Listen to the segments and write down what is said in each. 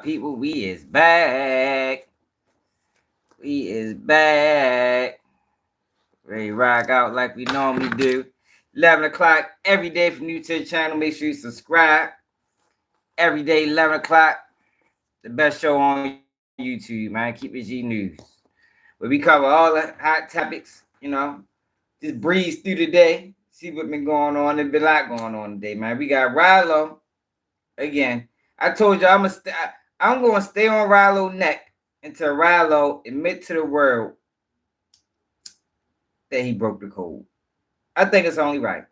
people? We is back. We is back. Ready to rock out like we normally do. 11 o'clock every day. If you're new to the channel, make sure you subscribe. Every day, 11 o'clock. The best show on YouTube, man. Keep it G News. Where we cover all the hot topics, just breeze through the day. See what been going on. There's been a lot going on today, man. We got Ralo again. I told you I'm going to stay on Ralo's neck until Ralo admit to the world that he broke the code. I think it's only right.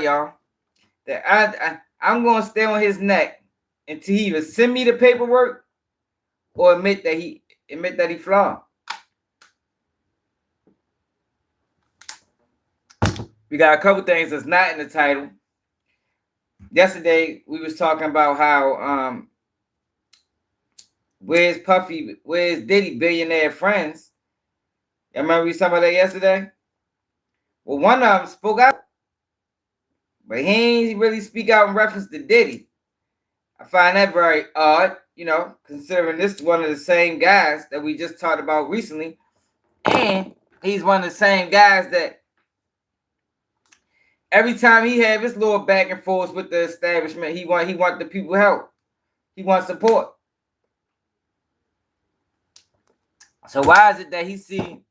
Y'all. That I'm going to stay on his neck until he either send me the paperwork or admit that he flawed. We got a couple things that's not in the title. Yesterday we was talking about how where's Diddy billionaire friends? Y'all remember we talking about that yesterday? Well, one of them spoke out, but he ain't really speak out in reference to Diddy. I find that very odd, considering this is one of the same guys that we just talked about recently, and he's one of the same guys that every time he have his little back and forth with the establishment, he want the people help. He wants support. So why is it that he see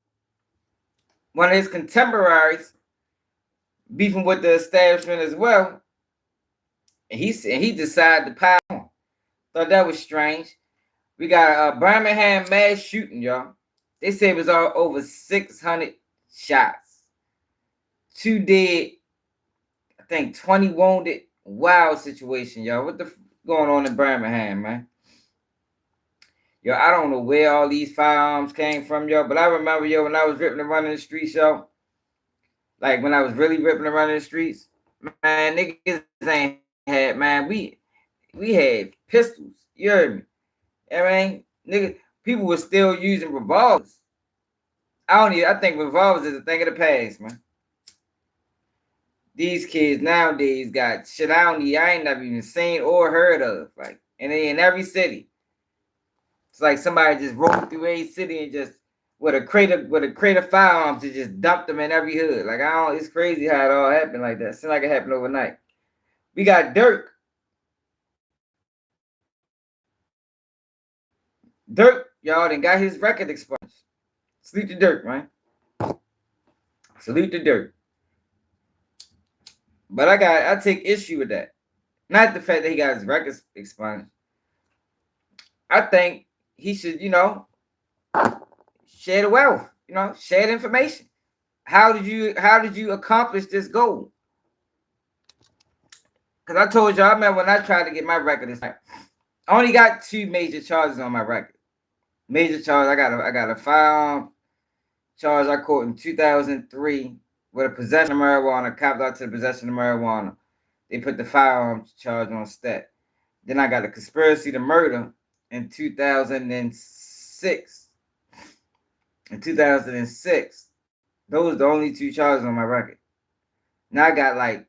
one of his contemporaries beefing with the establishment as well, and he decided to pile on? Thought that was strange. We got a Birmingham mass shooting, y'all. They say it was all over 600 shots, 2 dead, I think 20 wounded. Wild situation, y'all. What the going on in Birmingham, man? Yo, I don't know where all these firearms came from, yo, but I remember, yo, when I was ripping and running the streets, yo, like when I was really ripping and running the streets, man, niggas ain't had, man, we had pistols, you heard me? I mean, nigga, people were still using revolvers. I think revolvers is a thing of the past, man. These kids nowadays got shit I ain't never even seen or heard of, like, and they in every city. It's like somebody just rolled through a city and just with a crate of firearms and just dumped them in every hood. Like it's crazy how it all happened like that. It seems like it happened overnight. We got Durk. Durk, y'all, then got his record expunged. Salute to Durk, man. Salute to Durk. But I take issue with that. Not the fact that he got his records expunged. I think he should, share the wealth, share the information. How did you accomplish this goal? Because I told y'all, I remember when I tried to get my record, I only got 2 major charges on my record. Major charge, I got a firearm charge I caught in 2003 with a possession of marijuana, copped out to the possession of marijuana. They put the firearm charge on stat. Then I got a conspiracy to murder in 2006. In 2006, those are the only 2 charges on my record. Now I got like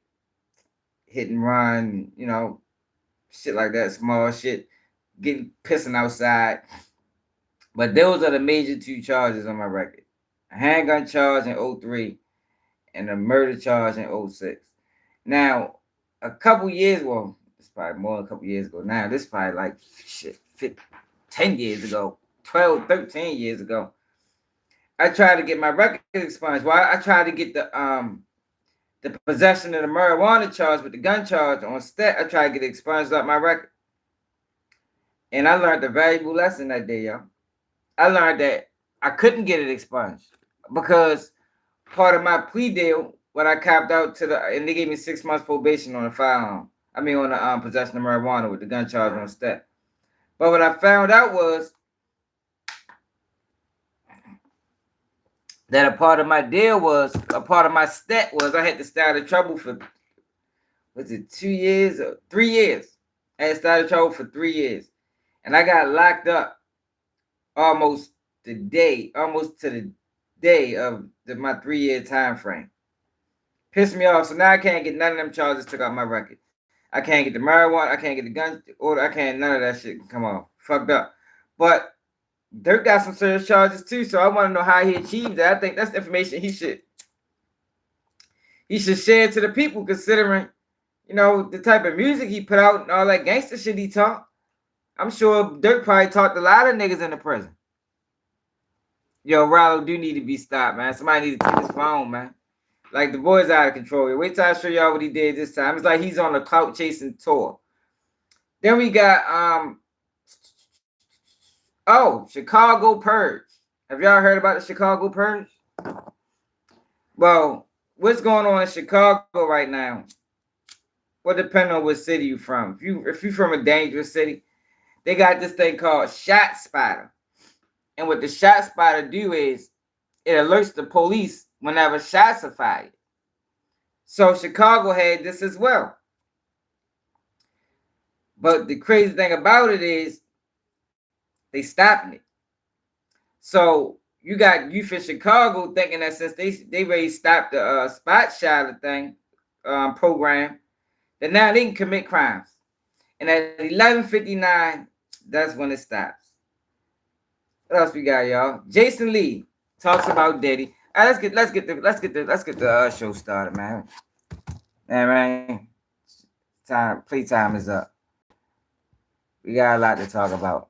hit and run, shit like that, small shit, pissing outside. But those are the major 2 charges on my record. A handgun charge in 03 and a murder charge in 06. Now, a couple years, well, it's probably more than a couple years ago now. This is probably like 10 years ago, 12, 13 years ago. I tried to get my record expunged. Well, I tried to get the possession of the marijuana charge with the gun charge on stat. I tried to get it expunged off my record. And I learned a valuable lesson that day, y'all. I learned that I couldn't get it expunged because part of my plea deal, when I copped out and they gave me 6 months probation on the firearm. I mean, on the possession of marijuana with the gun charge on stat. But what I found out was that a part of my stat was I had to stay out of trouble for, was it 2 years or 3 years? I had to stay out of trouble for 3 years. And I got locked up almost to the day of my 3-year time frame. Pissed me off. So now I can't get none of them charges took out my record. I can't get the marijuana. I can't get the gun order. I can't. None of that shit can come off. Fucked up. But Durk got some serious charges too. So I want to know how he achieved that. I think that's information he should share to the people, considering, you know, the type of music he put out and all that gangster shit he taught. I'm sure Durk probably taught a lot of niggas in the prison. Yo, Ralo do need to be stopped, man. Somebody need to take his phone, man. Like, the boy's out of control. Wait till I show y'all what he did this time. It's like he's on a clout chasing tour. Then we got Chicago Purge. Have y'all heard about the Chicago Purge? Well, what's going on in Chicago right now? Well, depending on what city you're from. If you're from a dangerous city, they got this thing called Shot Spotter. And what the Shot Spotter do is it alerts the police whenever shots are fired. So Chicago had this as well. But the crazy thing about it is they stopping it. So you got youth in Chicago thinking that since they already stopped the spot shotter thing program, that now they can commit crimes. And at 11:59, that's when it stops. What else we got, y'all? Jason Lee talks about Diddy. All right, let's get the show started, man. Man, playtime is up. We got a lot to talk about.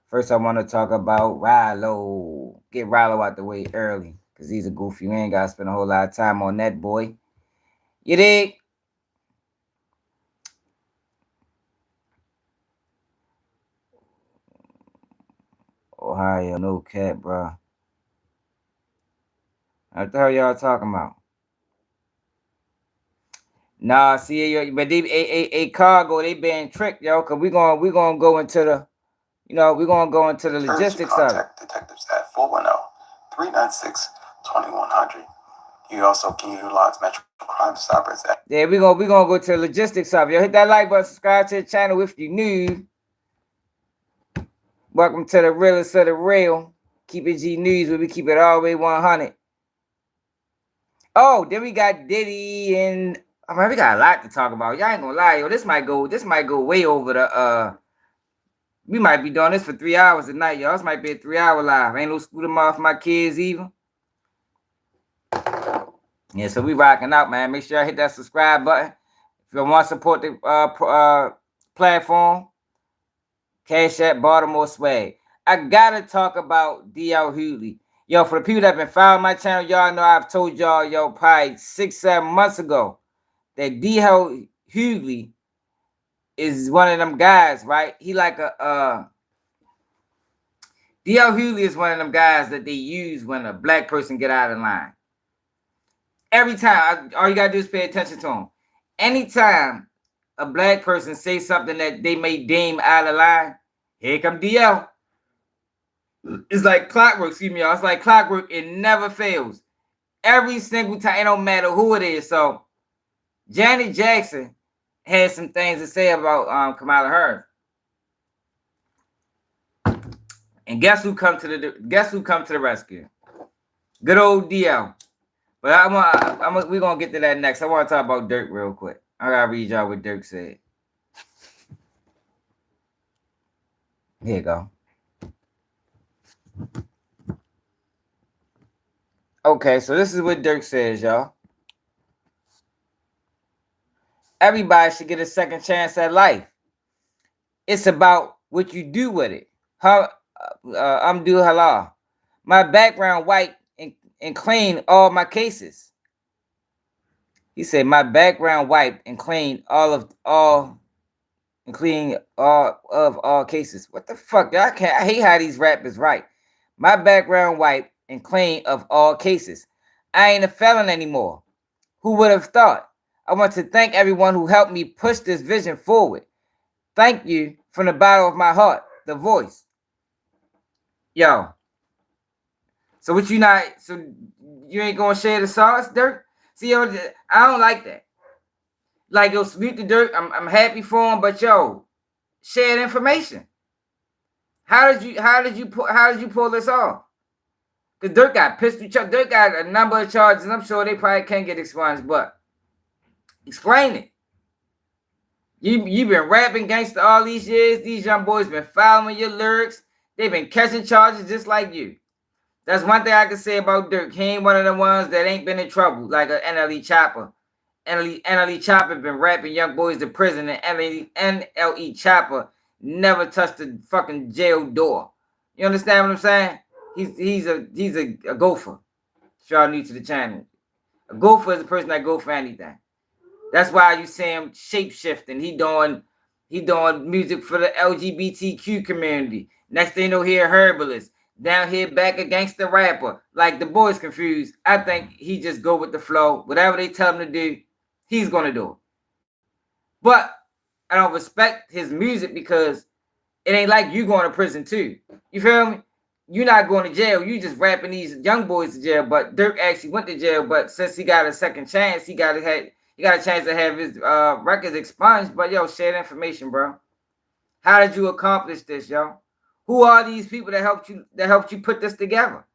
First, I want to talk about Ralo. Get Ralo out the way early, because he's a goofy. We ain't got to spend a whole lot of time on that boy. You dig? Ohio, no cap, bro. What the hell y'all talking about? Nah, see, but they cargo, they being tricked, yo, because we gonna go into the, we're gonna go into the logistics of it. Contact detectives at 410-396-2100. You also can utilize Metro Crime Stoppers at. Yeah, we're gonna go to the logistics of it. Yo, hit that like button, subscribe to the channel if you're new. Welcome to the realest of the real. Keep it G News, where we keep it all the way 100. Oh, then we got Diddy, and we got a lot to talk about. Y'all ain't gonna lie, yo. This might go way over the we might be doing this for 3 hours a night, y'all. This might be a 3-hour live. Ain't no scooter off my kids either. Yeah, so we rocking out, man. Make sure I hit that subscribe button. If you want to support the platform, Cash App, Baltimore Swag. I gotta talk about D.L. Hughley. Yo, for the people that been following my channel, y'all know I've told y'all, yo, probably 6-7 months ago, that D.L. Hughley is one of them guys, right? He like a D.L. Hughley is one of them guys that they use when a black person get out of line. Every time, all you gotta do is pay attention to him. Anytime a black person say something that they may deem out of line, here come DL. It's like clockwork, excuse me, y'all. It's like clockwork. It never fails. Every single time, it don't matter who it is. So Janet Jackson had some things to say about Kamala Harris. And guess who come to the rescue? Good old DL. But we're gonna get to that next. I want to talk about Durk real quick. I gotta read y'all what Durk said. Here you go. Okay, so this is what Durk says, y'all. Everybody should get a second chance at life. It's about what you do with it. Amdu halal. My background white and clean all my cases. He said my background wiped and clean all cases. What the fuck? I hate how these rappers write. My background wiped and clean of all cases. I ain't a felon anymore. Who would have thought? I want to thank everyone who helped me push this vision forward. Thank you from the bottom of my heart. The Voice. Yo. So what you not? So you ain't gonna share the sauce, Durk? See, yo, I don't like that. Like, yo, salute the Durk. I'm happy for him, but yo, share the information. How did you pull this off? Because Durk got pistol charge. Durk got a number of charges, and I'm sure they probably can't get expunged. But explain it. You been rapping gangster all these years. These young boys been following your lyrics. They've been catching charges just like you. That's one thing I can say about Durk. He ain't one of the ones that ain't been in trouble like an NLE Chopper. NLE Chopper been rapping young boys to prison, and NLE Chopper never touched the fucking jail door. You understand what I'm saying? He's a gopher. If y'all new to the channel, a gopher is a person that go for anything. That's why you see him shape shifting. He doing music for the LGBTQ community. Next thing you know, he a herbalist. Down here back a gangster rapper. Like the boys confused. I think he just go with the flow. Whatever they tell him to do, he's gonna do it. But I don't respect his music because it ain't like you going to prison too. You feel me? You're not going to jail. You just rapping these young boys to jail. But Durk actually went to jail. But since he got a second chance, he got a chance to have his records expunged. But yo, share the information, bro. How did you accomplish this, yo? Who are these people that helped you put this together?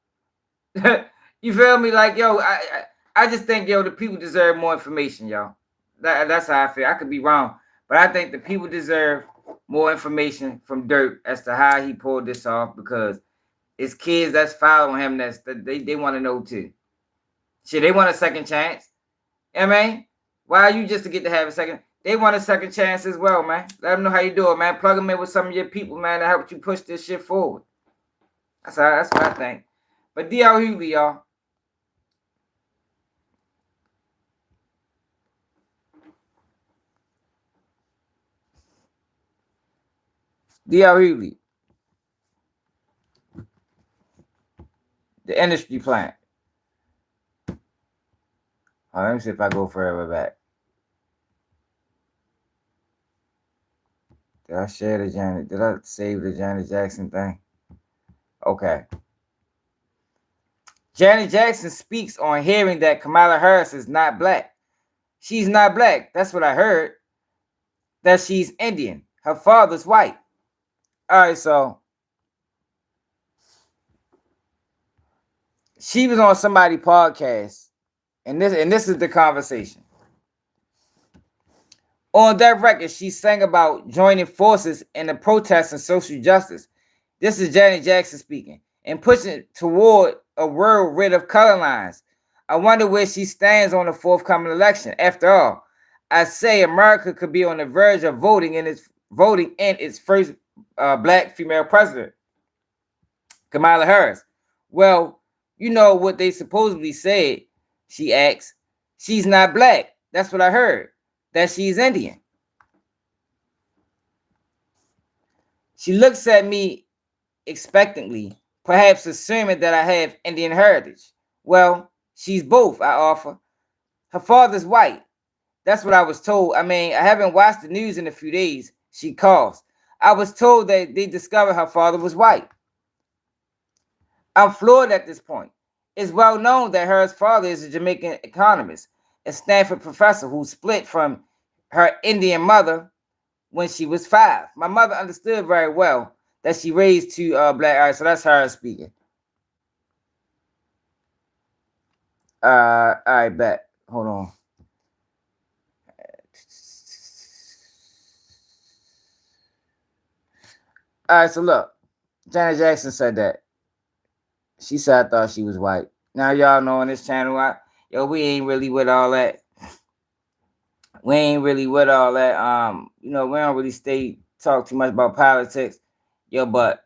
You feel me? Like, yo, I just think, yo, the people deserve more information, yo. That's how I feel. I could be wrong, but I think the people deserve more information from Durk as to how he pulled this off, because it's kids that's following him they want to know too. Shit, they want a second chance. I mean, why are you just to get to have a second? They want a second chance as well, man. Let them know how you do it, man. Plug them in with some of your people, man, to help you push this shit forward. That's what I think. But D.L. Hughley, y'all. D.L. Hughley. The industry plant. Oh, let me see if I go further back. Did I share the Janet? Did I save the Janet Jackson thing? Okay. Janet Jackson speaks on hearing that Kamala Harris is not black. She's not black. That's what I heard. That she's Indian. Her father's white. All right, so she was on somebody's podcast, and this is the conversation. On that record, she sang about joining forces in the protests and social justice. This is Janet Jackson speaking, and pushing toward a world rid of color lines. I wonder where she stands on the forthcoming election. After all, I say America could be on the verge of voting in its first black female president, Kamala Harris. Well, you know what they supposedly said. She asks, she's not black. That's what I heard. That she's Indian. She looks at me expectantly, perhaps assuming that I have Indian heritage. Well, she's both, I offer. Her father's white. That's what I was told. I mean, I haven't watched the news in a few days. She coughs. I was told that they discovered her father was white. I'm floored at this point. It's well known that her father is a Jamaican economist, a Stanford professor who split from her Indian mother when she was 5. My mother understood very well that she raised two black. All right, so that's her speaking. All right, bet. Hold on. All right, so look, Janet Jackson said that. She said I thought she was white. Now y'all know on this channel, we ain't really with all that. We ain't really with all that. We don't really talk too much about politics. But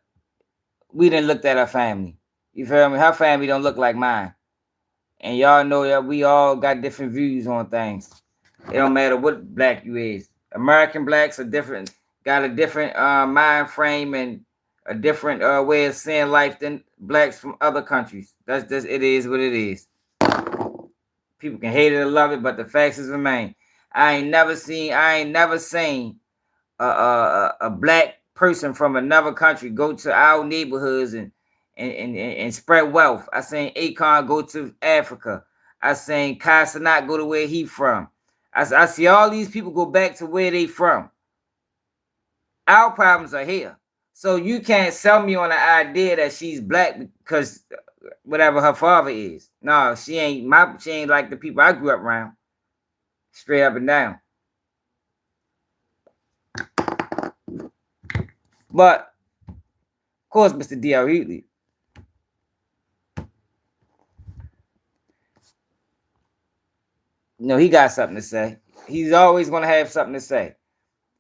we didn't look at her family. You feel me? Her family don't look like mine. And y'all know that we all got different views on things. It don't matter what black you is. American blacks are different, got a different mind frame and a different way of seeing life than blacks from other countries. That's just, it is what it is. People can hate it or love it, but the facts is remain. I ain't never seen a black person from another country go to our neighborhoods and spread wealth. I seen Akon go to Africa. I seen Kai Cenat go to where he from. I see all these people go back to where they from. Our problems are here. So you can't sell me on the idea that she's black because whatever her father is. No, she ain't like the people I grew up around. Straight up and down. But of course, Mr. D.L. Hughley. He got something to say. He's always gonna have something to say.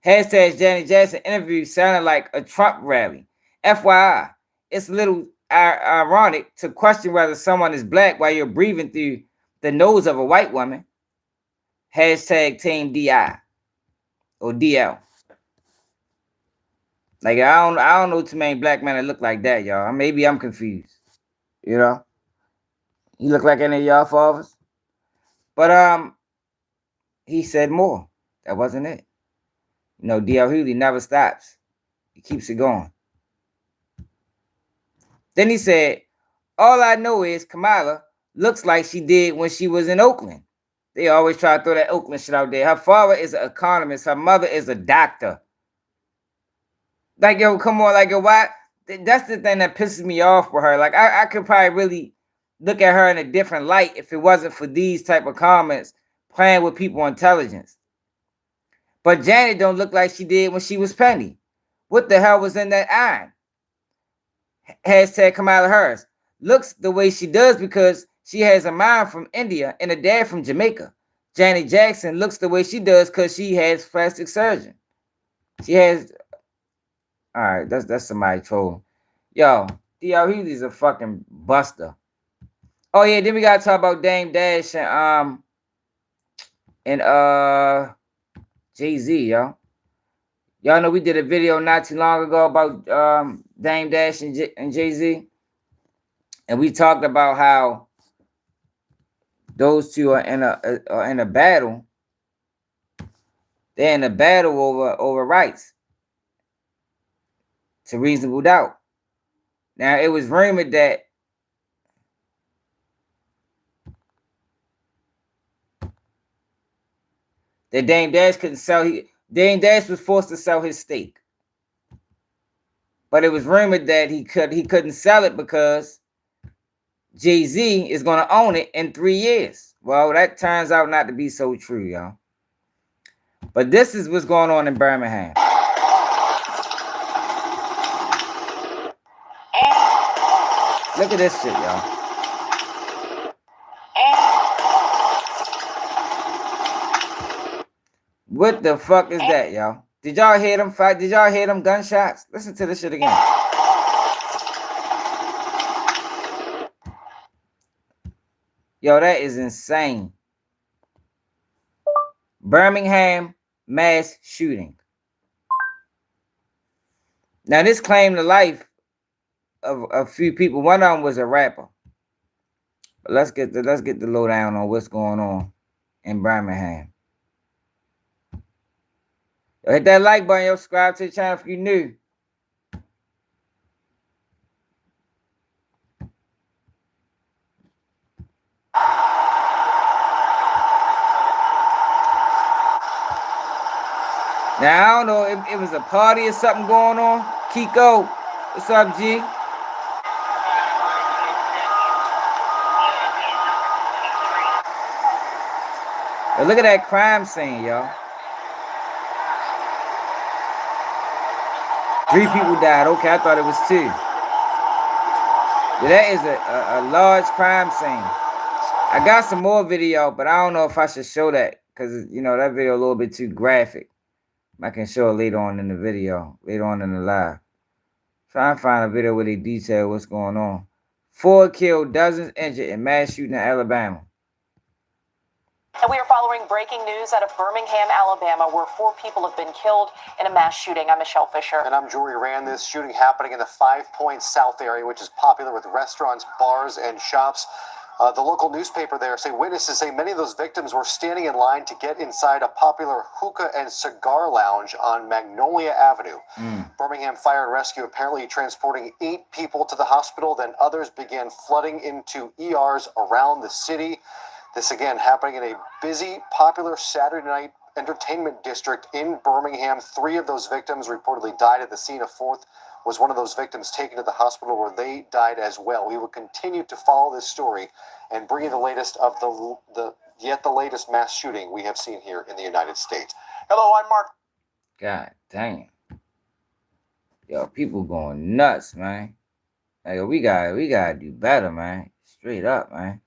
Hashtag Janet Jackson interview sounded like a Trump rally. FYI, it's a little ironic to question whether someone is black while you're breathing through the nose of a white woman. Hashtag Team DI or DL. Like I don't know too many black men that look like that, y'all. Maybe I'm confused. You look like any of y'all fathers. But he said more. That wasn't it. D.L. Hughley never stops. He keeps it going. Then he said, all I know is Kamala looks like she did when she was in Oakland. They always try to throw that Oakland shit out there. Her father is an economist. Her mother is a doctor. Like, yo, come on. Like, yo, why? That's the thing that pisses me off with her. Like, I could probably really look at her in a different light if it wasn't for these type of comments playing with people's intelligence. But Janet don't look like she did when she was Penny. What the hell was in that eye? Hashtag Kamala Harris. Looks the way she does because she has a mom from India and a dad from Jamaica. Janet Jackson looks the way she does because she has plastic surgeon. She has... All right, that's somebody trolling. Yo, D.L. Hughley's a fucking buster. Oh yeah, then we gotta talk about Dame Dash and Jay-Z, yo. Y'all know we did a video not too long ago about Dame Dash and Jay-Z. And we talked about how those two are in a battle. They're in a battle over rights to reasonable doubt. Now it was rumored that Dame Dash couldn't sell. Dame Dash was forced to sell his stake, but it was rumored that he couldn't sell it because Jay-Z is going to own it in 3 years. Well, that turns out not to be so true, y'all. But this is what's going on in Birmingham. Look at this shit, y'all. What the fuck is that, y'all? Did y'all hear them fight? Did y'all hear them gunshots? Listen to this shit again. Yo, that is insane. Birmingham mass shooting. Now, this claimed the life of a few people. One of them was a rapper. But let's get the lowdown on what's going on in Birmingham. Yo, hit that like button. Yo, subscribe to the channel if you're new. Now, I don't know if it was a party or something going on. Kiko, what's up, G? Yo, look at that crime scene, y'all. 3 people died. Okay, I thought it was 2. Yeah, that is a large crime scene. I got some more video, but I don't know if I should show that because, that video a little bit too graphic. I can show it later on in the video, later on in the live. Try and find a video where they detail what's going on. 4 killed, dozens injured in mass shooting in Alabama. And we are following breaking news out of Birmingham, Alabama, where 4 people have been killed in a mass shooting. I'm Michelle Fisher. And I'm Jory Rand. This shooting happening in the 5 Points South area, which is popular with restaurants, bars, and shops. The local newspaper there witnesses say many of those victims were standing in line to get inside a popular hookah and cigar lounge on Magnolia Avenue. Birmingham Fire and Rescue apparently transporting 8 people to the hospital. Then others began flooding into ERs around the city. This again happening in a busy, popular Saturday night entertainment district in Birmingham. 3 of those victims reportedly died at the scene. A 4th was one of those victims taken to the hospital where they died as well. We will continue to follow this story and bring you the latest of the latest mass shooting we have seen here in the United States. Hello, I'm Mark. God damn. Yo, people going nuts, man. Like, we gotta do better, man. Straight up, man.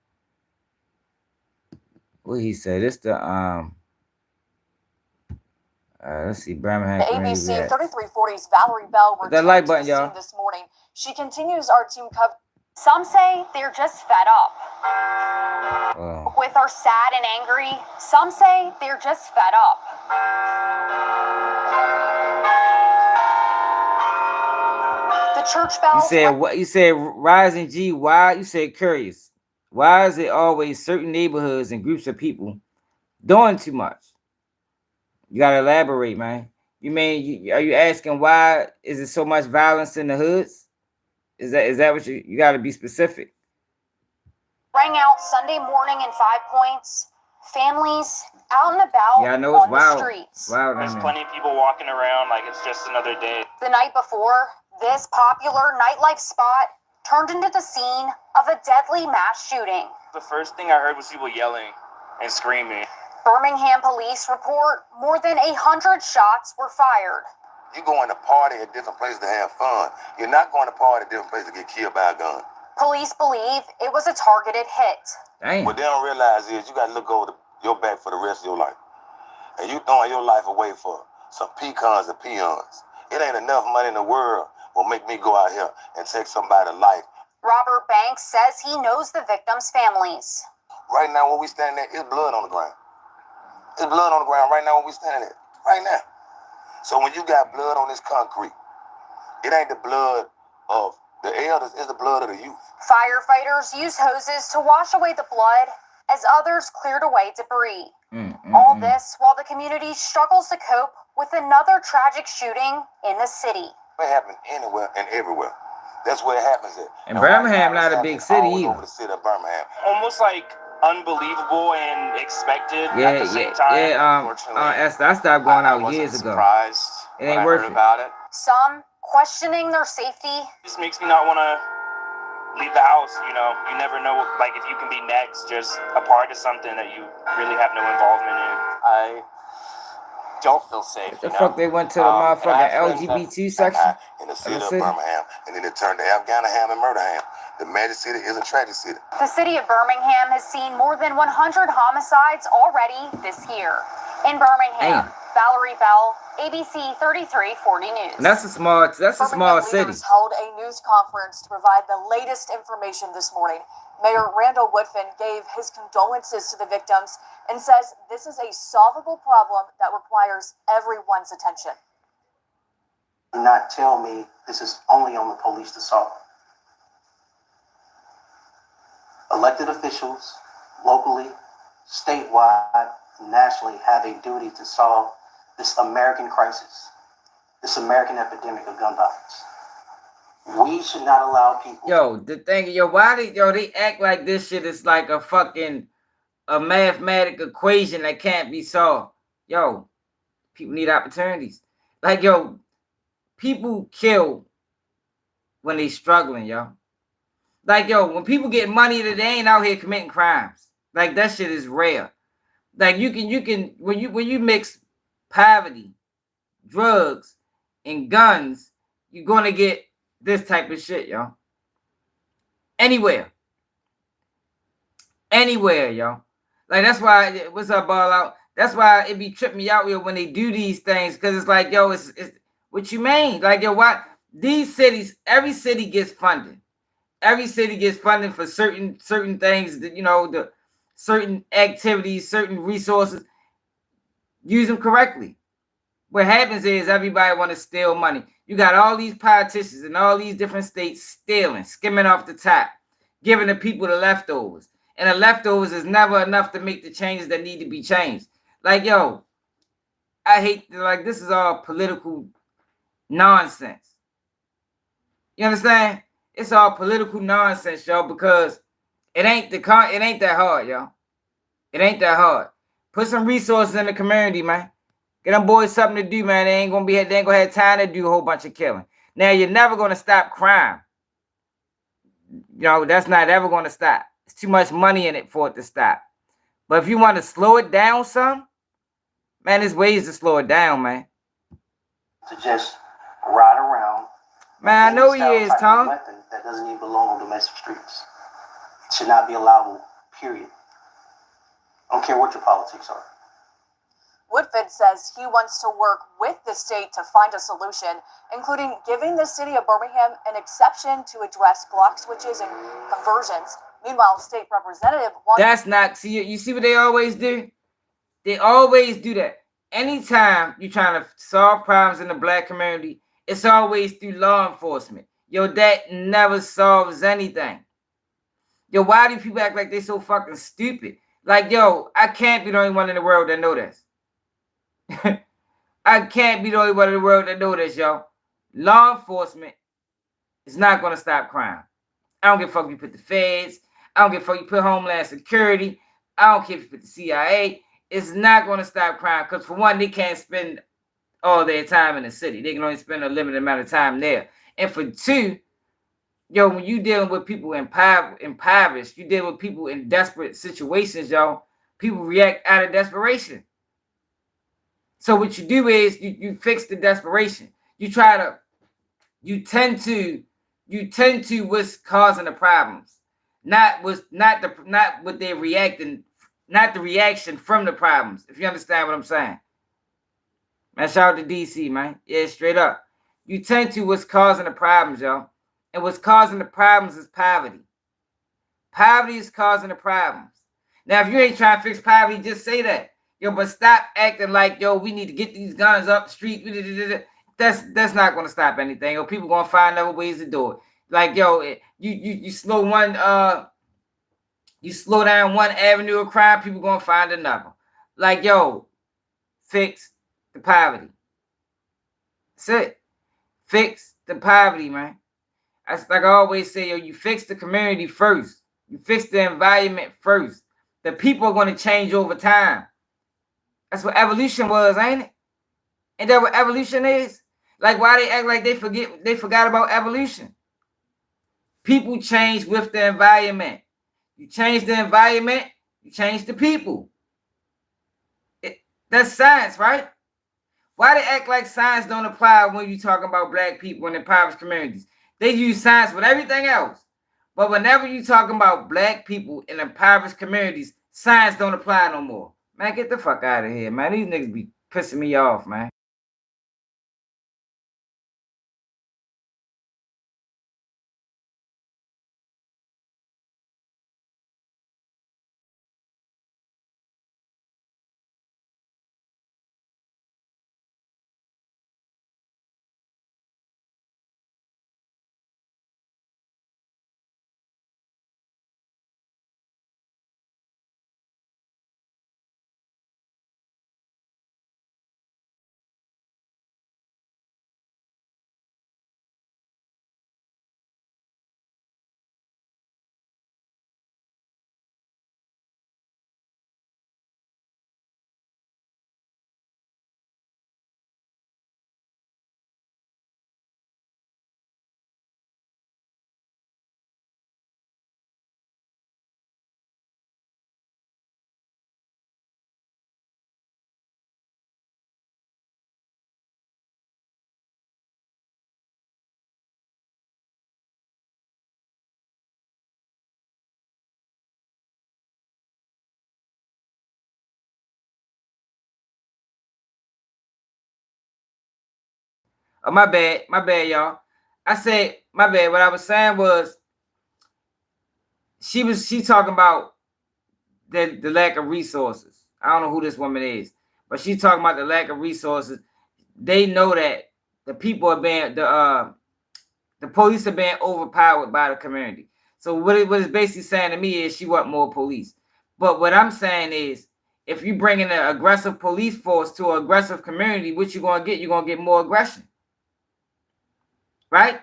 What he said? It's the let's see, Birmingham. The ABC 3340's Valerie Bell that like returned button, to the scene y'all. this morning. She continues our team cover. Some say they're just fed up with our sad and angry. Some say they're just fed up. The church bells. You said what? You said rising G. Why? You said curious. Why is it always certain neighborhoods and groups of people doing too much? You gotta elaborate, man. You mean are you asking why is it so much violence in the hoods? Is that what you gotta be specific? Rang out Sunday morning in 5 Points. Families out and about Yeah, I know it's on wild. the streets. Wow, there's plenty of people walking around like it's just another day. The night before, this popular nightlife spot turned into the scene of a deadly mass shooting. The first thing I heard was people yelling and screaming. Birmingham police report more than 100 shots were fired. You're going to party at different places to have fun. You're not going to party at different places to get killed by a gun. Police believe it was a targeted hit. Damn. What they don't realize is you got to look over your back for the rest of your life. And you throwing your life away for some pecans and peons. It ain't enough money in the world will make me go out here and take somebody's life. Robert Banks says he knows the victims' families. Right now when we standing there, it's blood on the ground. It's blood on the ground right now when we standing there. Right now. So when you got blood on this concrete, it ain't the blood of the elders, it's the blood of the youth. Firefighters used hoses to wash away the blood as others cleared away debris. All this while the community struggles to cope with another tragic shooting in the city. It happens anywhere and everywhere. That's where it happens at. And Birmingham not a big city either. Over the city of Birmingham. Almost like unbelievable and expected at the same time. Esther, I stopped going out years ago. Surprised It ain't when I worth heard it. about it. Some questioning their safety. This makes me not want to leave the house, you know. You never know, like, if you can be next, just a part of something that you really have no involvement in. I don't feel safe. The fuck they went to the motherfucking LGBT section? In the city of Birmingham, and then it turned to Afghanaham and Murderham. The magic city is a tragic city. The city of Birmingham has seen more than 100 homicides already this year. In Birmingham, Valerie Bell, ABC 3340 News. And that's a small city. Leaders held a news conference to provide the latest information this morning. Mayor Randall Woodfin gave his condolences to the victims and says this is a solvable problem that requires everyone's attention. Do not tell me this is only on the police to solve. Elected officials, locally, statewide, nationally, have a duty to solve this American crisis, this American epidemic of gun violence. We should not allow people. They act like this shit is like a mathematical equation that can't be solved. Yo, people need opportunities. Like, yo, people kill when they struggling, yo. Like, yo, when people get money, they ain't out here committing crimes. Like, that shit is rare. Like, you can when you mix poverty, drugs, and guns, you're gonna get this type of shit, yo. Anywhere, yo. Like, that's why, what's up, ball out? That's why it be tripping me out here when they do these things, because it's like, yo, it's what you mean? Like, yo, why these cities? Every city gets funded. Every city gets funding for certain things that, you know, the certain activities, certain resources. Use them correctly. What happens is everybody want to steal money. You got all these politicians in all these different states stealing, skimming off the top, giving the people the leftovers. And the leftovers is never enough to make the changes that need to be changed. Like, yo, I hate, like, this is all political nonsense. You understand? It's all political nonsense, yo, because it ain't that hard, yo. It ain't that hard. Put some resources in the community, man. Get them boys something to do, man. They ain't gonna have time to do a whole bunch of killing. Now, you're never going to stop crime. You know, that's not ever going to stop. It's too much money in it for it to stop. But if you want to slow it down some, man, there's ways to slow it down, man. To just ride around. Man, I know he is, Tom. Weapon that doesn't even belong on domestic streets. It should not be allowable, period. I don't care what your politics are. Woodford says he wants to work with the state to find a solution, including giving the city of Birmingham an exception to address Glock switches and conversions. Meanwhile, state representative wants... That's not... See, you see what they always do? They always do that. Anytime you're trying to solve problems in the black community, it's always through law enforcement. Yo, that never solves anything. Yo, why do people act like they're so fucking stupid? Like, yo, I can't be the only one in the world that know this. I can't be the only one in the world that know this, yo. Law enforcement is not going to stop crime. I don't give a fuck if you put the feds. I don't give a fuck if you put Homeland Security. I don't care if you put the CIA. It's not going to stop crime because, for one, they can't spend all their time in the city. They can only spend a limited amount of time there. And for two, yo, when you dealing with people impoverished, you deal with people in desperate situations, yo, people react out of desperation. So what you do is you fix the desperation. You tend to what's causing the problems, not what they're reacting, not the reaction from the problems. If you understand what I'm saying, man. Shout out to DC, man. Yeah, straight up. You tend to what's causing the problems, yo, and what's causing the problems is poverty. Poverty is causing the problems. Now, if you ain't trying to fix poverty, just say that. Yo, but stop acting like, yo, we need to get these guns up the street. That's not going to stop anything. Yo, people going to find other ways to do it. Like, yo, you slow down one avenue of crime, people going to find another. Like, yo, fix the poverty. That's it. Fix the poverty, man. That's like I always say, yo, you fix the community first. You fix the environment first. The people are going to change over time. That's what evolution was, ain't it? Ain't that what evolution is? Like, why they act like they forgot about evolution? People change with the environment. You change the environment, you change the people. That's science, right? Why they act like science don't apply when you talking about black people in impoverished communities? They use science with everything else. But whenever you talking about black people in impoverished communities, science don't apply no more. Man, get the fuck out of here, man. These niggas be pissing me off, man. Oh, my bad, y'all. I said, my bad. What I was saying was, she talking about the lack of resources. I don't know who this woman is, but she talking about the lack of resources. They know that the people are being, the police are being overpowered by the community. So what it's basically saying to me is she want more police. But what I'm saying is, if you bring in an aggressive police force to an aggressive community, what you're going to get? You're going to get more aggression. Right?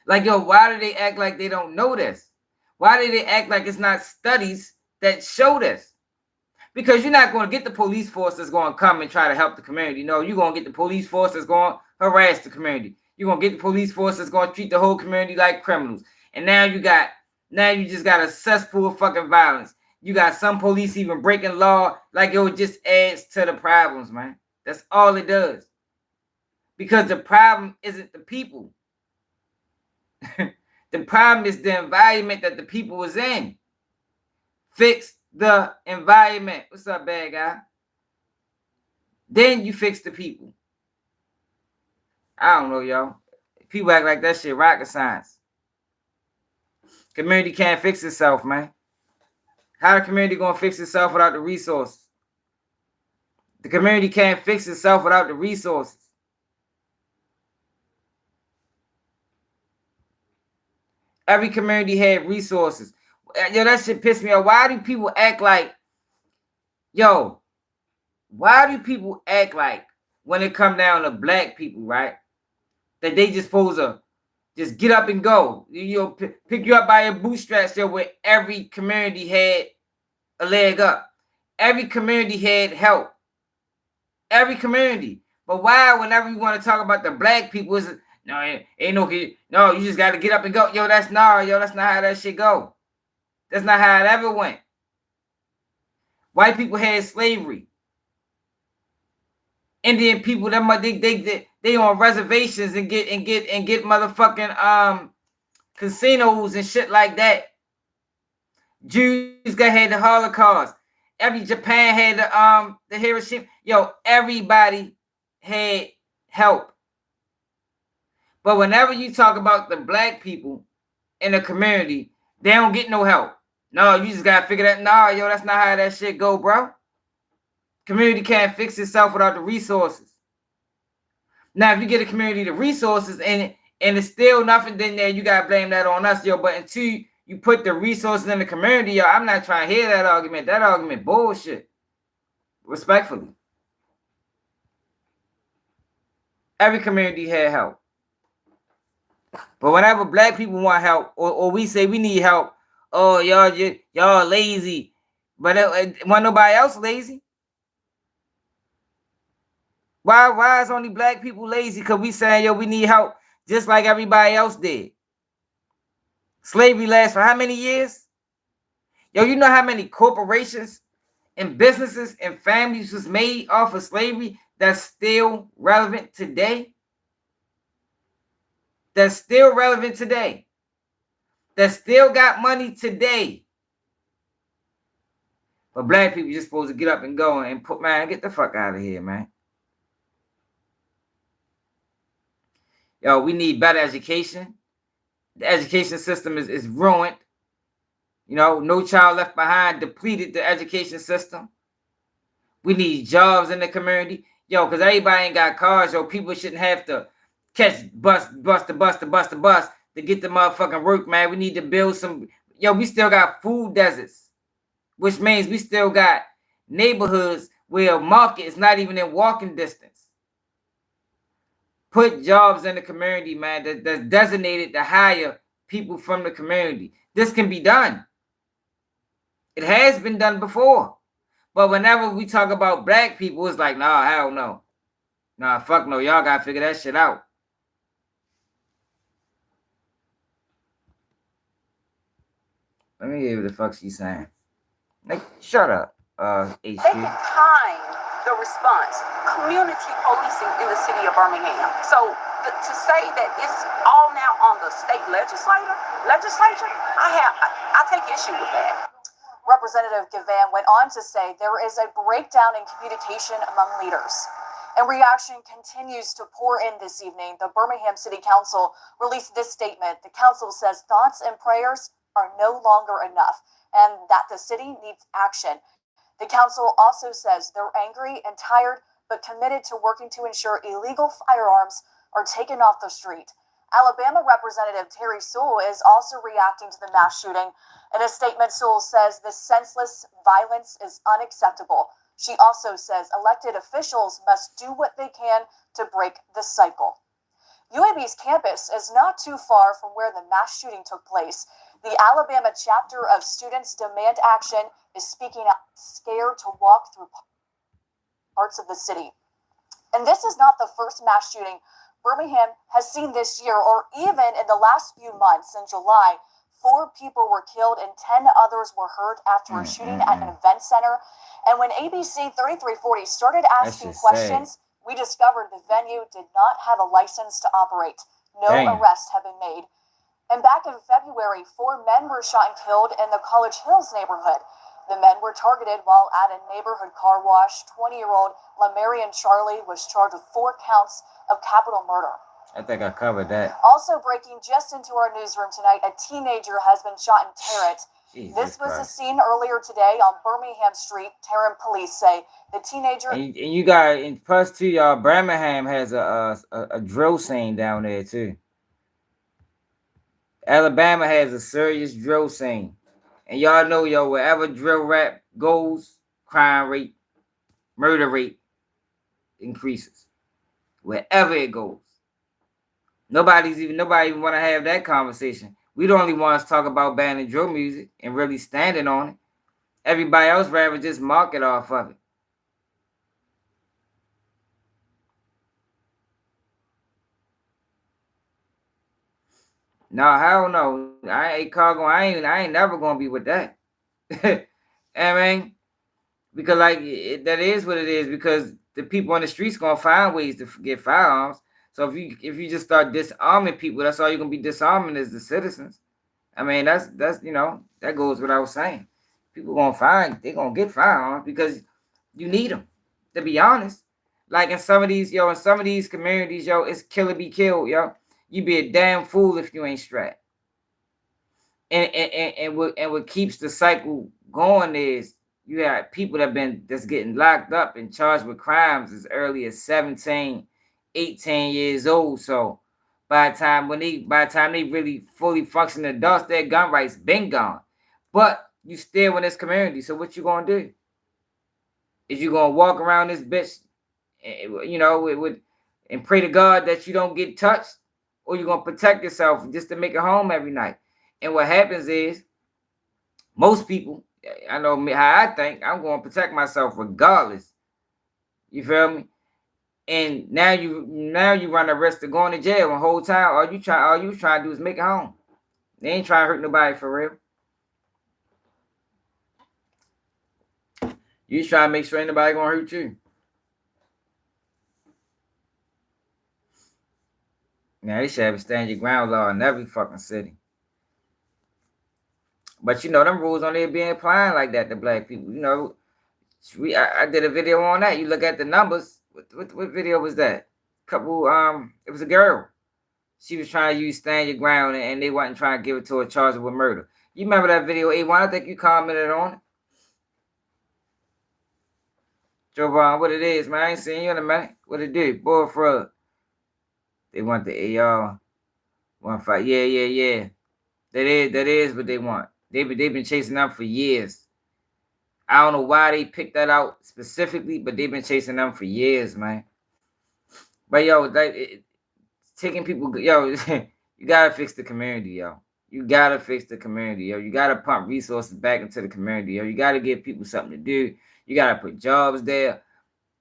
Like, yo, why do they act like they don't know this? Why do they act like it's not studies that show this? Because you're not going to get the police force that's going to come and try to help the community. No, you're going to get the police force that's going to harass the community. You're going to get the police force that's going to treat the whole community like criminals. And now you just got a cesspool of fucking violence. You got some police even breaking law, like it just adds to the problems, man. That's all it does. Because the problem isn't the people. The problem is the environment that the people was in. Fix the environment. What's up, bad guy? Then you fix the people. I don't know, y'all. People act like that shit rocket science. Community can't fix itself, man. How the community gonna fix itself without the resources? The community can't fix itself without the resources. Every community had resources. Yo, that shit pissed me off. Why do people act like, why do people act like when it come down to black people, right, that they just supposed to just get up and go? Pick you up by your bootstraps, where every community had a leg up. Every community had help. Every community. But why, whenever you want to talk about the black people, is no, ain't no, you just got to get up and go. That's not how that shit go. That's not how it ever went. White people had slavery. Indian people, they on reservations and get motherfucking casinos and shit like that. Jews had the Holocaust. Japan had the Hiroshima. Everybody had help. But whenever you talk about the black people in the community, they don't get no help. No, you just gotta figure that. Nah, that's not how that shit go, bro. Community can't fix itself without the resources. Now, if you get a community the resources and it's still nothing, then you gotta blame that on us, But until you put the resources in the community, I'm not trying to hear that argument. That argument bullshit. Respectfully. Every community had help. But whenever black people want help, or we say we need help, oh, y'all lazy. But want nobody else lazy? Why is only black people lazy? Because we saying, we need help just like everybody else did. Slavery lasts for how many years? You know how many corporations and businesses and families was made off of slavery that's still relevant today? That's still relevant today. That still got money today. But black people just supposed to get up and go and get the fuck out of here, man. We need better education. The education system is ruined. No Child Left Behind depleted the education system. We need jobs in the community. Because everybody ain't got cars, people shouldn't have to catch bus to get the motherfucking work, man. We need to build some. We still got food deserts, which means we still got neighborhoods where a market is not even in walking distance. Put jobs in the community, man, that's designated to hire people from the community. This can be done. It has been done before. But whenever we talk about black people, it's like, nah, hell no. Nah, fuck no. Y'all got to figure that shit out. Let me hear what the fuck she's saying. Like, shut up, HQ. They behind the response, community policing in the city of Birmingham. So to say that it's all now on the state legislature, I take issue with that. Representative Gavan went on to say there is a breakdown in communication among leaders. And reaction continues to pour in this evening. The Birmingham City Council released this statement. The council says thoughts and prayers are no longer enough and that the city needs action. The council also says they're angry and tired, but committed to working to ensure illegal firearms are taken off the street. Alabama Representative Terry Sewell is also reacting to the mass shooting. In a statement, Sewell says this senseless violence is unacceptable. She also says elected officials must do what they can to break the cycle. UAB's campus is not too far from where the mass shooting took place. The Alabama chapter of Students Demand Action is speaking out, scared to walk through parts of the city. And this is not the first mass shooting Birmingham has seen this year, or even in the last few months. In July, 4 people were killed and 10 others were hurt after a shooting at an event center. And when ABC 3340 started asking questions, we discovered the venue did not have a license to operate. No arrests have been made. And back in February, 4 men were shot and killed in the College Hills neighborhood. The men were targeted while at a neighborhood car wash. 20-year-old Lamarian Charlie was charged with 4 counts of capital murder. I think I covered that. Also breaking just into our newsroom tonight, a teenager has been shot in Tarrant. This was a scene earlier today on Birmingham Street. Tarrant police say the teenager... And you got, and plus too, y'all, Birmingham has a drill scene down there too. Alabama has a serious drill scene. And y'all know, yo, wherever drill rap goes, crime rate, murder rate increases. Wherever it goes. Nobody even want to have that conversation. We the only ones talk about banning drill music and really standing on it. Everybody else rather just market off of it. No, hell no. I ain't cargo. I ain't never gonna be with that. I mean, because like that is what it is. Because the people on the streets gonna find ways to get firearms. So if you just start disarming people, that's all you're gonna be disarming is the citizens. I mean, that's you know, that goes without saying. People they're gonna get firearms because you need them. To be honest, like in some of these communities, yo, it's kill or be killed, yo. You be a damn fool if you ain't strapped. And what keeps the cycle going is you have people that's getting locked up and charged with crimes as early as 17, 18 years old. So by the time they really fully function adults, their gun rights been gone. But you still in this community. So what you gonna do? Is you gonna walk around this bitch, you know, and pray to God that you don't get touched? Or you're going to protect yourself just to make it home every night. And what happens is, most people, I know how I think, I'm going to protect myself regardless. You feel me? And now you run the risk of going to jail. And the whole time, all you trying to do is make it home. They ain't trying to hurt nobody for real. You just trying to make sure ain't nobody going to hurt you. Now, they should have a stand your ground law in every fucking city. But, you know, them rules only being applied like that to black people. You know, I did a video on that. You look at the numbers. What video was that? It was a girl. She was trying to use stand your ground, and they wasn't trying to give it to her charged with murder. You remember that video, A1? I think you commented on it. Jovan, what it is, man? I ain't seen you in a minute. What it do? Boy, fraud. They want the AR 1.5. Yeah. That is what they want. They've been chasing them for years. I don't know why they picked that out specifically, but they've been chasing them for years, man. But yo, like taking people, yo, you gotta fix the community, yo. You gotta fix the community, yo. You gotta pump resources back into the community, yo. You gotta give people something to do. You gotta put jobs there,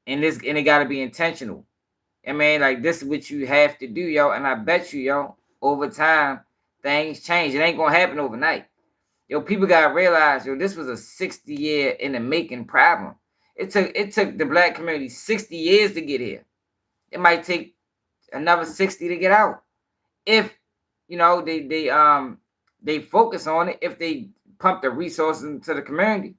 and it gotta be intentional. I mean, like, this is what you have to do, yo. And I bet you, yo, over time, things change. It ain't gonna happen overnight. Yo, people gotta realize, yo, this was a 60-year in the making problem. It took the black community 60 years to get here. It might take another 60 to get out. If, you know, they focus on it, if they pump the resources into the community.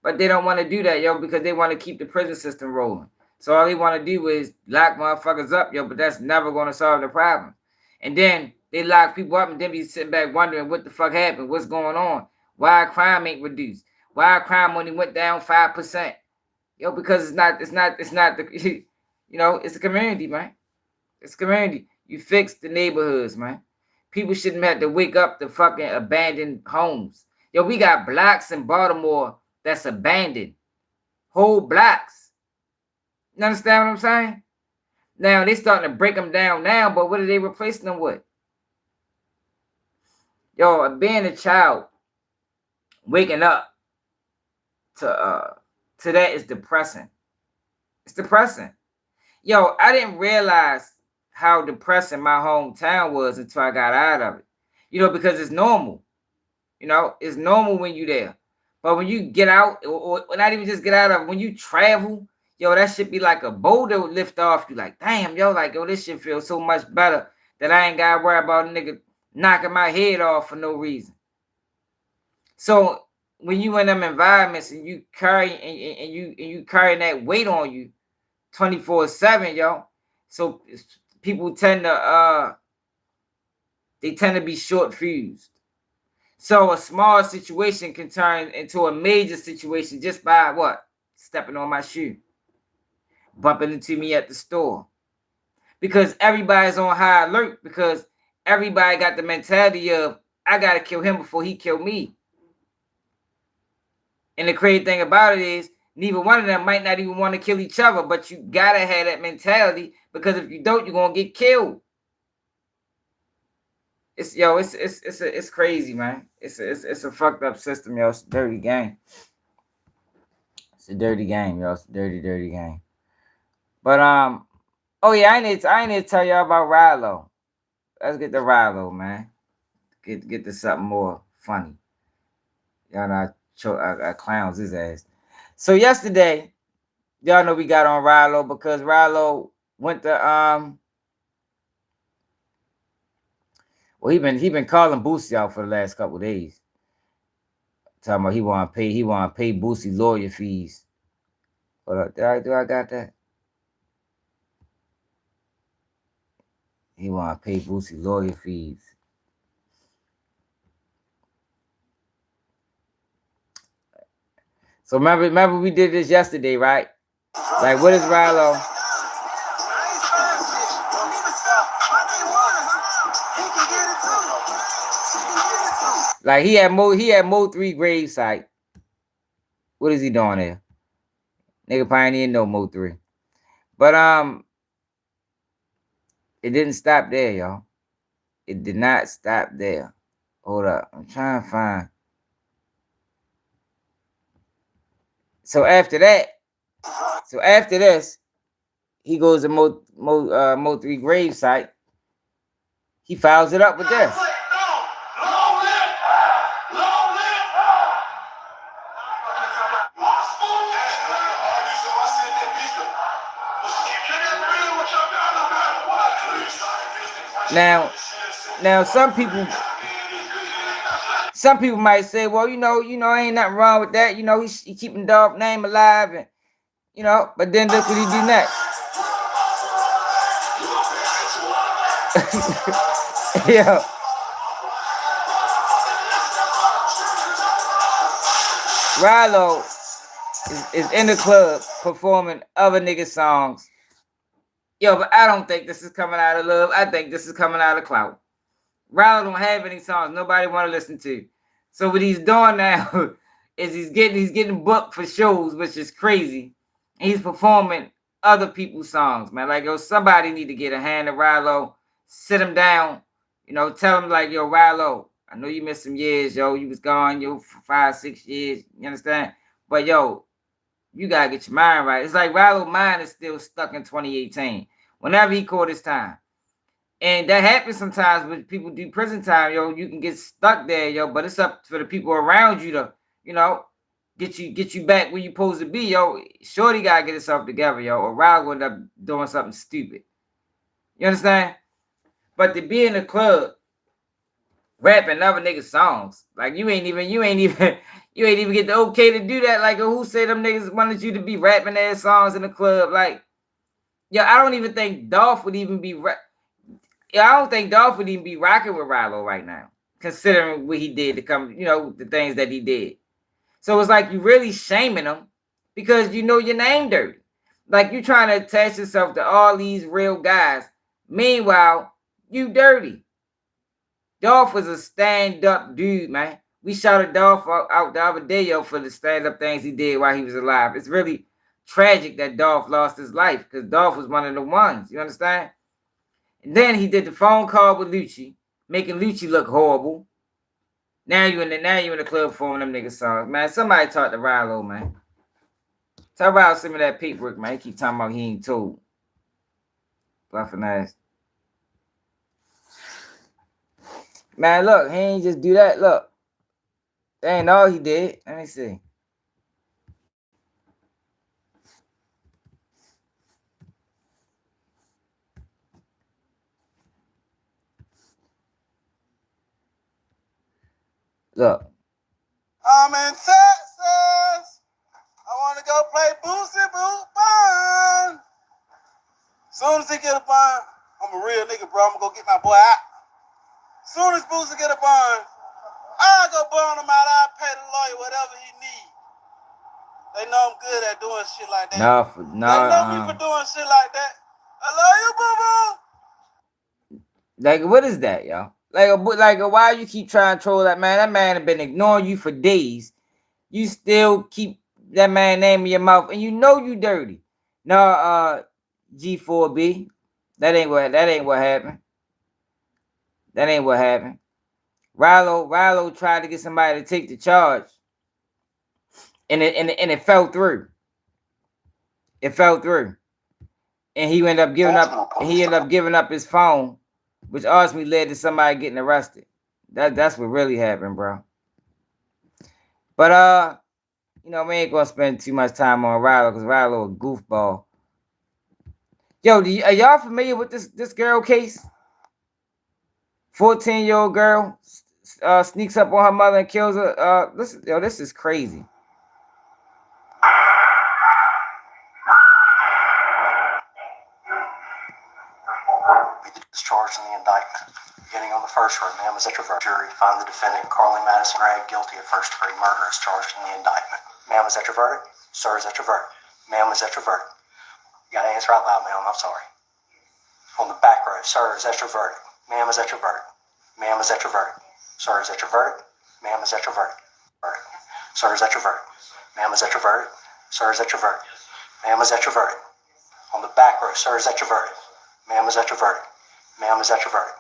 But they don't want to do that, yo, because they want to keep the prison system rolling. So all they want to do is lock motherfuckers up, yo, but that's never going to solve the problem. And then they lock people up and then be sitting back wondering what the fuck happened, what's going on, why crime ain't reduced, why crime only went down 5%. Yo, because it's not the, you know, it's a community, man. It's a community. You fix the neighborhoods, man. People shouldn't have to wake up to fucking abandoned homes. Yo, we got blocks in Baltimore that's abandoned. Whole blocks. You understand what I'm saying? Now, they starting to break them down now, but what are they replacing them with? Yo, being a child, waking up to that is depressing. It's depressing. Yo, I didn't realize how depressing my hometown was until I got out of it. You know, because it's normal. You know, it's normal when you're there. But when you get out, or not even just get out of it, when you travel, yo, that should be like a boulder lift off. You like, damn, yo, like, yo, this shit feels so much better that I ain't got to worry about a nigga knocking my head off for no reason. So when you in them environments and you carry and you carrying that weight on you 24/7, yo, so people tend to be short fused. So a small situation can turn into a major situation just by what? Stepping on my shoe, bumping into me at the store. Because everybody's on high alert, because everybody got the mentality of, I got to kill him before he kill me. And the crazy thing about it is, neither one of them might not even want to kill each other, but you got to have that mentality, because if you don't, you're going to get killed. It's crazy, man. It's a fucked up system, yo. It's a dirty game. It's a dirty game, yo. It's a dirty game. But oh yeah, I need to tell y'all about Ralo. Let's get to Ralo, man. Get to something more funny. Y'all know I clowns his ass. So yesterday, y'all know we got on Ralo because Ralo went to well, he been calling Boosie out for the last couple of days. Talking about he want to pay Boosie lawyer fees. Hold up, do I got that? He want to pay Boosie lawyer fees. So remember we did this yesterday, right? Like, what is Ralo? Like he had Mo 3 gravesite. What is he doing there? Nigga probably didn't know Mo 3. But it didn't stop there, y'all. It did not stop there. Hold up. I'm trying to find. So after this, he goes to Mo 3 gravesite. He files it up with this. Now some people might say, well, you know, ain't nothing wrong with that. You know, he keeping Dolph's name alive, and you know, but then look what he do next. Yeah. Ralo is in the club performing other niggas' songs. Yo, but I don't think this is coming out of love. I think this is coming out of clout. Ralo don't have any songs nobody want to listen to. So what he's doing now is he's getting booked for shows, which is crazy. And he's performing other people's songs, man. Like, yo, somebody need to get a hand to Ralo, sit him down, you know, tell him like, yo, Ralo, I know you missed some years, yo. You was gone, yo, for 5-6 years. You understand? But yo, you gotta get your mind right. It's like Ralo's mind is still stuck in 2018. Whenever he caught his time. And that happens sometimes when people do prison time, yo. You can get stuck there, yo. But it's up for the people around you to, you know, get you back where you supposed to be, yo. Shorty gotta get herself together, yo, or Ralo will end up doing something stupid. You understand? But to be in the club rapping other niggas' songs, like you ain't even get the okay to do that. Like, who said them niggas wanted you to be rapping their songs in the club? Like, yo, I don't even think Dolph would even be I don't think Dolph would even be rocking with Ralo right now, considering what he did to come, you know, the things that he did. So it's like you really shaming him because you know your name dirty. Like you trying to attach yourself to all these real guys. Meanwhile, you dirty. Dolph was a stand-up dude, man. We shouted Dolph out the other day, yo, for the stand-up things he did while he was alive. It's really tragic that Dolph lost his life because Dolph was one of the ones. You understand? And then he did the phone call with Lucci, making Lucci look horrible. Now you in the club performing them niggas songs. Man, somebody talk to Ralo, man. Tell Ralo some of that paperwork, man. He keep talking about he ain't told. Bluffing ass. Man, look, he ain't just do that. Look, that ain't all he did. Let me see. Look. I'm in Texas. I want to go play Boosie Boot Bun. Soon as he get a bun, I'm a real nigga, bro. I'm gonna go get my boy out. Soon as Boosie get a bun, I'll go bun him out. I'll pay the lawyer whatever he need. They know I'm good at doing shit like that. They know me for doing shit like that. I love you, boo-boo. Like, what is that, y'all? Like, why you keep trying to troll that man? That man have been ignoring you for days. You still keep that man name in your mouth, and you know you dirty. No, G4B, that ain't what happened. That ain't what happened. Ralo tried to get somebody to take the charge, and it fell through. It fell through, and he ended up giving up. He ended up giving up his phone, which ultimately led to somebody getting arrested. That's what really happened, bro. But you know, we ain't gonna spend too much time on Ralo because Ralo a goofball. Yo, are y'all familiar with this girl case? 14-year-old girl sneaks up on her mother and kills her. This is crazy. Is charged in the indictment. Beginning on the first row, ma'am, is that your verdict? Jury find the defendant, Carly Madison Gregg, guilty of first-degree murder as charged in the indictment. Ma'am, is that your verdict? Sir, is that your verdict? Ma'am, is that your verdict? You gotta answer out loud, ma'am. I'm sorry. On the back row, sir, is that your verdict? Ma'am, is that your verdict? Ma'am, is that your verdict? Sir, is that your verdict? Ma'am, is that your verdict? Verdict. Sir, is that your verdict? Ma'am, is that your verdict? Sir, is that your verdict? Ma'am, is that your verdict? On the back row, sir, is that your verdict? Ma'am, is that your verdict? Ma'am, is that your verdict?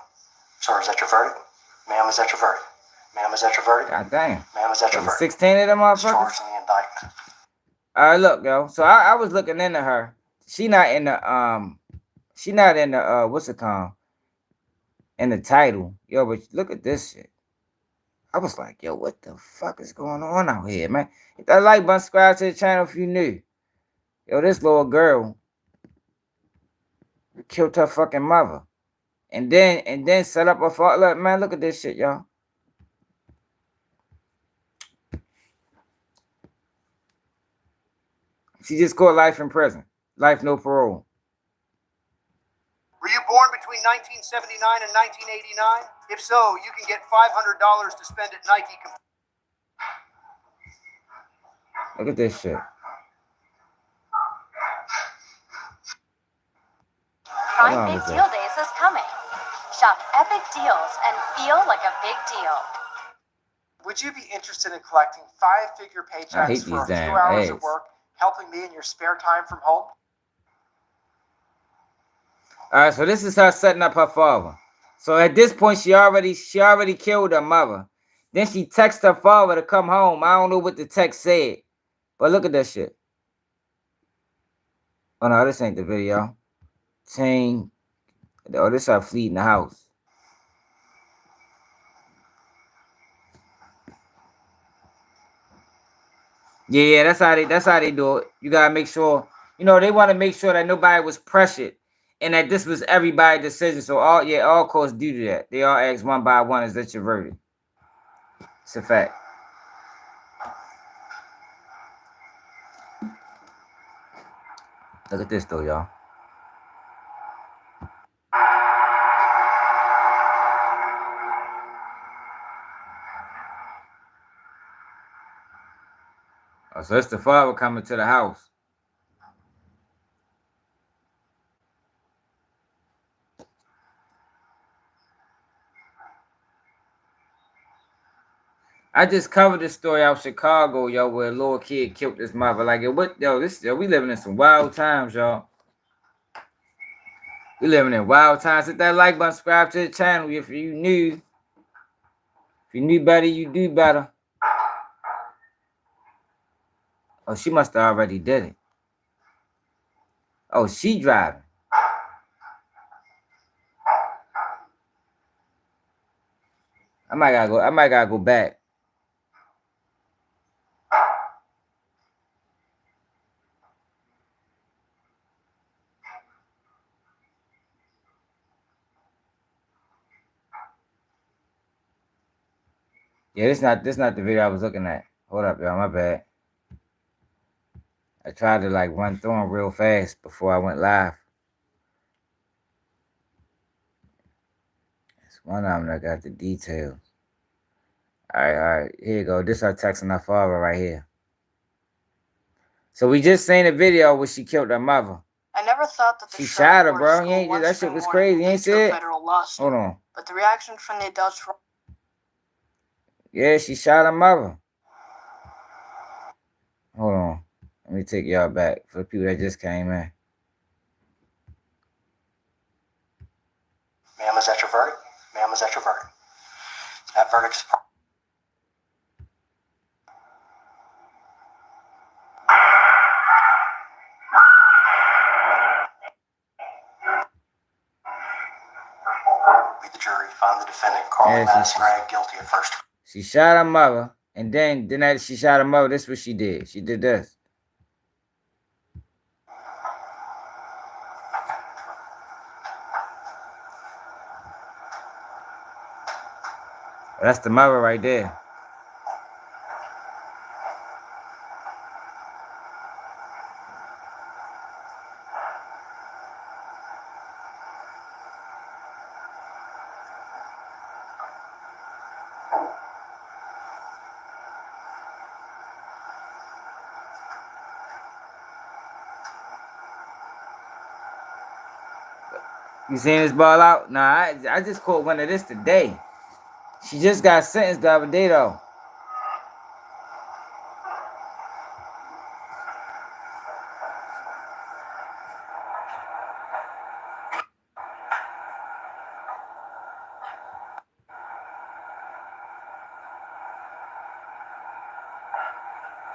Sir, is that your verdict? Ma'am, is that your verdict? Ma'am, is that your verdict? God damn. Ma'am, is that your verdict? 16 of them motherfuckers? Charged in the indictment. All right, look, yo. So I was looking into her. She not in the what's it called? In the title. Yo, but look at this shit. I was like, yo, what the fuck is going on out here, man? Hit that like button, subscribe to the channel if you new. Yo, this little girl killed her fucking mother. And then set up a fault. Look, man, look at this shit, y'all. She just caught life in prison. Life, no parole. Were you born between 1979 and 1989? If so, you can get $500 to spend at Nike. Look at this shit. Prime Big Deal Days is coming. Shop epic deals and feel like a big deal. Would you be interested in collecting 5-figure paychecks for a few hours of work, helping me in your spare time from home? All right, so this is her setting up her father. So at this point, she already killed her mother. Then she texts her father to come home. I don't know what the text said, but look at that shit. Oh no, this ain't the video. Chain. Oh, this her fleeing the house. Yeah, that's how they do it. You gotta make sure, you know, they want to make sure that nobody was pressured and that this was everybody's decision. So all courts do that. They all ask one by one, is that your verdict? It's a fact. Look at this though, y'all. Oh, so it's the father coming to the house. I just covered this story out of Chicago, yo, where a little kid killed his mother. Like, we living in some wild times, y'all. We living in wild times. Hit that like button, subscribe to the channel if you new. If you knew better, you do better. Oh, she must have already did it. Oh, she driving. I might gotta go back. Yeah, this not the video I was looking at. Hold up, y'all. My bad. I tried to like run through them real fast before I went live. It's one of them that got the details. All right. Here you go. This her texting her father right here. So we just seen a video where she killed her mother. I never thought that the she shot her, bro. That shit was crazy. You ain't see it? Hold on. But the reaction from the adults. Yeah, she shot her mother. Hold on. Let me take y'all back for the people that just came in. Ma'am, is that your verdict? Ma'am, is that your verdict? That verdict is... We, the jury, find the defendant, Gregg, guilty of first. She shot her mother, and then after she shot her mother, this is what she did. She did this. That's the mother right there. You seen this ball out? Nah, I just caught one of this today. She just got sentenced the other day, though.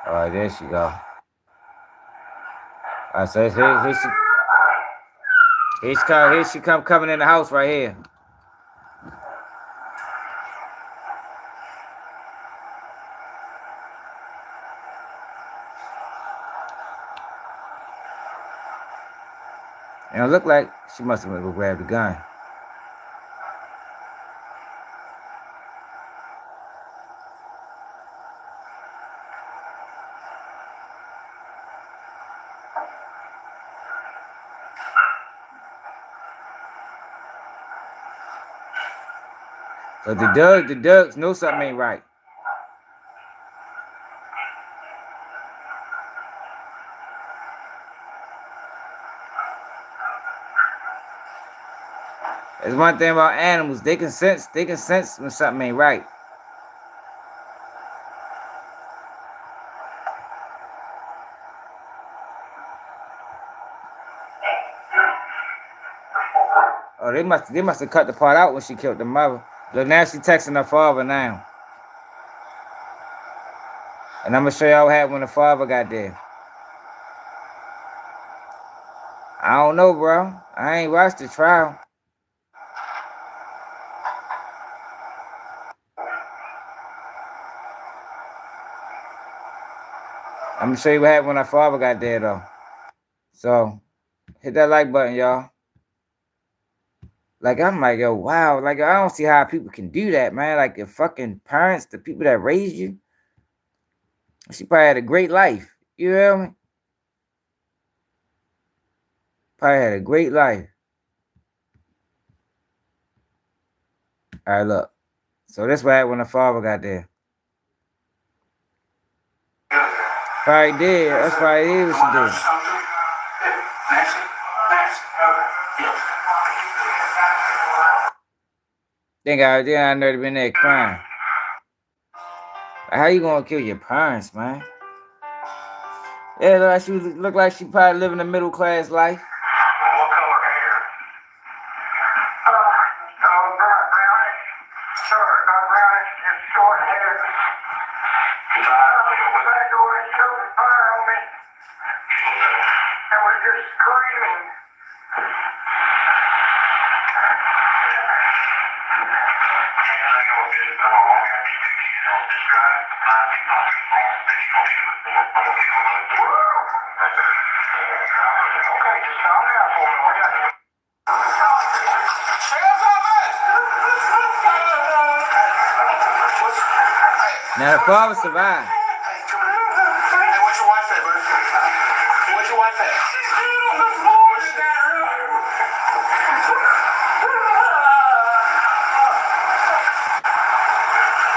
All right, there she go. All right, so here she come coming in the house right here. It don't look like she must have went to go grab the gun. But the Durks know something ain't right. There's one thing about animals, they can sense when something ain't right. Oh, they must have cut the part out when she killed the mother. Look, now she texting her father now. And I'm gonna show y'all what happened when the father got there. I don't know, bro. I ain't watched the trial. I'm gonna show you what happened when her father got there, though. So, hit that like button, y'all. Like, I'm like, yo, wow. Like, I don't see how people can do that, man. Like, your fucking parents, the people that raised you, she probably had a great life. You hear me? Probably had a great life. All right, look. So that's what happened when the father got there. Probably did. That's probably did what she did. Think I never been there crying. How you gonna kill your parents, man? Yeah, look like she probably living a middle class life. What color hair? Brownish. Short, not brownish, just short hair. Back door and showed the fire on me. And was just screaming. I know Now the father survived. Hey, where's your wife at, buddy? Where's your wife at? She's still on the floor in that room.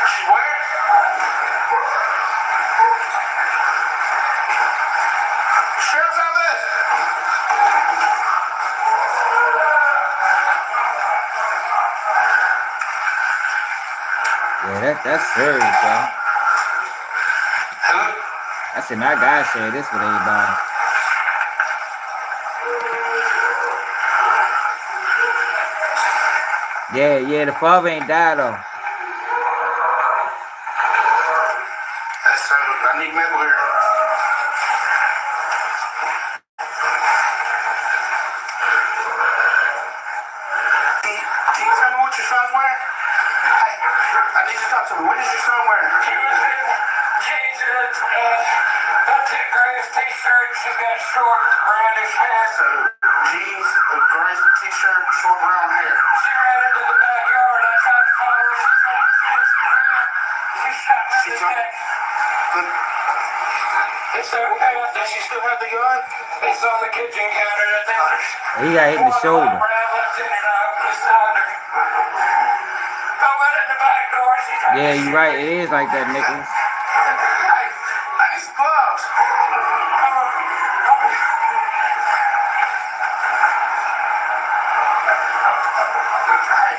She's where? Sheriff's office. Yeah, that's serious, bro. Hello? I said, I gotta share this with everybody. Yeah, the father ain't died though. That's I need medical here. Can you tell me what your son's wearing? Hey, I need you to talk to me. What is your son wearing? She was in jeans and a thick gray t-shirt. She's got short brownish hair. So, jeans, a gray t-shirt, short brown hair. She ran into the backyard. I tried to follow her. She's on the fence around. She shot me in the neck. It's okay. Does she still have the gun? It's on the kitchen counter. I think He got hit in the shoulder. I left it and I was wondering. I went in the back door. She tried Yeah, to you're shoot right. me. It is like that, Nicholas. Hey, I need some gloves.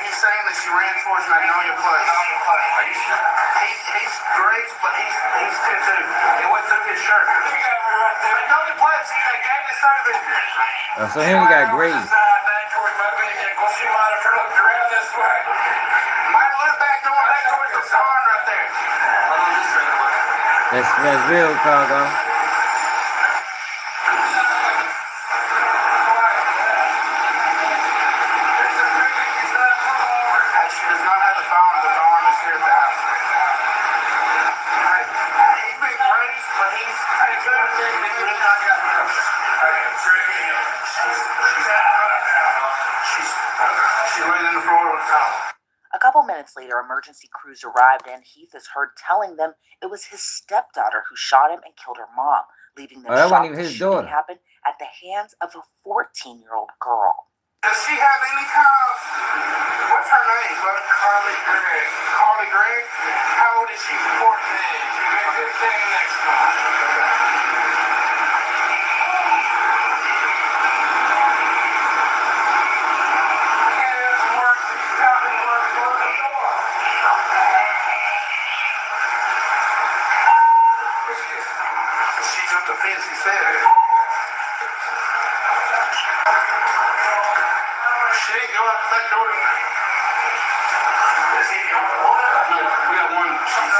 He's saying that she ran towards Magnolia Place. Are you sure? He's great, but he's 10-2. He went through his shirt. You got me right there. Magnolia Place, they gave me service. So he only got grades. Back towards my vehicle. She might have looked around this way. Might look back towards the barn right there. That's real, Cargo. She does not have the phone. The phone is here at the house. He's been raised, but he's really not got she's laying in the floor with a towel. A couple minutes later, emergency crews arrived and Heath is heard telling them it was his stepdaughter who shot him and killed her mom, leaving them that wasn't shocked even the his shooting daughter. happened at the hands of a 14-year-old girl. Does she have any kind of, what's her name? Carly Gregg. Carly Gregg? How old is she? 14. She'll be 15 next month. She jumped the fence, he said. She didn't go out the back door. Is he? No, we got one. She's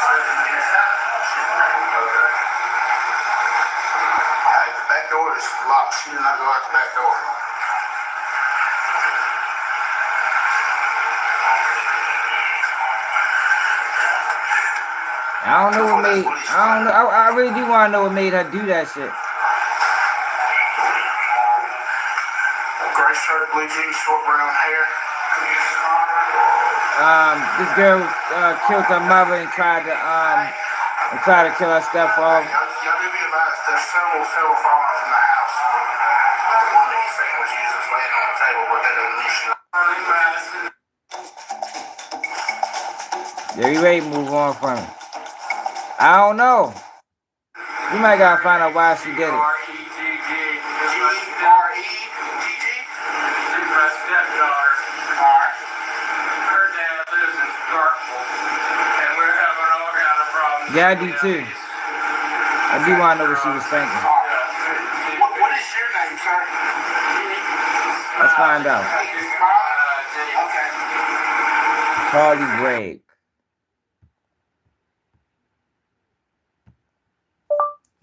the back door is locked. She did not go out the back door. I don't know what made. I don't know. I really do want to know what made her do that shit. Gray shirt, blue jeans, short brown hair. This girl killed her mother and tried to kill her stepfather. Y'all do be advised, there's several firearms in the house. The one that he's saying was used is laying on the table, but that doesn't mean she. Yeah, we ready to move on from it. I don't know. We might gotta find out why she did it. Yeah, I do too. I do want to know what she was thinking. What is your name, sir? Let's find out. Okay. Carly Gregg.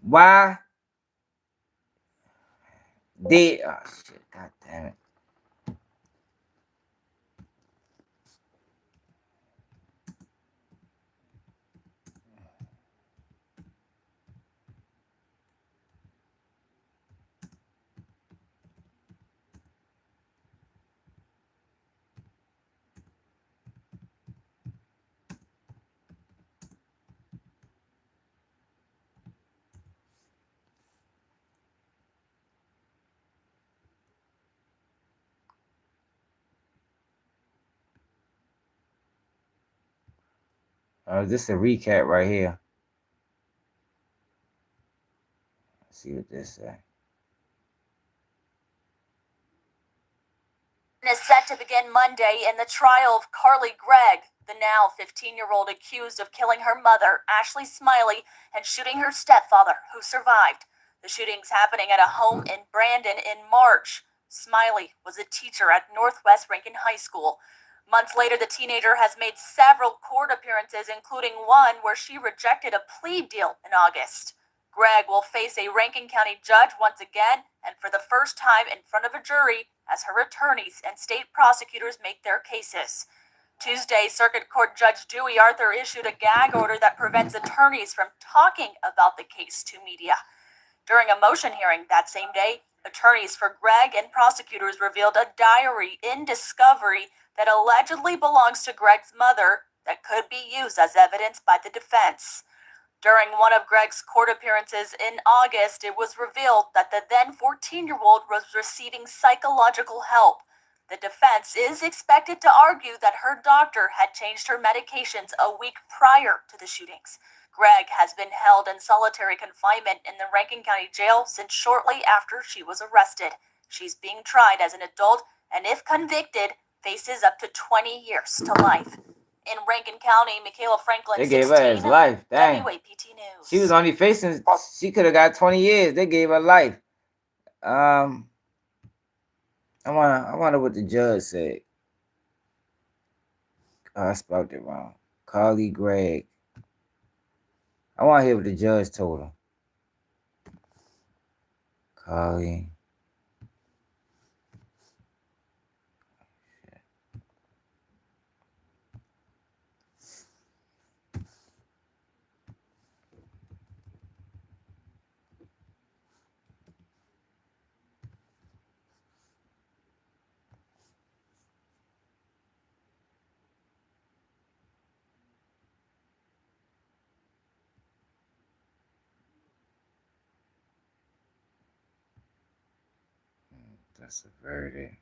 Why did shit, god damn it. This is a recap right here. Let's see what this says. Is set to begin Monday in the trial of Carly Gregg, the now 15-year-old accused of killing her mother, Ashley Smiley, and shooting her stepfather, who survived. The shootings happening at a home in Brandon in March. Smiley was a teacher at Northwest Rankin High School. Months later, the teenager has made several court appearances, including one where she rejected a plea deal in August. Gregg will face a Rankin County judge once again, and for the first time in front of a jury, as her attorneys and state prosecutors make their cases. Tuesday, Circuit Court Judge Dewey Arthur issued a gag order that prevents attorneys from talking about the case to media. During a motion hearing that same day, attorneys for Gregg and prosecutors revealed a diary in discovery that allegedly belongs to Gregg's mother that could be used as evidence by the defense. During one of Gregg's court appearances in August, it was revealed that the then 14-year-old was receiving psychological help. The defense is expected to argue that her doctor had changed her medications a week prior to the shootings. Gregg has been held in solitary confinement in the Rankin County Jail since shortly after she was arrested. She's being tried as an adult and, if convicted, faces up to 20 years to life. In Rankin County, Michaela Franklin, They gave her his life. Dang. WAPT News. She was only facing, she could have got 20 years. They gave her life. I wonder what the judge said. Oh, I spelled it wrong. Carly Gregg. I want to hear what the judge told her. Carly. That's a verdict.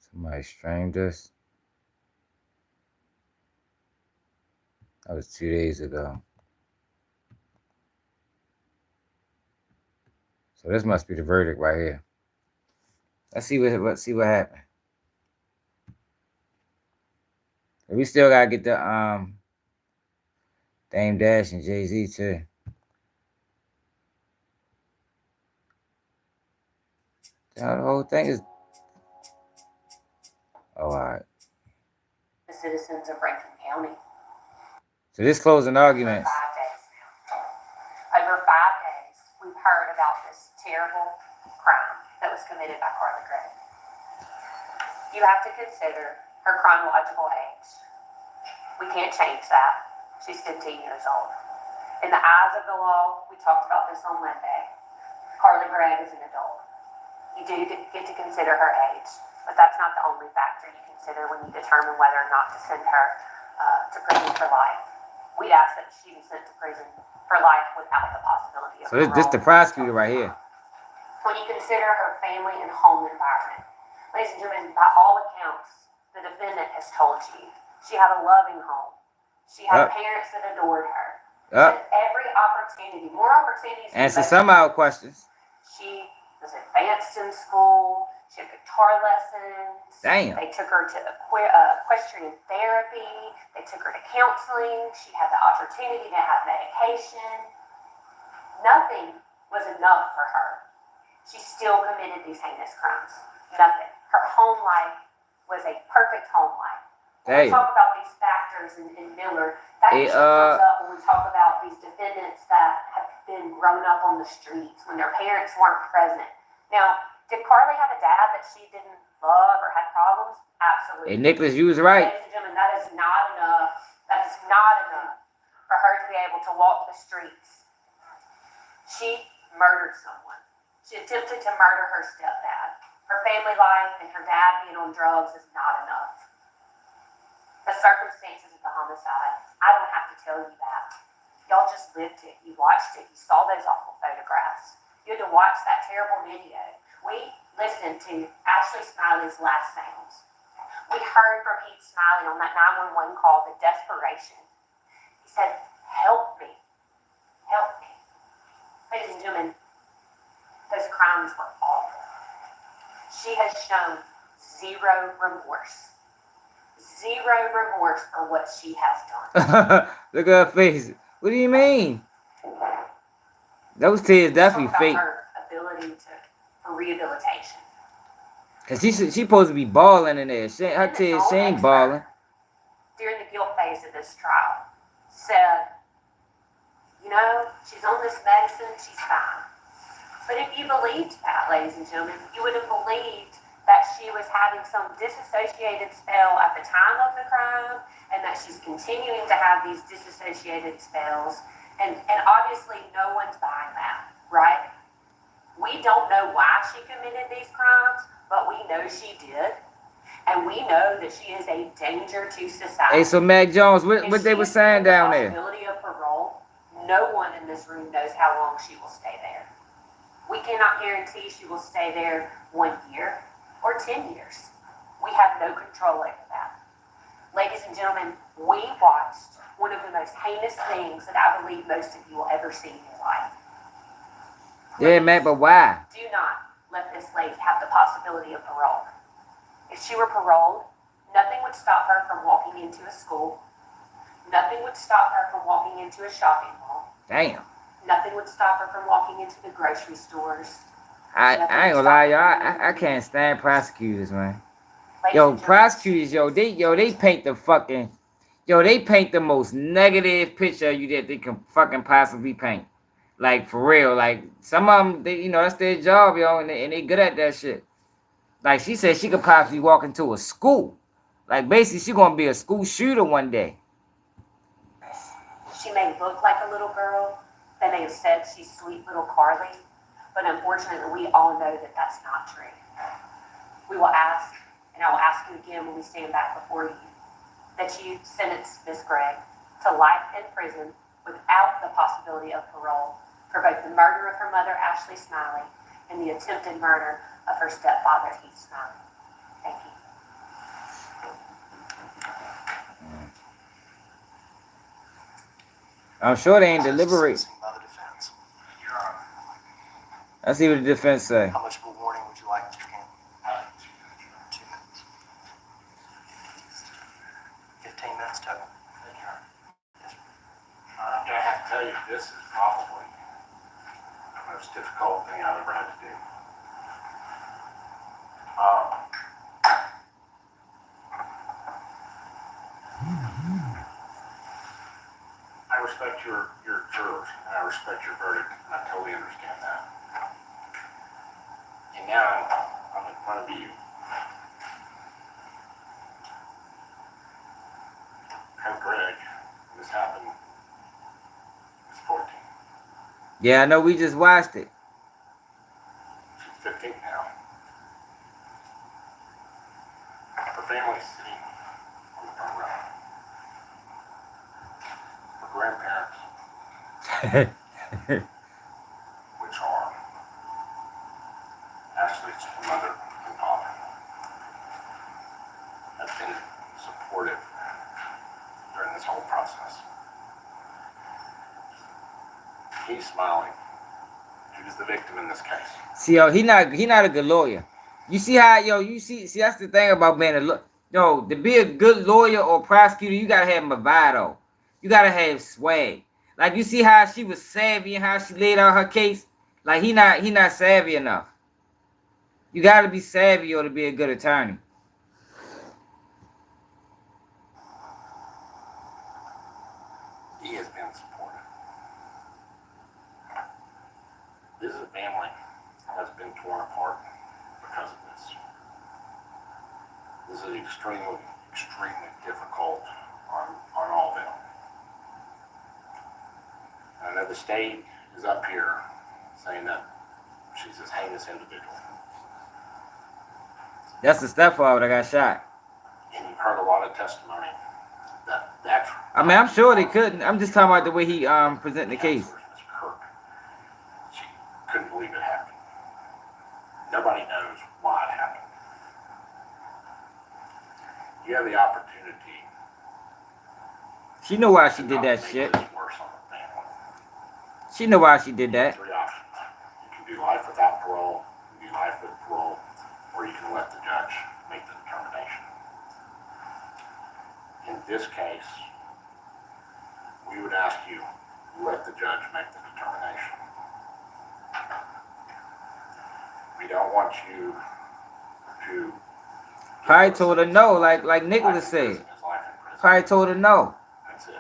Somebody streamed us. That was 2 days ago. So this must be the verdict right here. Let's see what happened. We still gotta get the Dame Dash and Jay-Z too. The whole thing is. Oh, all right. The citizens of Rankin County. So this closing argument. For 5 days now. Over 5 days, we've heard about this terrible crime that was committed by Carly Gregg. You have to consider her chronological age. We can't change that. She's 15 years old. In the eyes of the law, we talked about this on Monday, Carly Gregg is an adult. You do get to consider her age, but that's not the only factor you consider when you determine whether or not to send her to prison for life. We'd ask that she be sent to prison for life without the possibility of So this the prosecutor right here. When you consider her family and home environment, ladies and gentlemen, by all accounts, the defendant has told you she had a loving home. She had parents that adored her. She had every opportunity, more opportunities. Answer some of our questions. She was advanced in school. She had guitar lessons. Damn. They took her to equestrian therapy. They took her to counseling. She had the opportunity to have medication. Nothing was enough for her. She still committed these heinous crimes. Nothing. Her home life was a perfect home life. When we talk about these factors in Miller, that usually comes up when we talk about these defendants that have been grown up on the streets when their parents weren't present. Now, did Carly have a dad that she didn't love or had problems? Absolutely. Hey, Nicholas, you was right. Ladies and gentlemen, that is not enough. That is not enough for her to be able to walk the streets. She murdered someone. She attempted to murder her stepdad. Her family life and her dad being on drugs is not enough. The circumstances of the homicide, I don't have to tell you that. Y'all just lived it. You watched it. You saw those awful photographs. You had to watch that terrible video. We listen to Ashley Smiley's last sounds. We heard from Pete Smiley on that 911 call the desperation. He said, help me. Help me. Ladies and gentlemen, those crimes were awful. She has shown zero remorse. Zero remorse for what she has done. Look at her face. What do you mean? Those tears definitely fake. Her ability for rehabilitation. Cause she supposed to be balling in there. Her tears, she ain't balling. During the guilt phase of this trial, said, you know, she's on this medicine, she's fine. But if you believed that, ladies and gentlemen, you would have believed that she was having some disassociated spell at the time of the crime, and that she's continuing to have these disassociated spells. And obviously no one's buying that, right? We don't know why she committed these crimes, but we know she did. And we know that she is a danger to society. Hey, so Mac Jones, what they were saying down there? Possibility of parole, no one in this room knows how long she will stay there. We cannot guarantee she will stay there 1 year or 10 years. We have no control over that. Ladies and gentlemen, we watched one of the most heinous things that I believe most of you will ever see in your life. Yeah, man, but why? Do not let this lady have the possibility of parole. If she were paroled, nothing would stop her from walking into a school. Nothing would stop her from walking into a shopping mall. Damn. Nothing would stop her from walking into the grocery stores. I ain't gonna lie, y'all. I can't stand prosecutors, man. Yo, prosecutors, they paint the fucking, they paint the most negative picture of you that they can fucking possibly paint. Like, for real. Like, some of them, they, that's their job, and they good at that shit. Like, she said she could possibly walk into a school. Like, basically, she gonna be a school shooter one day. She may look like a little girl. They may have said she's sweet little Carly. But unfortunately, we all know that that's not true. We will ask, and I will ask you again when we stand back before you, that you sentence Ms. Gregg to life in prison without the possibility of parole for both the murder of her mother, Ashley Smiley, and the attempted murder of her stepfather, Heath Smiley. Thank you. I'm sure they ain't deliberating. Let's see what the defense say. How much of a warning would you like, Mr. King? 2 minutes. 15 minutes total. Yes, I'm gonna have to tell you, this is probably the most difficult thing I've ever had to do. I respect your jurors, and I respect your verdict, and I totally understand that. And now I'm in front of you. And Gregg, this happened. He's 14. Yeah, I know, we just watched it. She's 15 now. Her family's sitting on the front row. Her grandparents, which are Ashley's mother and father, have been supportive during this whole process. He's smiling. He was the victim in this case. See, he not a good lawyer. You see how, you see that's the thing about being a lawyer. To be a good lawyer or prosecutor, you gotta have bravado. You gotta have swag. Like, you see how she was savvy and how she laid out her case? Like, he not savvy enough. You gotta be savvy or to be a good attorney. He has been supportive. This is a family that has been torn apart because of this. This is extremely, extremely difficult on all of them. I know the state is up here saying that she's this heinous individual. That's the stepfather that got shot. And you've heard a lot of testimony that's. I mean, I'm sure they couldn't. I'm just talking about the way he presented the case. She couldn't believe it happened. Nobody knows you have the opportunity. She know why she did that shit. She know why she did that. 3 options. You can do life without parole, you can do life with parole, or you can let the judge make the determination. In this case, we would ask you, let the judge make the determination. We don't want you to... Probably told her no, like Nicholas said. Probably told her no. That's it.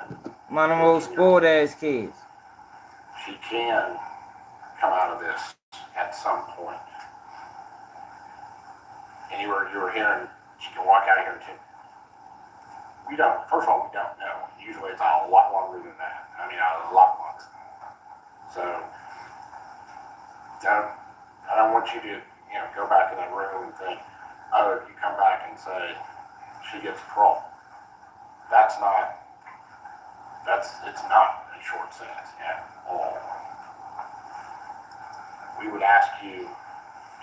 One of them old spoiled ass kids. She can come out of this at some point. And you were hearing, she can walk out of here too. We don't, first of all, we don't know. Usually it's a lot longer than that. I mean, a lot longer. So, I don't want you to, go back in that room and think, oh, you come back and say, she gets parole. It's not a short sentence at all. We would ask you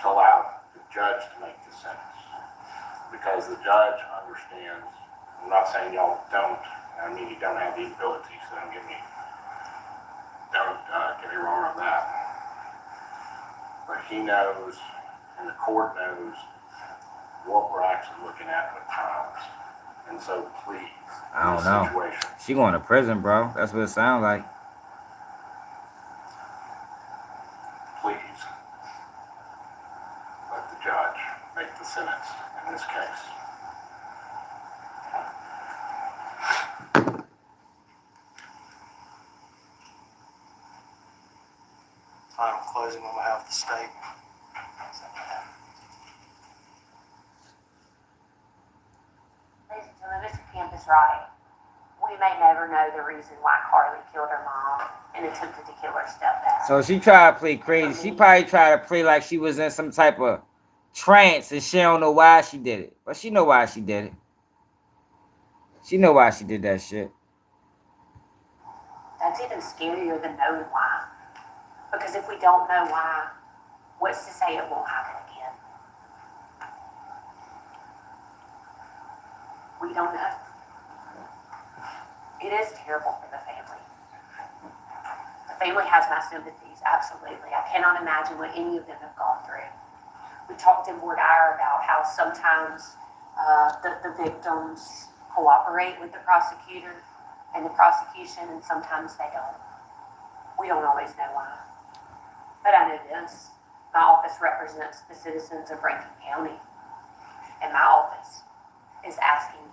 to allow the judge to make the sentence. Because the judge understands, I'm not saying y'all don't, I mean you don't have the ability, so don't get me wrong on that. But he knows, and the court knows, what we're actually looking at with times. And so please, I don't know. situation, She going to prison, bro. That's what it sounds like. please let the judge make the sentence in this case. Final closing on behalf of the state. Ladies and gentlemen, Mr. Kemp is right. We may never know the reason why Carly killed her mom and attempted to kill her stepdad. So she tried to play crazy. She probably tried to play like she was in some type of trance and she don't know why she did it. But she know why she did it. She know why she did that shit. That's even scarier than knowing why. Because if we don't know why, what's to say it won't happen again? We don't know. It is terrible for the family. The family has my sympathies, absolutely. I cannot imagine what any of them have gone through. We talked in Ward Ire about how sometimes the victims cooperate with the prosecutor and the prosecution, and sometimes they don't. We don't always know why. But I know this. My office represents the citizens of Rankin County. And my office is asking you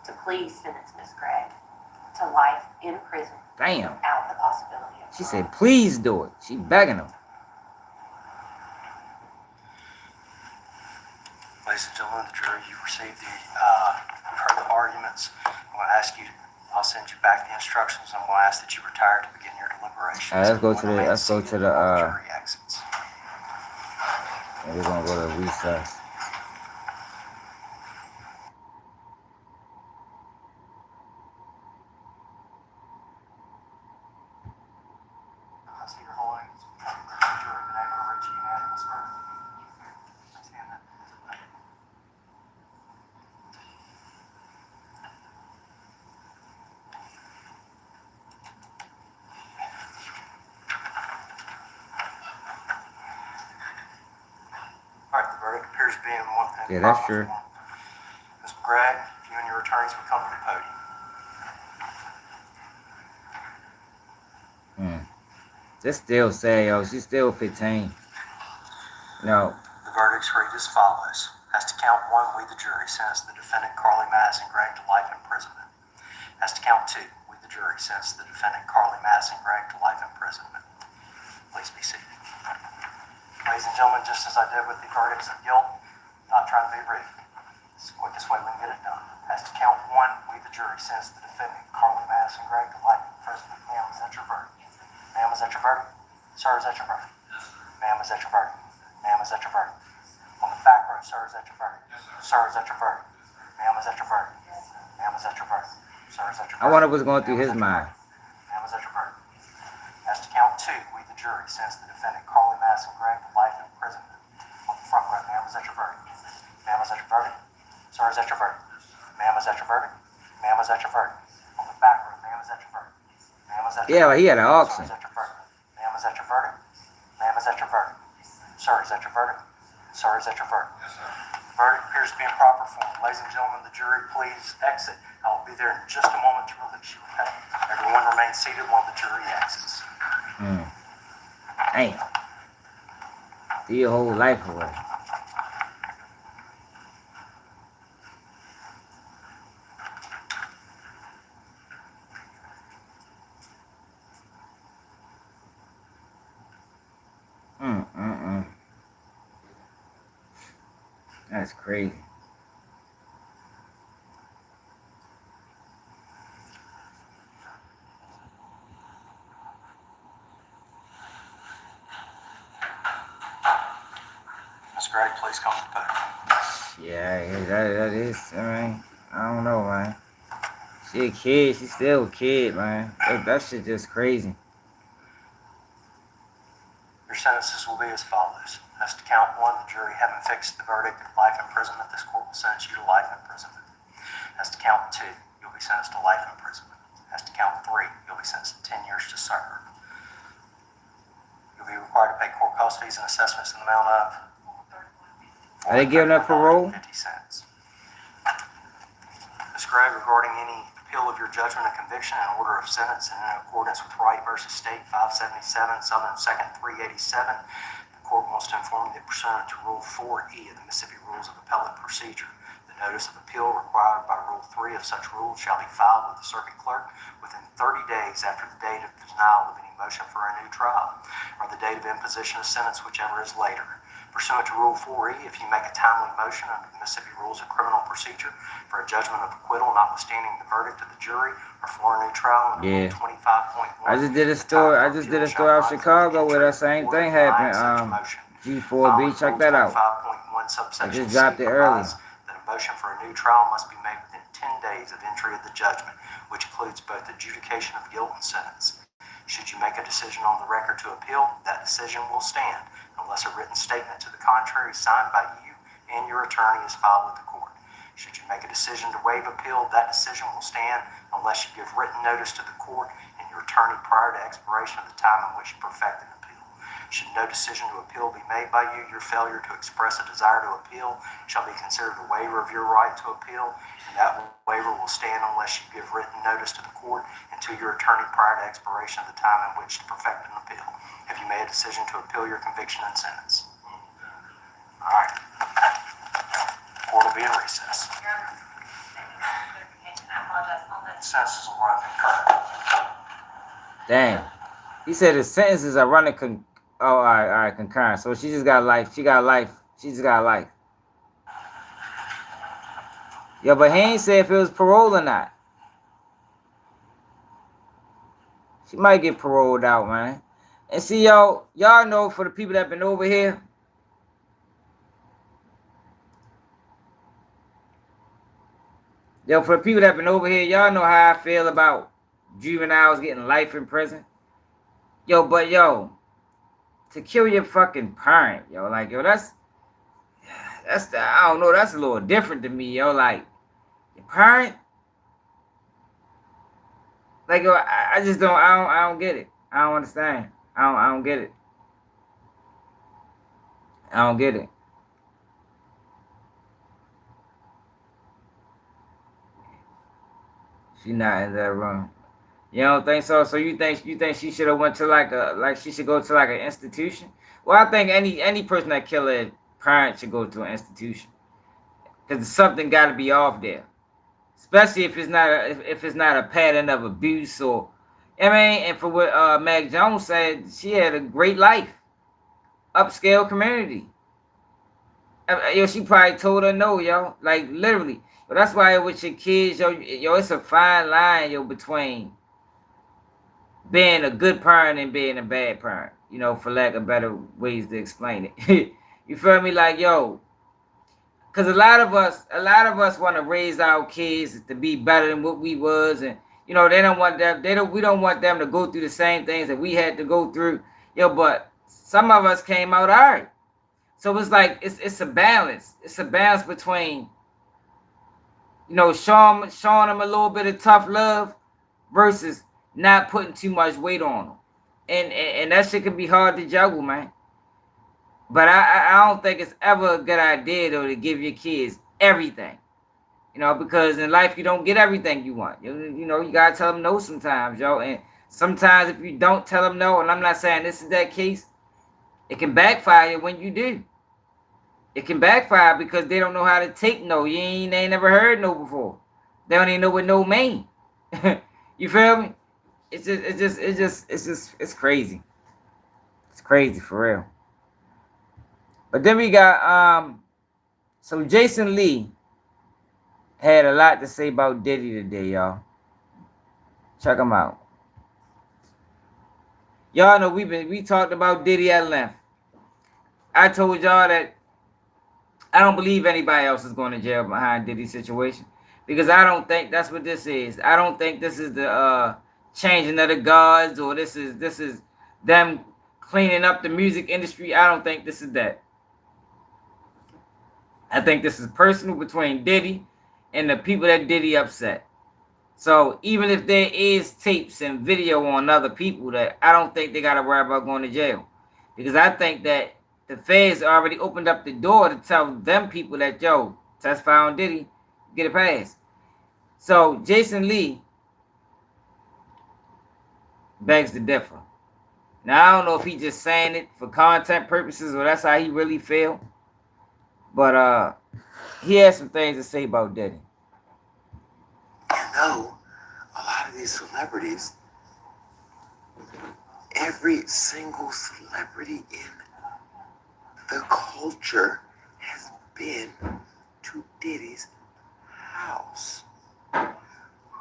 to please sentence Miss Gregg to life in prison. Damn. Without the possibility of She said, please do it. She begging him. Ladies and gentlemen of the jury, you've received you've heard the arguments. I'm going to ask you, I'll send you back the instructions. I'm going to ask that you retire to begin your deliberations. Let's go to the jury exits. We're gonna go to recess. I see your holding. Jury been able to reach a unanimous verdict. All right, the verdict appears to be in one thing. Yeah, that's true. Ms. Gregg, if you and your attorneys would come to the podium. This still sad, yo. She's still 15. No. The verdicts read as follows. As to count one, we the jury sentence the defendant Carly Madison Gregg to life imprisonment. As to count two, we the jury sentence the defendant Carly Madison Gregg to life imprisonment. Please be seated. Ladies and gentlemen, just as I did with the verdicts of guilt, not trying to be rude. It's the quickest way we can get it done. As to count one, we the jury sentence the defendant Carly Madison Gregg to life imprisonment. Ma'am, is that your verdict? Ma'am, is that your verdict? Sir, is that your verdict? Ma'am, is that your verdict? Ma'am, is that your verdict? On the back row, sir, is that your verdict? Sir, is that your verdict? Ma'am, is that your verdict? Ma'am, is that your verdict? Sir, is that your verdict? I wonder what's going through his mind. Ma'am, is that your verdict? As to count two, we the jury sentence the defendant Carly Madison Gregg to life imprisonment. On the front row, ma'am, is that your verdict? Ma'am, is that your verdict? Sir, is that your verdict? Ma'am, is that your verdict? Ma'am, is that your verdict? On the back room, ma'am, is that your verdict? Ma'am, is that your verdict? Yeah, he had an auction. Sir, is that your verdict? Ma'am, is that your verdict? Ma'am, is that your verdict? Sir, is that your verdict? Sir, is that your verdict? Yes, sir. Verdict appears to be in proper form. Ladies and gentlemen, the jury, please exit. I will be there in just a moment to release you, okay? Everyone remain seated while the jury exits. Damn. Do your whole life away. That's crazy. Miss Gregg, please come to the podium. Yeah, that is, I mean, I don't know, man. She a kid, she's still a kid, man. That shit just crazy. Your sentences will be as follows. As to count one, the jury having fixed the verdict of life imprisonment, this court will sentence you to life imprisonment. As to count two, you'll be sentenced to life imprisonment. As to count three, you'll be sentenced to 10 years to serve. You'll be required to pay court cost fees and assessments in the amount of Are they giving up parole? 50 cents. Ms. Gregg, regarding any appeal of your judgment and conviction and order of sentence and in accordance with Wright v. State 577, Southern 2nd 387, the court wants to inform you that pursuant to Rule 4E of the Mississippi Rules of Appellate Procedure, the notice of appeal required by Rule 3 of such rules shall be filed with the circuit clerk within 30 days after the date of the denial of any motion for a new trial, or the date of imposition of sentence, whichever is later. Pursuant to Rule 4E, if you make a timely motion under the Mississippi Rules of Criminal Procedure for a judgment of acquittal notwithstanding the verdict of the jury or for a new trial under Rule 25.1, I just did a story out Chicago where that same thing happened. G4B, check that out. I just dropped it early. That a motion for a new trial must be made within 10 days of entry of the judgment, which includes both adjudication of guilt and sentence. Should you make a decision on the record to appeal, that decision will stand unless a written statement to the contrary signed by you and your attorney is filed with the court. Should you make a decision to waive appeal, that decision will stand unless you give written notice to the court and your attorney prior to expiration of the time in which you perfect an appeal. Should no decision to appeal be made by you, your failure to express a desire to appeal shall be considered a waiver of your right to appeal, and that waiver will stand unless you give written notice to the court and to your attorney prior to expiration of the time in which to perfect an appeal. Have you made a decision to appeal your conviction and sentence? All right. Court will be in recess. Sentences will run concurrent. Dang. He said the sentences are running all right, concurrent. So she just got life. She got life. She just got life. Yeah, but he ain't say if it was parole or not. She might get paroled out, man. And see, y'all know for the people that been over here, for the people that been over here, y'all know how I feel about juveniles getting life in prison. But to kill your fucking parent, that's I don't know, that's a little different to me, like, your parent, like, I just don't, I don't get it. I don't understand. I don't get it. I don't get it. She not in that room. You don't think so? So you think she should have went to she should go to an institution? Well, I think any person that kill a parent should go to an institution, because something got to be off there, especially if it's not a pattern of abuse or, and for what Mac Jones said, she had a great life, upscale community. She probably told her no, like literally. But that's why with your kids, it's a fine line, between being a good parent and being a bad parent, for lack of better ways to explain it. You feel me? Like, because a lot of us want to raise our kids to be better than what we was, and they don't want them. We don't want them to go through the same things that we had to go through. But some of us came out all right. So it's like it's a balance. It's a balance between, you know, showing them a little bit of tough love versus not putting too much weight on them. And that shit can be hard to juggle, man. But I don't think it's ever a good idea, though, to give your kids everything. You know, because in life, you don't get everything you want. You know, you got to tell them no sometimes, yo. And sometimes if you don't tell them no, and I'm not saying this is that case, it can backfire when you do. It can backfire because they don't know how to take no. They ain't never heard no before. They don't even know what no mean. You feel me? It's crazy. It's crazy for real. But then we got so Jason Lee had a lot to say about Diddy today, y'all. Check him out. Y'all know we talked about Diddy at length. I told y'all that I don't believe anybody else is going to jail behind Diddy's situation, because I don't think that's what this is. I don't think this is the changing of the guards, or this is them cleaning up the music industry. I don't think this is that. I think this is personal between Diddy and the people that Diddy upset. So even if there is tapes and video on other people, that I don't think they got to worry about going to jail, because I think that the feds already opened up the door to tell them people that, yo, testify on Diddy, get a pass. So Jason Lee begs to differ. Now, I don't know if he just saying it for content purposes or that's how he really feel. But he has some things to say about Diddy. You know, a lot of these celebrities, every single celebrity in the culture has been to Diddy's house,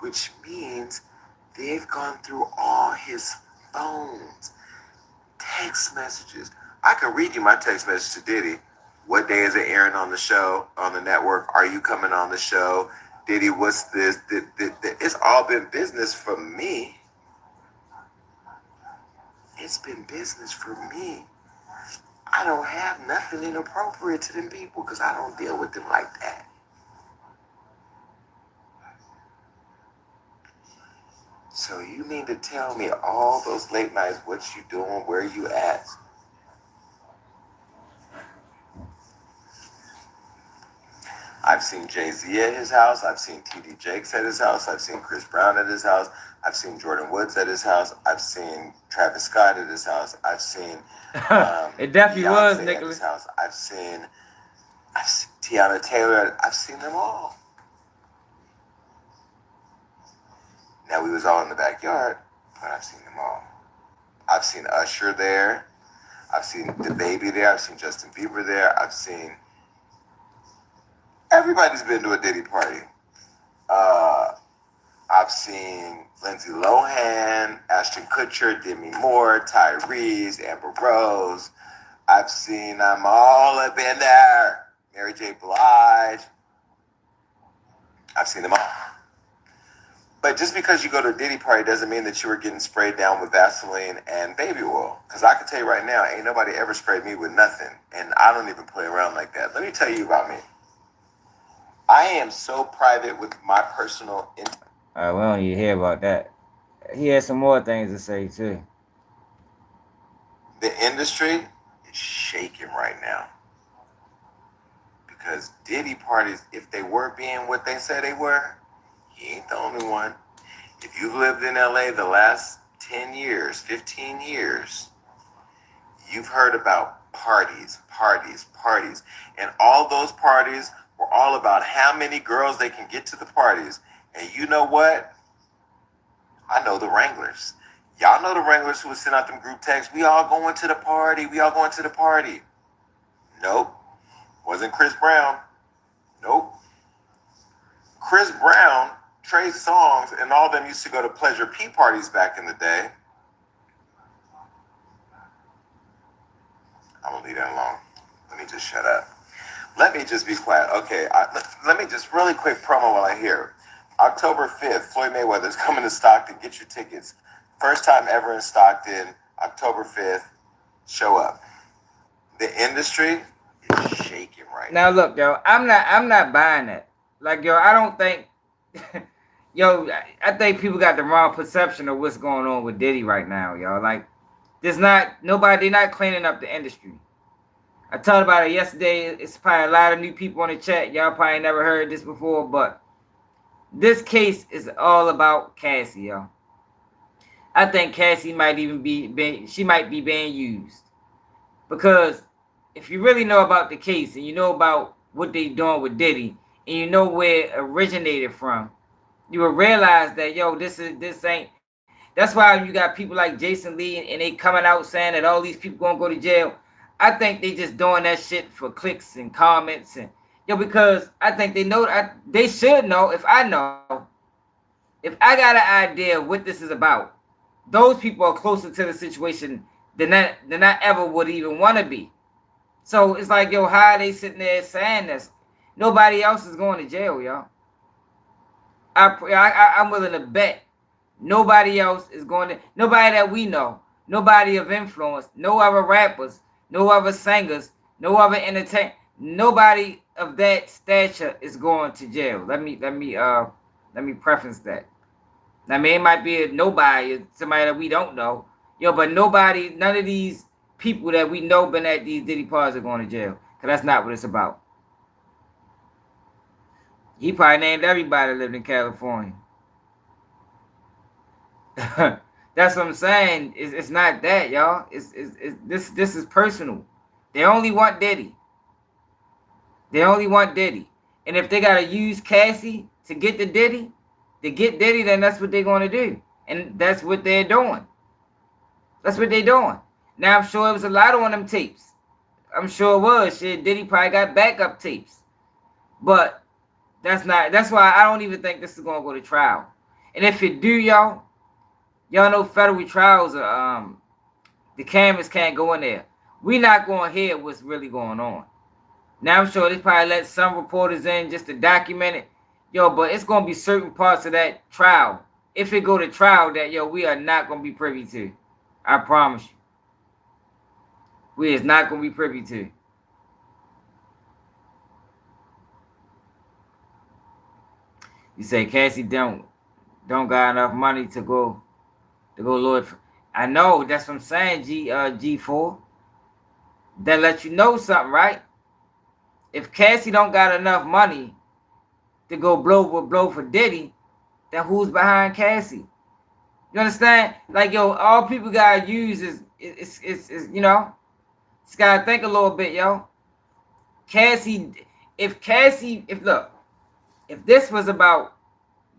which means they've gone through all his phones, text messages. I can read you my text message to Diddy. What day is it airing on the show, on the network? Are you coming on the show? Diddy, what's this? It's all been business for me. It's been business for me. I don't have nothing inappropriate to them people because I don't deal with them like that. So you mean to tell me all those late nights, what you doing, where you at? I've seen Jay-Z at his house. I've seen T.D. Jakes at his house. I've seen Chris Brown at his house. I've seen Jordan Woods at his house. I've seen Travis Scott at his house. I've seen it definitely Beyonce was, at Nicholas. his house. I've seen Tiana Taylor. I've seen them all. Now, we was all in the backyard, but I've seen them all. I've seen Usher there. I've seen DaBaby there. I've seen Justin Bieber there. I've seen... Everybody's been to a Diddy party. I've seen Lindsay Lohan, Ashton Kutcher, Demi Moore, Tyrese, Amber Rose. I've seen them all up in there. Mary J. Blige. I've seen them all. But just because you go to a Diddy party doesn't mean that you were getting sprayed down with Vaseline and baby oil. Because I can tell you right now, ain't nobody ever sprayed me with nothing. And I don't even play around like that. Let me tell you about me. I am so private with my personal... We don't even hear about that. He has some more things to say, too. The industry is shaking right now. Because Diddy parties, if they were being what they said they were, he ain't the only one. If you've lived in LA the last 10 years, 15 years, you've heard about parties. And all those parties were all about how many girls they can get to the parties. And you know what? I know the Wranglers. Y'all know the Wranglers who would send out them group texts. We all going to the party. We all going to the party. Nope. Wasn't Chris Brown. Nope. Chris Brown, Trey Songz, and all them used to go to Pleasure P parties back in the day. I'm going to leave that alone. Let me just shut up. Let me just be quiet. Okay, let me just really quick promo while I hear. October 5th, Floyd Mayweather's coming to Stockton. Get your tickets. First time ever in Stockton, October 5th. Show up. The industry is shaking right now. Now look, yo, I'm not buying that. Like, yo, I don't think, yo, I think people got the wrong perception of what's going on with Diddy right now, y'all. Like, there's not, nobody, they're not cleaning up the industry. I talked about it yesterday. It's probably a lot of new people on the chat. Y'all probably never heard this before, but this case is all about Cassie, y'all. I think Cassie might even she might be being used. Because if you really know about the case and you know about what they doing with Diddy and you know where it originated from, you will realize that, yo, this ain't. That's why you got people like Jason Lee and they coming out saying that all these people gonna go to jail. I think they just doing that shit for clicks and comments and because I think they know they should know. If I got an idea of what this is about, those people are closer to the situation than I ever would even want to be. So it's like, yo, how are they sitting there saying this? Nobody else is going to jail, y'all. I'm willing to bet nobody else is going to, nobody that we know, nobody of influence, no other rappers, no other singers, no other entertainment, nobody of that stature is going to jail. Let me preface that. I mean, it might be a nobody, somebody that we don't know. Yo, but nobody, none of these people that we know been at these Diddy parties are going to jail. Because that's not what it's about. He probably named everybody that lived in California. That's what I'm saying. It's not that, y'all. This is personal. They only want Diddy. They only want Diddy. And if they gotta use Cassie to get the Diddy, then that's what they're gonna do. And that's what they're doing. That's what they're doing. Now I'm sure it was a lot on them tapes. I'm sure it was. Shit, Diddy probably got backup tapes. But that's why I don't even think this is gonna go to trial. And if it do, y'all know federal trials are the cameras can't go in there. We not going to hear what's really going on. Now I'm sure they probably let some reporters in just to document it. Yo, but it's going to be certain parts of that trial, if it go to trial, that, yo, we are not going to be privy to. I promise you. We is not going to be privy to. You say Cassie don't got enough money to go Lord. I know, that's what I'm saying, G4. That let you know something, right? If Cassie don't got enough money to go blow for Diddy, then who's behind Cassie? You understand? Like, yo, all people gotta use is you know, just gotta think a little bit, yo. If this was about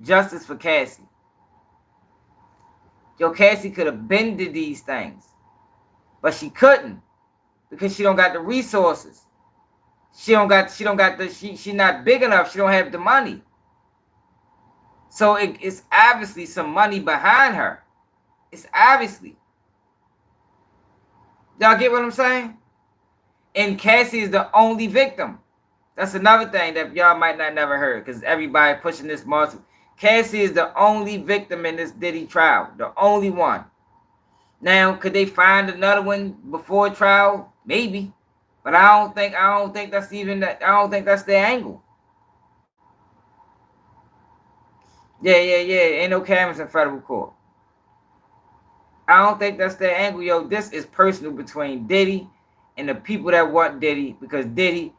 justice for Cassie, yo, Cassie could have been to these things, but she couldn't because she don't got the resources. She not big enough. She don't have the money. So it's obviously some money behind her. It's obviously. Y'all get what I'm saying? And Cassie is the only victim. That's another thing that y'all might not never heard because everybody pushing this monster. Cassie is the only victim in this Diddy trial. The only one. Now, could they find another one before trial? Maybe. But I don't think that's even that. I don't think that's their angle. Yeah. Ain't no cameras in federal court. I don't think that's their angle, yo. This is personal between Diddy and the people that want Diddy because Diddy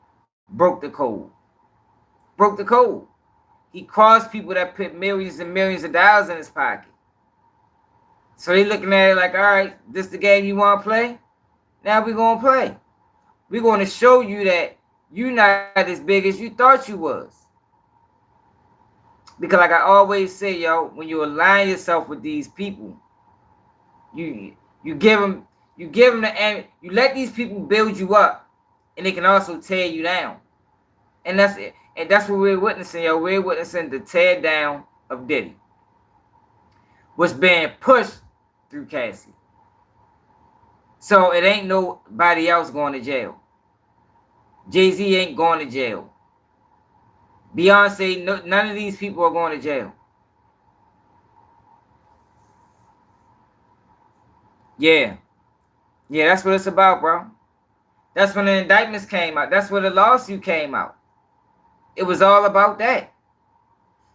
broke the code. Broke the code. He crossed people that put millions and millions of dollars in his pocket. So they looking at it like, all right, this the game you want to play? Now we're going to play. We're going to show you that you're not as big as you thought you was. Because like I always say, yo, when you align yourself with these people, you give them the, you let these people build you up, and they can also tear you down. And that's it. And that's what we're witnessing, yo. We're witnessing the tear down of Diddy. What's being pushed through Cassie. So it ain't nobody else going to jail. Jay-Z ain't going to jail. Beyonce, none of these people are going to jail. Yeah, that's what it's about, bro. That's when the indictments came out. That's where the lawsuit came out. It was all about that.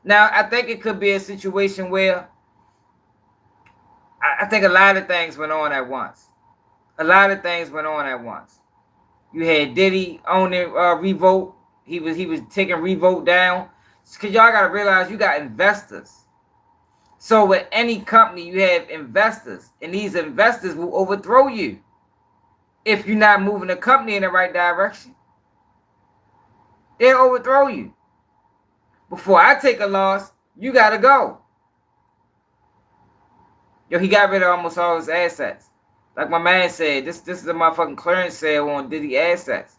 Now, I think it could be a situation where I think a lot of things went on at once. A lot of things went on at once. You had Diddy owning Revolt. He was taking Revolt down. Because y'all got to realize you got investors. So with any company, you have investors. And these investors will overthrow you if you're not moving the company in the right direction. They'll overthrow you. Before I take a loss, you got to go. Yo, he got rid of almost all his assets. Like my man said, this is a motherfucking clearance sale on Diddy assets.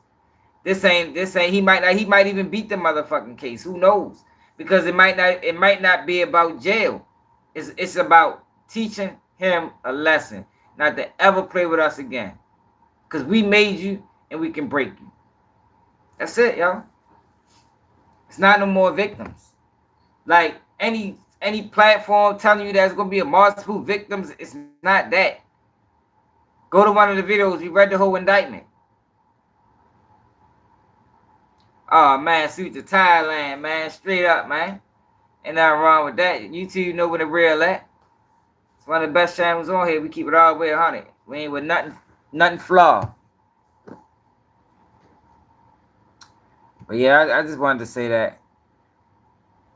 This ain't he might even beat the motherfucking case. Who knows? Because it might not be about jail. It's about teaching him a lesson, not to ever play with us again. Because we made you and we can break you. That's it, y'all. It's not no more victims. Like any platform telling you there's gonna be a multiple victims, it's not that. Go to one of the videos. We read the whole indictment. Oh man, suit to Thailand, man. Straight up, man. Ain't nothing wrong with that. YouTube know where the real at. It's one of the best channels on here. We keep it all the way 100. We ain't with nothing flawed. But yeah, I just wanted to say that.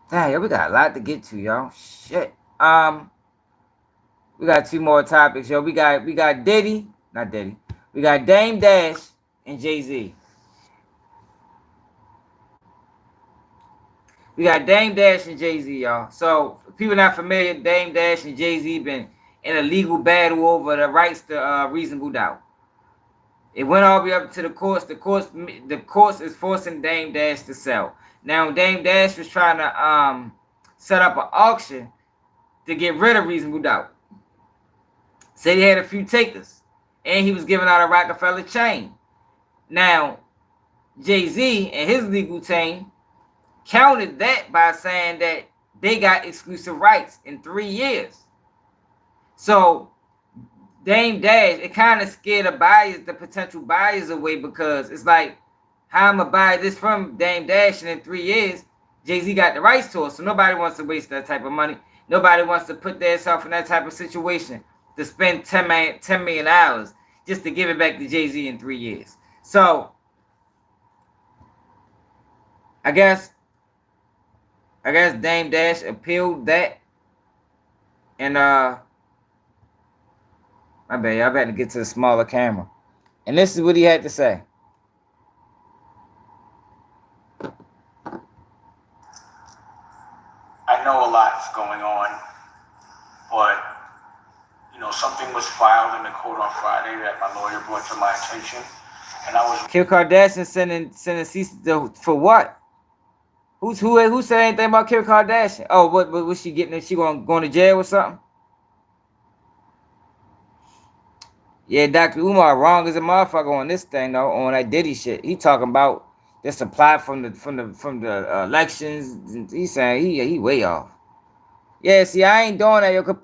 Damn, we got a lot to get to, y'all. Shit. We got 2 more topics, yo. We got Diddy, not Diddy. We got Dame Dash and Jay-Z. We got Dame Dash and Jay-Z, y'all. So, people not familiar, Dame Dash and Jay-Z been in a legal battle over the rights to reasonable doubt. It went all the way up to the courts. The courts is forcing Dame Dash to sell. Now, Dame Dash was trying to set up an auction to get rid of reasonable doubt. Said he had a few takers. And he was giving out a Rockefeller chain. Now, Jay-Z and his legal team countered that by saying that they got exclusive rights in 3 years. So, Dame Dash, it kind of scared the potential buyers away, because it's like, how I'm going to buy this from Dame Dash, and in 3 years, Jay-Z got the rights to it. So nobody wants to waste that type of money. Nobody wants to put themselves in that type of situation to spend $10 million just to give it back to Jay-Z in 3 years. So, I guess Dame Dash appealed that. And, my bad, y'all better get to the smaller camera. And this is what he had to say. I know a lot's going on, but, something was filed in the court on Friday that my lawyer brought to my attention, and I was... Kim Kardashian sending cease for what? Who said anything about Kim Kardashian? Oh, what was she getting? She going to jail or something? Yeah, Dr. Umar wrong as a motherfucker on this thing though, on that Diddy shit. He talking about the supply from the elections. He's saying he way off. Yeah, see, I ain't doing that.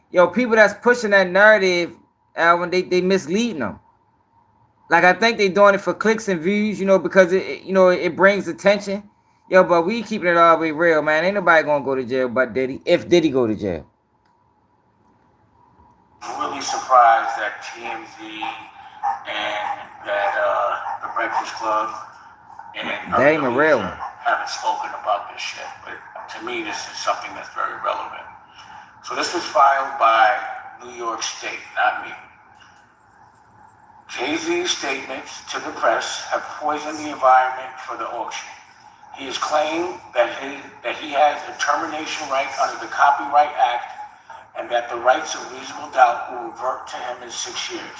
Yo, people that's pushing that narrative, when they misleading them. Like, I think they doing it for clicks and views, because it brings attention. Yo, but we keeping it all the way real, man. Ain't nobody gonna go to jail but Diddy, if Diddy go to jail. I'm really surprised that TMZ and that the Breakfast Club and That ain't a real one. haven't spoken about this shit. But to me, this is something that's very relevant. So this was filed by New York State, not me. Jay-Z's statements to the press have poisoned the environment for the auction. He has claimed that he has a termination right under the Copyright Act, and that the rights of reasonable doubt will revert to him in 6 years.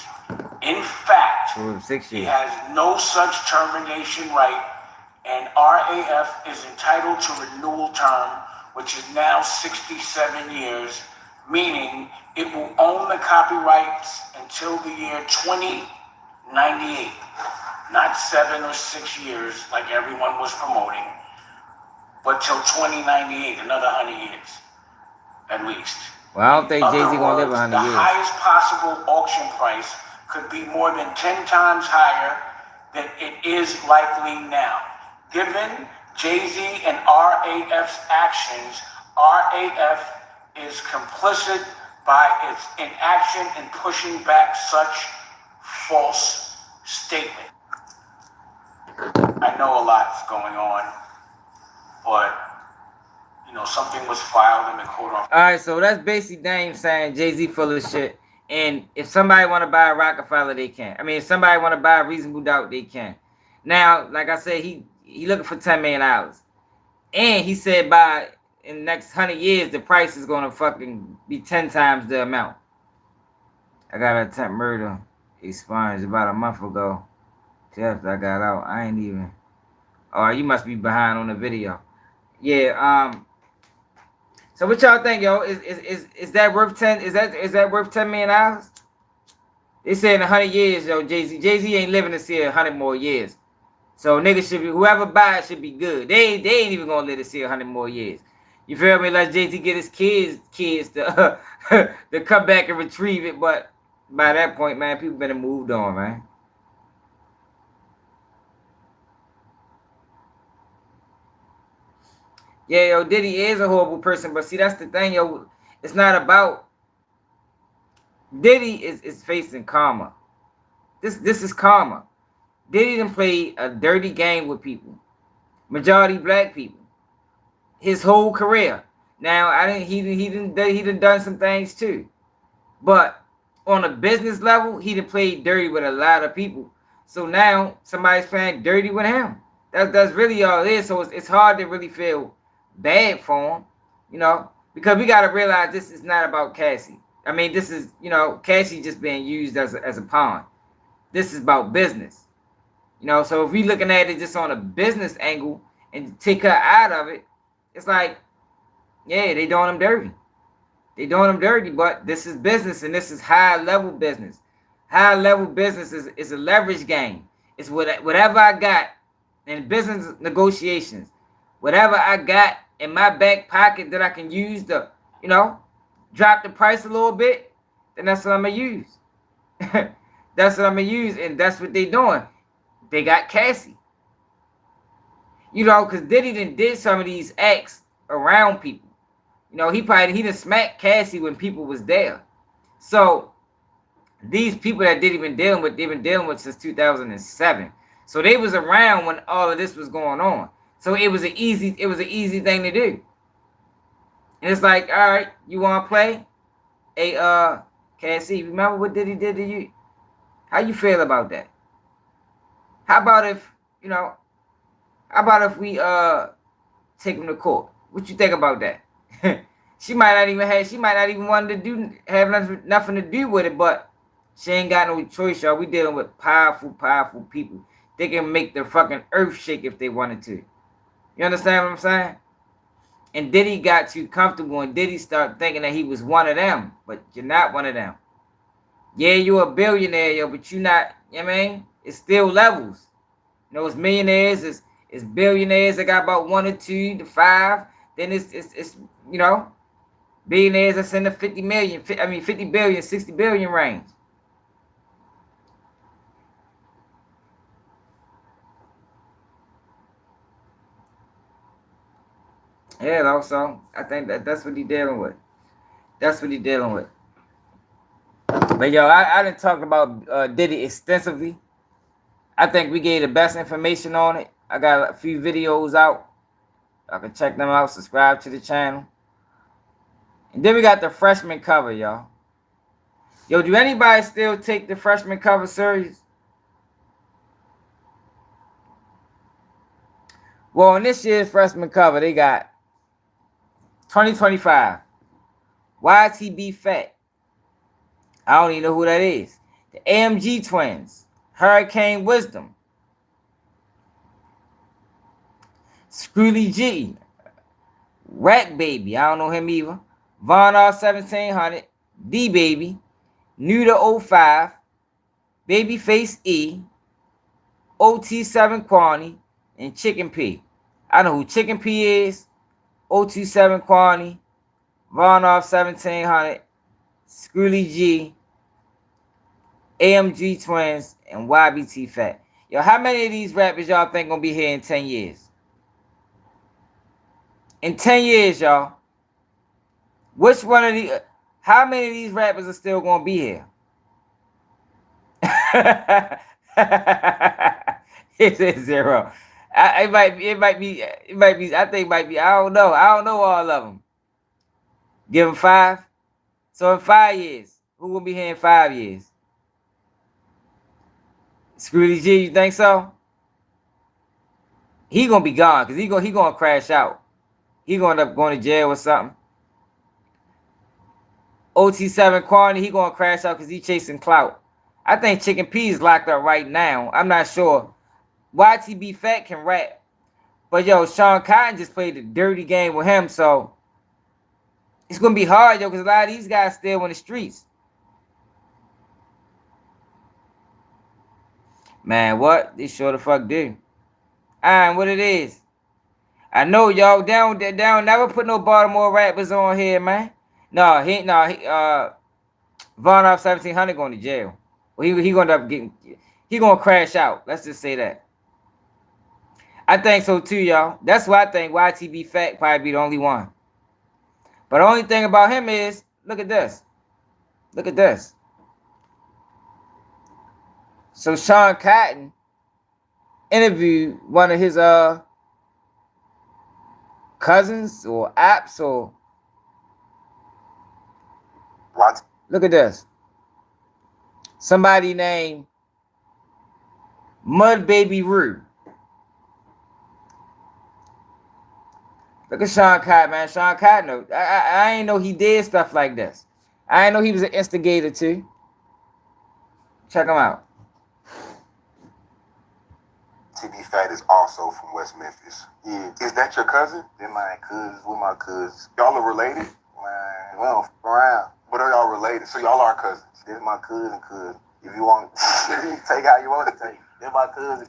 In fact, 6 years. He has no such termination right, and RAF is entitled to renewal term, which is now 67 years, meaning it will own the copyrights until the year 2098, not 7 or 6 years like everyone was promoting, but till 2098, another 100 years, at least. Well, I don't think Jay-Z gonna live 100 years. The highest possible auction price could be more than 10 times higher than it is likely now, given Jay-Z and RAF's actions, RAF is complicit by its inaction in pushing back such false statement. I know a lot's going on, but something was filed in the court. All right, so that's basically Dame saying Jay-Z full of shit. And if somebody want to buy a Rockefeller, they can. I mean, if somebody want to buy a Reasonable Doubt, they can. Now, like I said, he looking for $10 million. And he said by in the next 100 years, the price is going to fucking be 10 times the amount. I got an attempt murder expunged about a month ago. After I got out, I ain't even. Oh, you must be behind on the video. Yeah. So what y'all think, yo? Is that worth 10? Is that worth $10 million? They say in 100 years, yo, Jay-Z ain't living to see 100 more years. So niggas should be, whoever buys should be good. They ain't even gonna let us see 100 more years. You feel me? Let Jay-Z get his kids to to come back and retrieve it. But by that point, man, people better moved on, man. Yeah, yo, Diddy is a horrible person, but see, that's the thing, yo. It's not about Diddy is facing karma. This is karma. Diddy done played a dirty game with people, majority black people, his whole career. Now, he done done some things too, but on a business level, he done played dirty with a lot of people. So now somebody's playing dirty with him. That's really all it is. So it's hard to really feel bad for him, because we got to realize this is not about Cassie. I mean, this is, Cassie just being used as a pawn. This is about business, so if we looking at it just on a business angle and take her out of it, it's like, yeah, they doing them dirty. They doing them dirty, but this is business, and this is high level business. High level business is a leverage game. It's whatever I got in business negotiations, whatever I got in my back pocket that I can use to, drop the price a little bit, then that's what I'm going to use. That's what I'm going to use, and that's what they doing. They got Cassie. Because Diddy did some of these acts around people. He done smacked Cassie when people was there. So these people that Diddy been dealing with, they've been dealing with since 2007. So they was around when all of this was going on. So it was an easy thing to do. And it's like, all right, you want to play? Hey, Cassie, remember what Diddy did to you? How you feel about that? How about if we take him to court? What you think about that? She might not even want to have nothing to do with it, but she ain't got no choice, y'all. We dealing with powerful people. They can make the fucking earth shake if they wanted to. You understand what I'm saying? And Diddy got too comfortable, and Diddy started thinking that he was one of them, but you're not one of them. Yeah, you're a billionaire, yo, but you're not. You know what I mean? It's still levels. It's millionaires, it's billionaires that got about 1 or 2 to 5. Then it's billionaires that's in the 50 billion, 60 billion range. Yeah, also, I think that's what he's dealing with. That's what he's dealing with. But yo, I done talked about Diddy extensively. I think we gave the best information on it. I got a few videos out. I can check them out. Subscribe to the channel. And then we got the freshman cover, y'all. Yo, do anybody still take the freshman cover serious? Well, in this year's freshman cover, they got 2025. YTB Fat. I don't even know who that is. The AMG Twins. Hurricane Wisdom. Scrooly G. Rack Baby. I don't know him either. Von R 1700. D Baby. New to 05. Babyface E. OT7 Quani. And Chicken P. I know who Chicken P is. 027 Quani. Von R 1700. Scrooly G. AMG Twins, and YBT Fat. Yo, how many of these rappers y'all think gonna be here in 10 years? In 10 years, y'all, which one of the, how many of these rappers are still gonna be here? It's a 0. It might be. I think it might be. I don't know all of them. Give them 5. So in 5 years, who will be here in 5 years? Scrooty G, you think so? He gonna be gone because he gonna crash out. He gonna end up going to jail or something. OT7 Quantity, he gonna crash out because he chasing clout. I think Chicken P is locked up right now. I'm not sure. YTB Fat can rap. But yo, Sean Cotton just played the dirty game with him, so it's gonna be hard, yo, because a lot of these guys still in the streets. Man, what? They sure the fuck do. What it is. I know y'all down never put no Baltimore rappers on here, man. No, he Von off 1700 going to jail. Well, he gonna end up getting, he gonna crash out. Let's just say that. I think so too, y'all. That's why I think YTB Fat probably be the only one. But the only thing about him is, look at this. Look at this. So Sean Cotton interviewed one of his cousins or apps or What? Look at this. Somebody named Mud Baby Rue. Look at Sean Cotton, man. Sean Cotton, I ain't know he did stuff like this. I ain't know he was an instigator too. Check him out. TB Fat is also from West Memphis. Yeah. Is that your cousin? They're my cousins. We're my cousins. Y'all are related? Man, we don't f around. But are y'all related? So y'all are cousins? This is my cousin. If you want to take how you want to take. They're my cousin.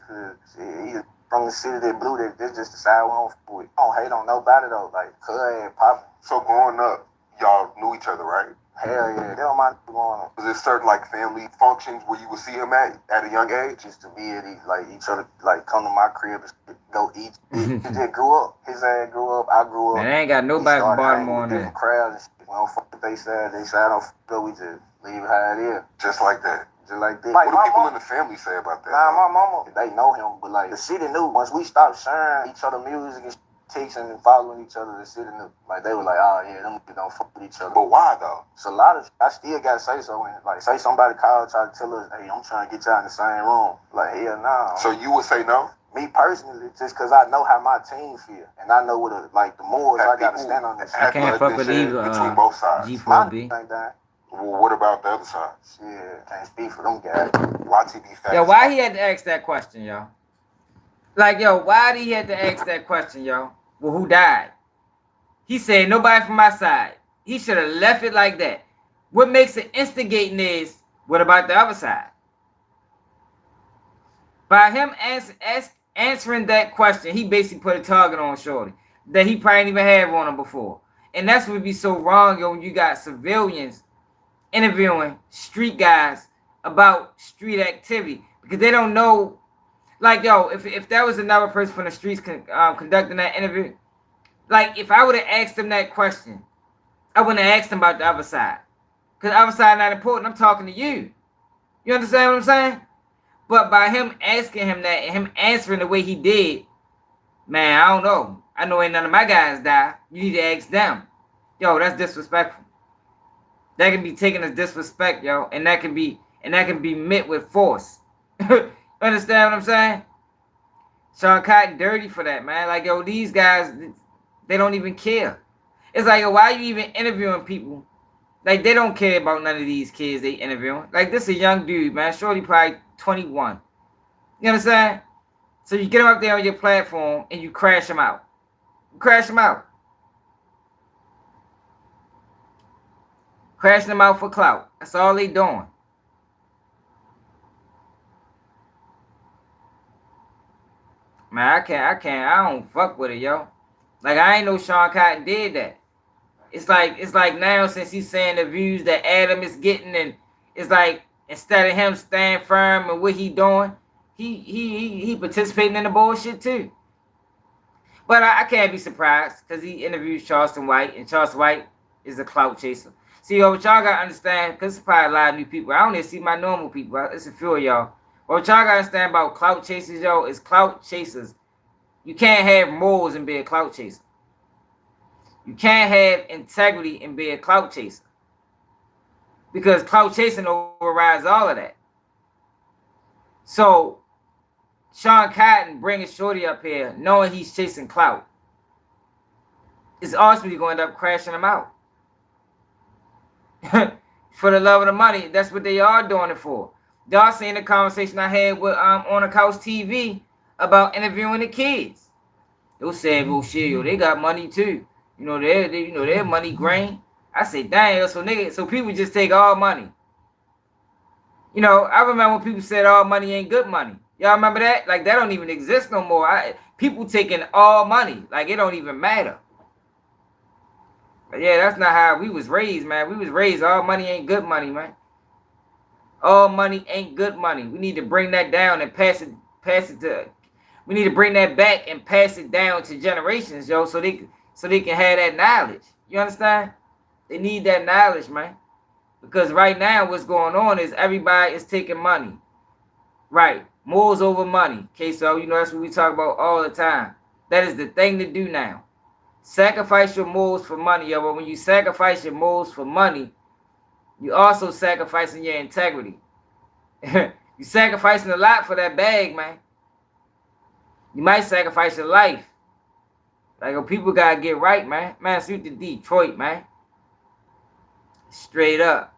He's from the city that blew that. This just the side we don't f with. I don't hate on nobody though. Like, cuz and poppin'. So growing up, y'all knew each other, right? Hell yeah. They don't mind going on. Was there certain like family functions where you would see him at a young age? Used to be at each other, like come to my crib and go eat. He just grew up. His ass grew up. I grew up. Man, I ain't got nobody from Baltimore on there. Crowds and shit. We don't fuck with they side. They side don't fuck. We just leave it how it is. Just like that. Just like that. Like, what do people in the family say about that? Nah, my mama, they know him, but like the city knew. Once we stopped sharing each other music and texting and following each other, the city knew. Like they were like, oh yeah, them don't fuck with each other. But why though? It's a lot of. I still gotta say so. When like say somebody called, try to tell us, hey, I'm trying to get y'all in the same room. Like hell nah. So you would say no? Me personally, just because I know how my team feel, and I know what the morals I gotta stand on this. I can't fuck with either. Between both sides. G4B. Well, what about the other side? Yeah, can't speak for them guys. YTB Fat. Yo, why he had to ask that question, y'all? Like, yo, why did he have to ask that question, y'all? Well, who died? He said nobody from my side. He should have left it like that. What makes it instigating is, what about the other side? By him answering that question, he basically put a target on Shorty that he probably didn't even have on him before. And that's what would be so wrong, yo, when you got civilians interviewing street guys about street activity because they don't know. Like, yo, if that was another person from the streets conducting that interview, like if I would have asked them that question, I wouldn't have asked them about the other side because the other side not important. I'm talking to you. You understand what I'm saying? But by him asking him that and him answering the way he did, man, I don't know. I know ain't none of my guys die. You need to ask them. Yo, that's disrespectful. That can be taken as disrespect, yo, and that can be met with force. Understand what I'm saying? Sean Cotton dirty for that, man. Like, yo, these guys, they don't even care. It's like, yo, why are you even interviewing people? Like, they don't care about none of these kids they interviewing. Like, this is a young dude, man. Shorty probably 21. You understand? So you get him up there on your platform and you crash him out. You crash him out. Crashing them out for clout. That's all they doing. Man, I don't fuck with it, yo. Like, I ain't know Sean Cotton did that. It's like now since he's saying the views that Adam is getting, and it's like instead of him staying firm and what he doing, he participating in the bullshit too. But I can't be surprised because he interviews Charleston White, and Charleston White is a clout chaser. See, what y'all gotta understand, because there's probably a lot of new people. I don't even see my normal people. It's a few of y'all. What y'all gotta understand about clout chasers, yo, is clout chasers. You can't have morals and be a clout chaser. You can't have integrity and be a clout chaser. Because clout chasing overrides all of that. So, Sean Cotton bringing Shorty up here, knowing he's chasing clout, is ultimately going to end up crashing him out. For the love of the money, that's what they are doing it for. Y'all seen the conversation I had with on the Couch TV about interviewing the kids. They said, "Well, shit, yo, they got money too. You know, they're money grain." I said, "Dang, so people just take all money." You know, I remember when people said all money ain't good money. Y'all remember that? Like, that don't even exist no more. People taking all money. Like, it don't even matter. But yeah, that's not how we was raised, man. We was raised all money ain't good money, man. All money ain't good money. We need to bring that down and pass it to, we need to bring that back and pass it down to generations, yo, so they can have that knowledge. You understand? They need that knowledge, man. Because right now what's going on is everybody is taking money. Right. Morals over money. Okay, so you know that's what we talk about all the time. That is the thing to do now. Sacrifice your morals for money, yo. But when you sacrifice your morals for money, you also sacrificing your integrity. You sacrificing a lot for that bag, man. You might sacrifice your life. Like, oh, people gotta get right, man. Man, suit to Detroit, man. Straight up.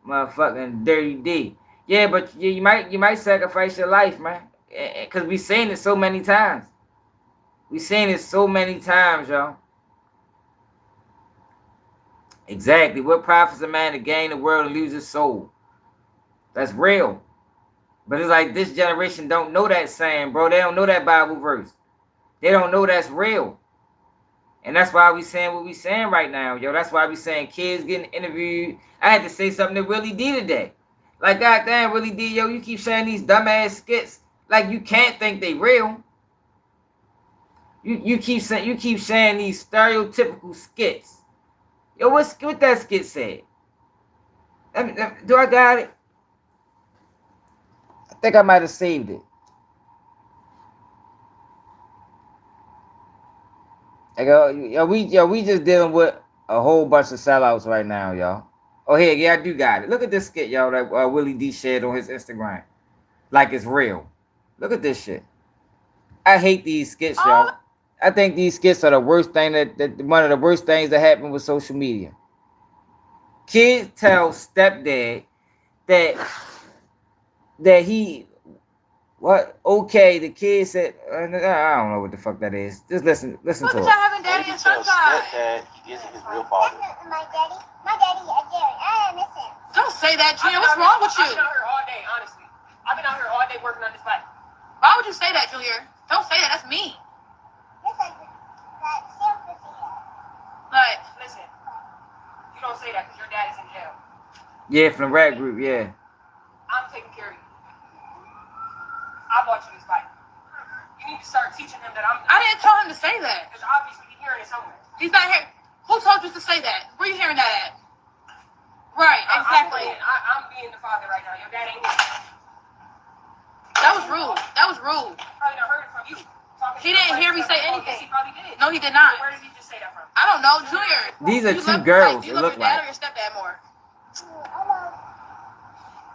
Motherfucking Dirty D. Yeah, but you might sacrifice your life, man. Because we seen it so many times. We seen it so many times, y'all. Exactly. What profits a man to gain the world and lose his soul? That's real. But it's like this generation don't know that saying, bro. They don't know that Bible verse. They don't know that's real. And that's why we saying what we saying right now, yo. That's why we saying kids getting interviewed. I had to say something to Willie D today. Like, goddamn, Willie D, yo, you keep saying these dumbass skits. Like, you can't think they real. You keep saying these stereotypical skits. Yo, what that skit said? Do I got it? I think I might have saved it. I go, yo, we just dealing with a whole bunch of sellouts right now, y'all. Oh, here, yeah, I do got it. Look at this skit, y'all, that Willie D shared on his Instagram. Like it's real. Look at this shit. I hate these skits, y'all. I think these skits are the worst thing that one of the worst things that happen with social media. Kids tell stepdad that he, what? Okay, the kid said, I don't know what the fuck that is. Just listen to it. Look at y'all having daddy and son time. Stepdad isn't his real father. My daddy, I miss him. Don't say that, Junior. What's wrong with you? I've been out here all day, honestly. I've been out here all day working on this bike. Why would you say that, Junior? Don't say that. That's mean. Like, listen, you don't say that because your dad is in jail. Yeah, from the rap group, yeah. I'm taking care of you. I bought you this bike. You need to start teaching him that I didn't tell him to say that. Because obviously he's hearing it somewhere. He's not here. Who told you to say that? Where are you hearing that at? Right, exactly. I'm being the father right now. Your dad ain't here. That was rude. That was rude. Probably not heard it from you. He didn't hear me say anything. Yes, he probably did. No, he did not. So where did he just say that from? I don't know, Junior. These are you two love, girls. You It love look your dad like. or your stepdad more?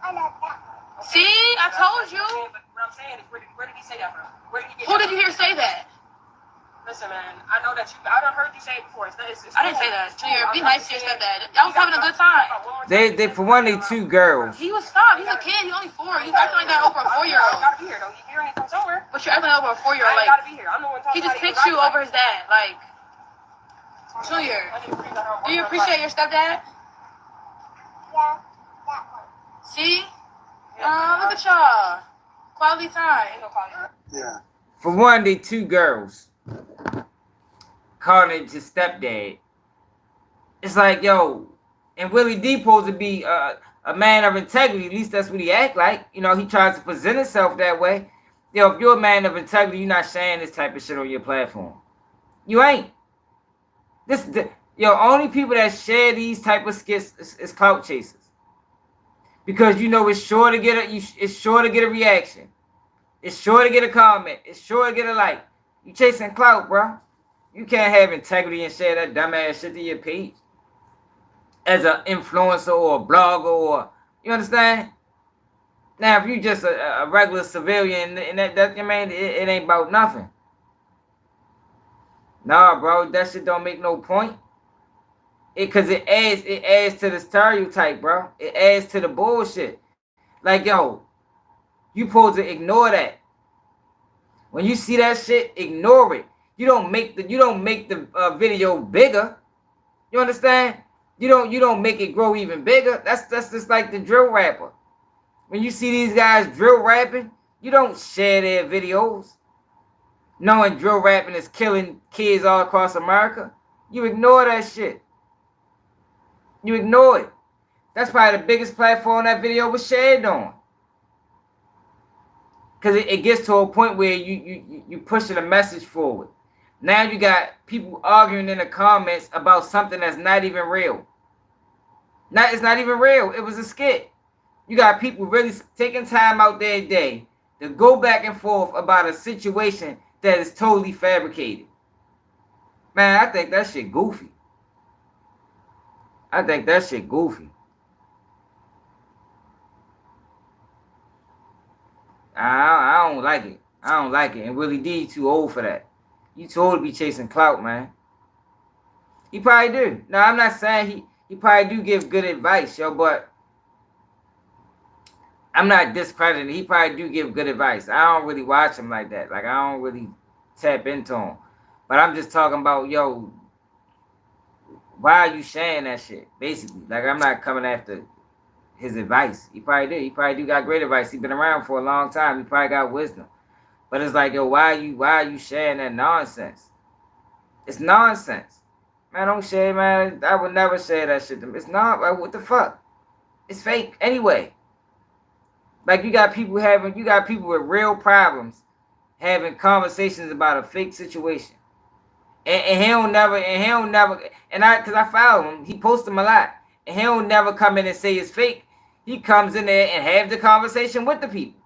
I love that one. See, I told you. But what I'm saying is, where did he say that from? Where did he get Who did you hear say that? Listen, man, I know that I done heard you say it before. It's I didn't say that. Junior, be nice to your stepdad. Y'all was having a good time. They for one, they two girls. He was stop. He's a kid. He's only 4. He's acting like that over a 4-year-old. I gotta be here, though. You hearing it from somewhere? But you're acting like over a 4-year-old. I Like, gotta be here. I'm the one talking. he just picked you over his dad. Like, Junior, do you appreciate your stepdad? Yeah, that one. See? Look at y'all. Quality time. Yeah. For one, they two girls. Calling it his stepdad. It's like, yo, and Willie D supposed to be a man of integrity. At least that's what he act like. You know, he tries to present himself that way. Yo, if you're a man of integrity, you're not sharing this type of shit on your platform. You ain't. Only people that share these type of skits is clout chasers. Because you know it's sure to get a reaction. It's sure to get a comment. It's sure to get a like. You chasing clout, bro. You can't have integrity and share that dumbass shit to your page. As an influencer or a blogger or, you understand? Now, if you just a regular civilian and that man, it ain't about nothing. Nah, bro, that shit don't make no point. Cause it adds to the stereotype, bro. It adds to the bullshit. Like, yo, you supposed to ignore that. When you see that shit, ignore it. You don't make the video bigger. You understand? You don't make it grow even bigger. That's just like the drill rapper. When you see these guys drill rapping, you don't share their videos. Knowing drill rapping is killing kids all across America, you ignore that shit. You ignore it. That's probably the biggest platform that video was shared on. Because it gets to a point where you pushing a message forward. Now you got people arguing in the comments about something that's not even real. It's not even real. It was a skit. You got people really taking time out their day to go back and forth about a situation that is totally fabricated. Man, I think that shit goofy. I don't like it. I don't like it. And Willie D, you too old for that. You too old to be chasing clout, man. He probably do. No, I'm not saying he probably do give good advice, yo, but I'm not discrediting. He probably do give good advice. I don't really watch him like that. Like, I don't really tap into him. But I'm just talking about, yo, why are you sharing that shit? Basically. Like, I'm not coming after his advice. He probably do. He probably do got great advice. He been around for a long time. He probably got wisdom. But it's like, yo, why are you sharing that nonsense? It's nonsense. Man, don't share, man. I would never share that shit. It's not, like, what the fuck? It's fake anyway. Like, you got people with real problems having conversations about a fake situation. And he'll never, cause I follow him, he posts them a lot. And he'll never come in and say it's fake. He comes in there and have the conversation with the people.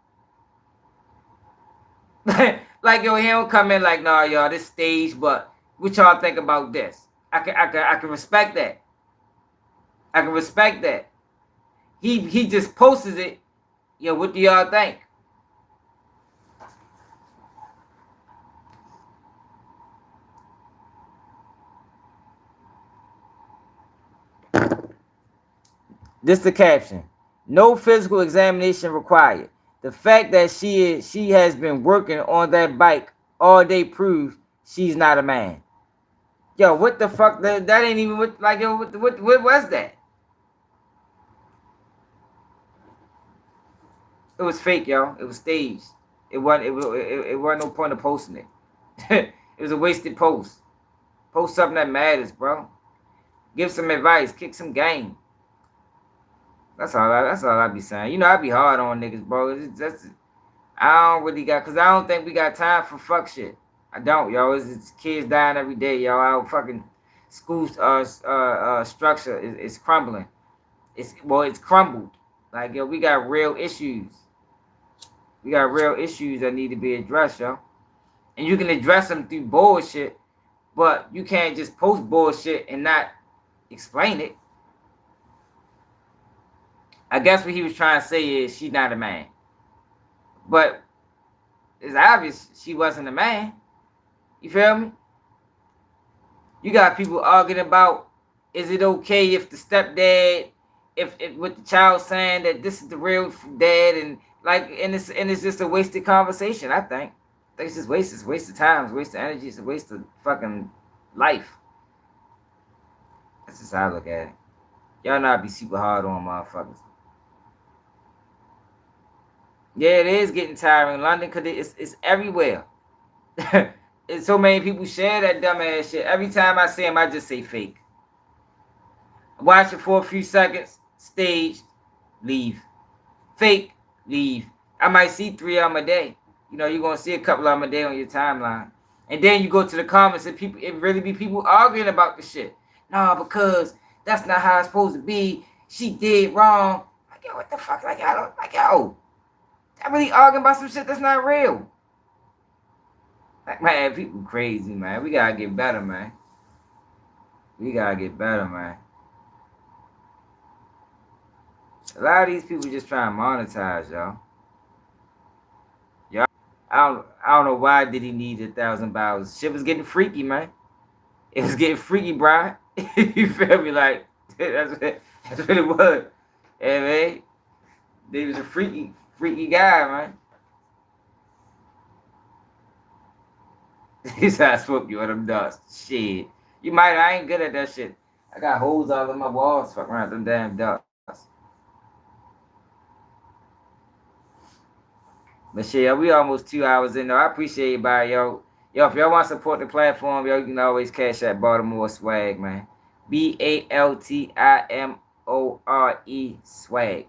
Like, yo, he don't come in like, nah, y'all, this stage, but what y'all think about this? I can respect that. I can respect that. He just posts it. Yo, what do y'all think? This the caption. No physical examination required. The fact that she has been working on that bike all day proves she's not a man. Yo, what the fuck? That ain't even what, like, yo, what was that? It was fake, yo. It was staged. It wasn't no point of posting it. It was a wasted post. Post something that matters, bro. Give some advice. Kick some game. That's all I be saying. You know, I be hard on niggas, bro. I don't really got, cause I don't think we got time for fuck shit. I don't, yo. It's kids dying every day, yo. Our fucking school structure is crumbling. It's crumbled. Like, yo, we got real issues. We got real issues that need to be addressed, yo. And you can address them through bullshit, but you can't just post bullshit and not explain it. I guess what he was trying to say is she's not a man. But it's obvious she wasn't a man. You feel me? You got people arguing about, is it okay if the stepdad, if with the child saying that this is the real dad, and like, and it's just a wasted conversation. I think it's just wasted. It's wasted time. It's wasted energy. It's a waste of fucking life. That's just how I look at it. Y'all not be super hard on motherfuckers. Yeah, it is getting tiring in London because it's everywhere. And so many people share that dumbass shit. Every time I see them, I just say fake. Watch it for a few seconds. Staged. Leave. Fake. Leave. I might see 3 of them a day. You know, you're going to see a couple of them a day on your timeline. And then you go to the comments and people, it really be people arguing about the shit. No, because that's not how it's supposed to be. She did wrong. Like, yo, what the fuck? Like, I don't, like, yo, I'm really arguing about some shit that's not real. Like, man, people crazy, man. We gotta get better, man. We gotta get better, man. A lot of these people just trying to monetize, y'all. I don't know why Diddy needed $1,000. Shit was getting freaky, man. It was getting freaky, Brian. You feel me? Like, that's what it was. Yeah, man. He was a freaky guy, man. He said I swooped you on them ducks. Shit. You might, I ain't good at that shit. I got holes all in my walls. Fuck around them damn ducks. But shit, yo, we almost 2 hours in though. I appreciate everybody, yo. Yo, if y'all want to support the platform, yo, you can always cash at Baltimore Swag, man. BALTIMORE Swag.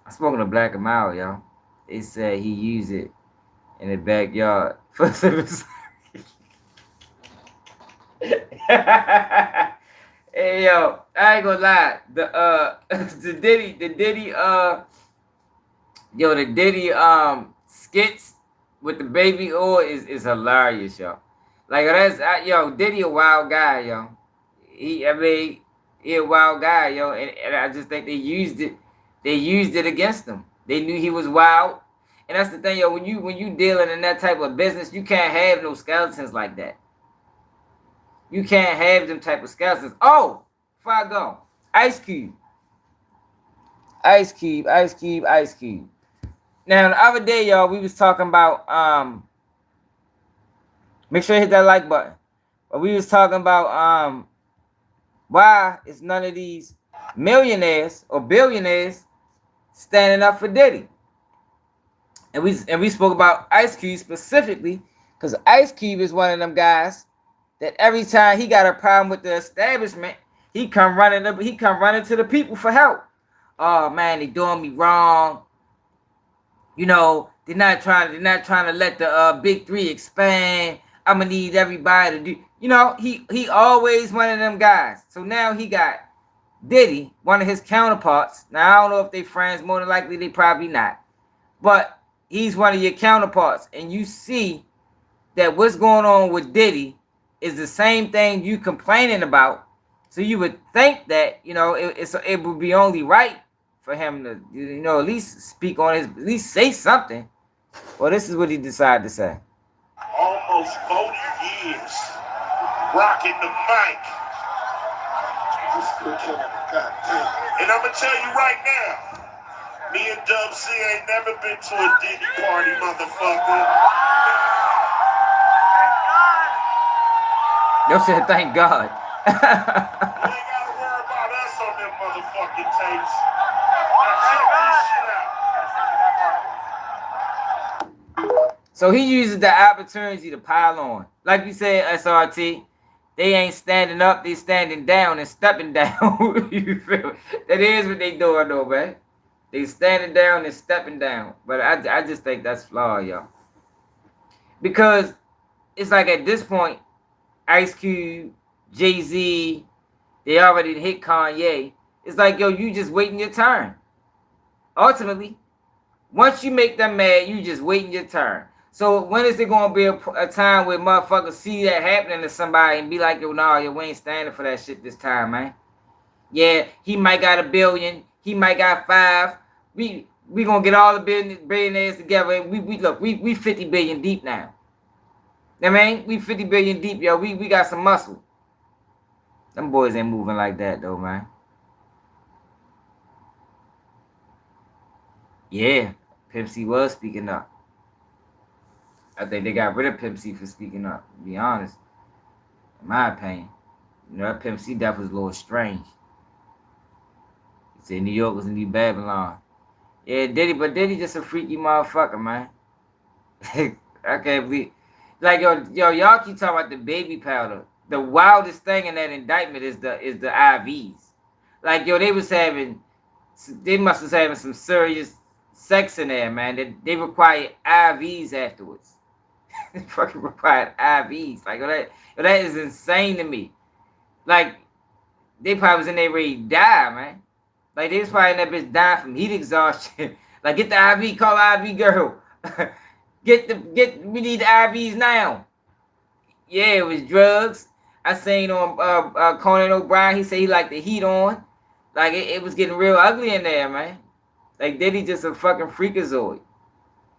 I spoken to Black and Mild, yo. They said he used it in the backyard for service. Hey, yo, I ain't gonna lie. The Diddy skits with the baby oil is hilarious, yo. Like yo, Diddy a wild guy, yo. He a wild guy, yo, and I just think they used it against him. They knew he was wild, and that's the thing, yo. When you dealing in that type of business, you can't have no skeletons like that. You can't have them type of skeletons. Oh, before I go, Ice Cube. Now, the other day, y'all, we was talking about, make sure you hit that like button. But we was talking about why is none of these millionaires or billionaires standing up for Diddy. And we spoke about Ice Cube specifically, because Ice Cube is one of them guys that every time he got a problem with the establishment, he come running to the people for help. Oh man, they doing me wrong. You know, they're not trying to let the big three expand. I'ma need everybody to do. You know, he always one of them guys. So now he got Diddy, one of his counterparts. Now I don't know if they friends. More than likely they probably not. But he's one of your counterparts, and you see that what's going on with Diddy is the same thing you complaining about. So you would think that, you know, it would be only right for him to, you know, at least speak on his, at least say something. Well, this is what he decided to say. Almost 40 years rocking the mic. And I'm going to tell you right now, me and Dub C ain't never been to a Diddy party, motherfucker. Yo said, thank God. You ain't got to worry about us on them motherfucking tapes. Now check this shit out. So he uses the opportunity to pile on. Like you said, SRT, they ain't standing up, they standing down and stepping down. You feel me? That is what they doing though, man. They standing down and stepping down. But I just think that's flawed, y'all. Because it's like at this point, Ice Cube, Jay-Z, they already hit Kanye. It's like, yo, you just waiting your turn. Ultimately, once you make them mad, you just waiting your turn. So when is there going to be a time where motherfuckers see that happening to somebody and be like, yo, nah, yo, we ain't standing for that shit this time, man. Yeah, he might got $1 billion. He might got 5. We going to get all the billionaires together. And we 50 billion deep now. I mean, we 50 billion deep, yo. We got some muscle. Them boys ain't moving like that, though, man. Yeah, Pimp C was speaking up. I think they got rid of Pimp C for speaking up, to be honest. In my opinion. You know, that Pimp C death was a little strange. He said New York was a new Babylon. Yeah, Diddy just a freaky motherfucker, man. I can't believe. Like, yo, y'all keep talking about the baby powder. The wildest thing in that indictment is the IVs. Like, yo, they must have having some serious sex in there, man. They require IVs afterwards. fucking required IVs. Like, that is insane to me. Like, they probably was in there ready to die, man. Like, they was probably in that bitch dying from heat exhaustion. Like, get the IV, call IV girl. We need the IVs now. Yeah, it was drugs. I seen on Conan O'Brien, he said he liked the heat on. Like, it was getting real ugly in there, man. Like, Diddy just a fucking freakazoid.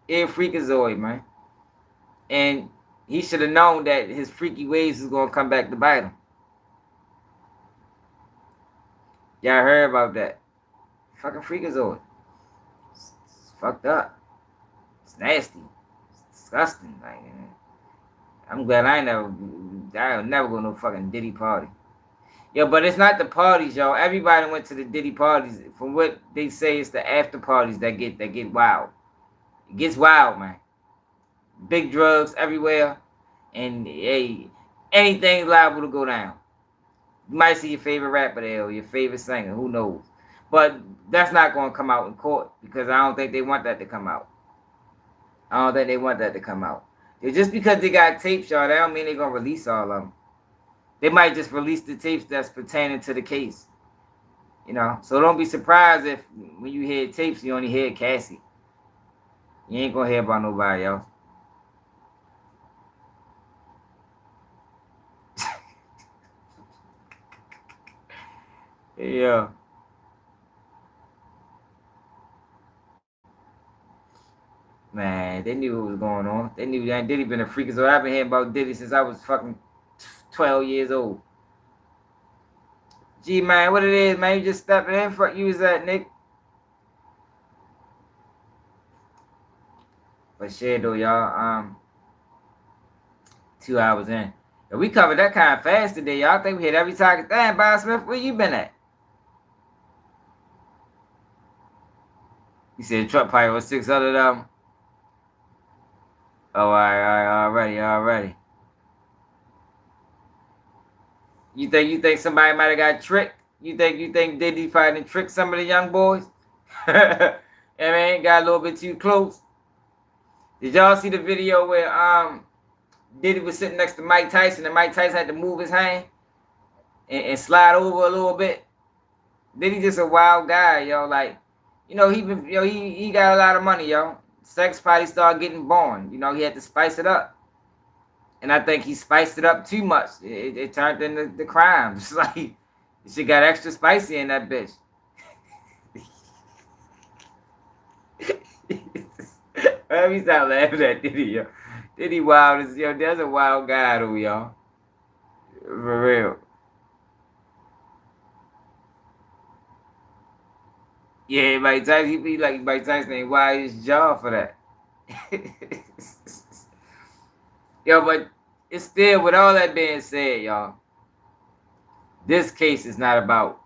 Yeah, freakazoid, man. And he should have known that his freaky ways was going to come back to bite him. Y'all heard about that. Fucking freakazoid. It's fucked up. It's nasty. It's disgusting. Like, I'm glad I'll never go to no fucking Diddy party. Yo, but it's not the parties, y'all. Everybody went to the Diddy parties. From what they say, it's the after parties that get wild. It gets wild, man. Big drugs everywhere. And hey, anything's liable to go down. You might see your favorite rapper there or your favorite singer. Who knows? But that's not going to come out in court because I don't think they want that to come out. Just because they got tapes, y'all, that don't mean they're going to release all of them. They might just release the tapes that's pertaining to the case. You know? So don't be surprised if when you hear tapes, you only hear Cassie. You ain't going to hear about nobody else. Yeah. Man, they knew what was going on. They knew that Diddy been a freak. So I've been hearing about Diddy since I was fucking 12 years old. Gee, man, what it is, man? You just stepping in. Fuck you was that, Nick. But shit, though, y'all. 2 hours in. And we covered that kind of fast today, y'all. I think we hit every target. Damn, Bob Smith, where you been at? You said truck probably was 600 of them. Oh, all right, already. You think somebody might have got tricked? You think Diddy probably tricked some of the young boys? I mean, got a little bit too close. Did y'all see the video where Diddy was sitting next to Mike Tyson and Mike Tyson had to move his hand and slide over a little bit? Diddy just a wild guy, yo. Like, you know, he got a lot of money, yo. Sex probably started getting born. You know, he had to spice it up. And I think he spiced it up too much. It turned into the crimes. Like, shit got extra spicy in that bitch. Let me stop laughing at Diddy, yo. Diddy wild yo. There's a wild guy, though, y'all. For real. Yeah, Mike Tyson, he be like Mike Tyson ain't wild his jaw for that. Yo, but it's still, with all that being said, y'all, this case is not about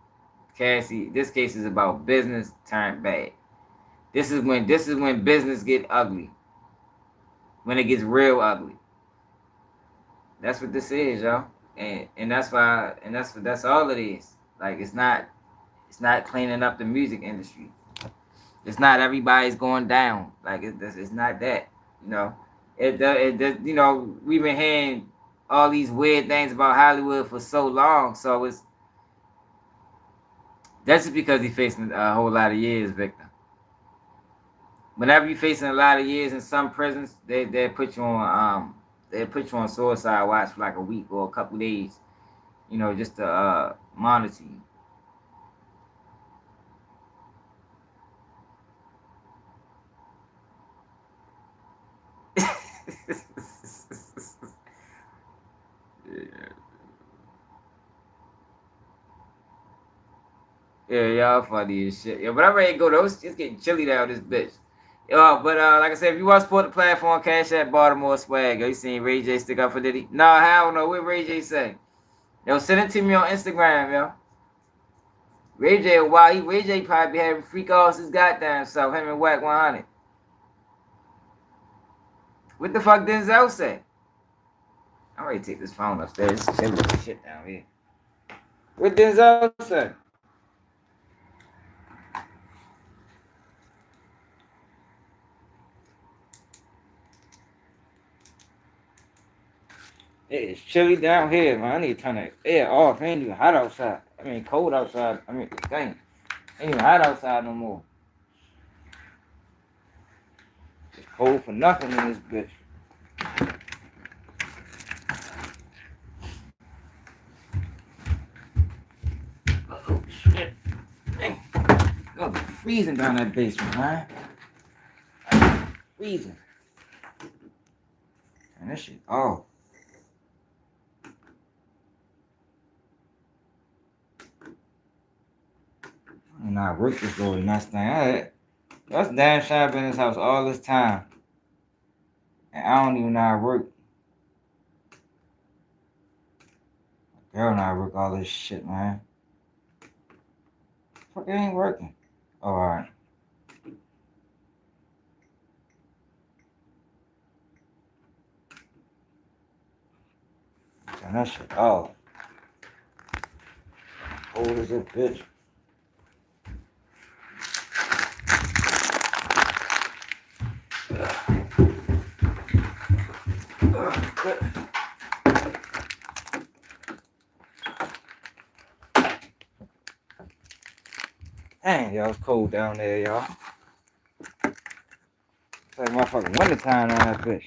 Cassie. This case is about business turned bad. This is when business get ugly. When it gets real ugly. That's what this is, y'all. And that's all it is. Like, it's not cleaning up the music industry. It's not everybody's going down. Like, it's not that, you know. You know, we've been hearing all these weird things about Hollywood for so long. So that's just because he's facing a whole lot of years, Victor. Whenever you're facing a lot of years in some prisons, they put you on suicide watch for like a week or a couple days, you know, just to monitor you. Yeah, y'all funny as shit. Yeah, but I'm ready to go though. It's getting chilly down this bitch. But like I said, if you want to support the platform, cash at Baltimore Swag. Yo, you seen Ray J stick up for Diddy? No, hell no. What Ray J say? Yo, send it to me on Instagram, yo. Ray J, Ray J probably be having freak offs his goddamn self. Him and Whack 100. What the fuck Denzel say? I'm ready to take this phone upstairs. It's shit down here. What Denzel say? It's chilly down here, man. I need to turn the air off. It ain't even hot outside. I mean, cold outside. I mean, dang. Ain't even hot outside no more. It's cold for nothing in this bitch. Oh, shit. Dang. It's freezing down that basement, man. Freezing. And that shit off. And I work this door the next thing. That's damn sure I've been in this house all this time. And I don't even know how to work. My girl and I work all this shit, man. Fuck, it ain't working. Oh, alright. Turn that shit off. Cold as a bitch. Dang, y'all, it's cold down there, y'all. It's like motherfucking wintertime on that bitch.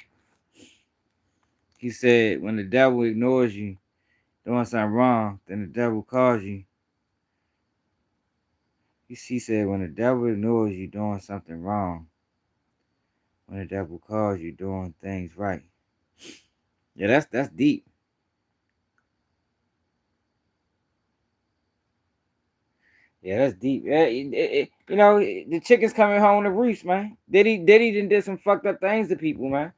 He said, when the devil ignores you doing something wrong, then the devil calls you. He said, when the devil ignores you doing something wrong, when the devil calls you doing things right. Yeah, that's deep. Yeah, that's deep. Yeah, you know, the chicken's coming home to roost, man. Diddy did some fucked up things to people, man.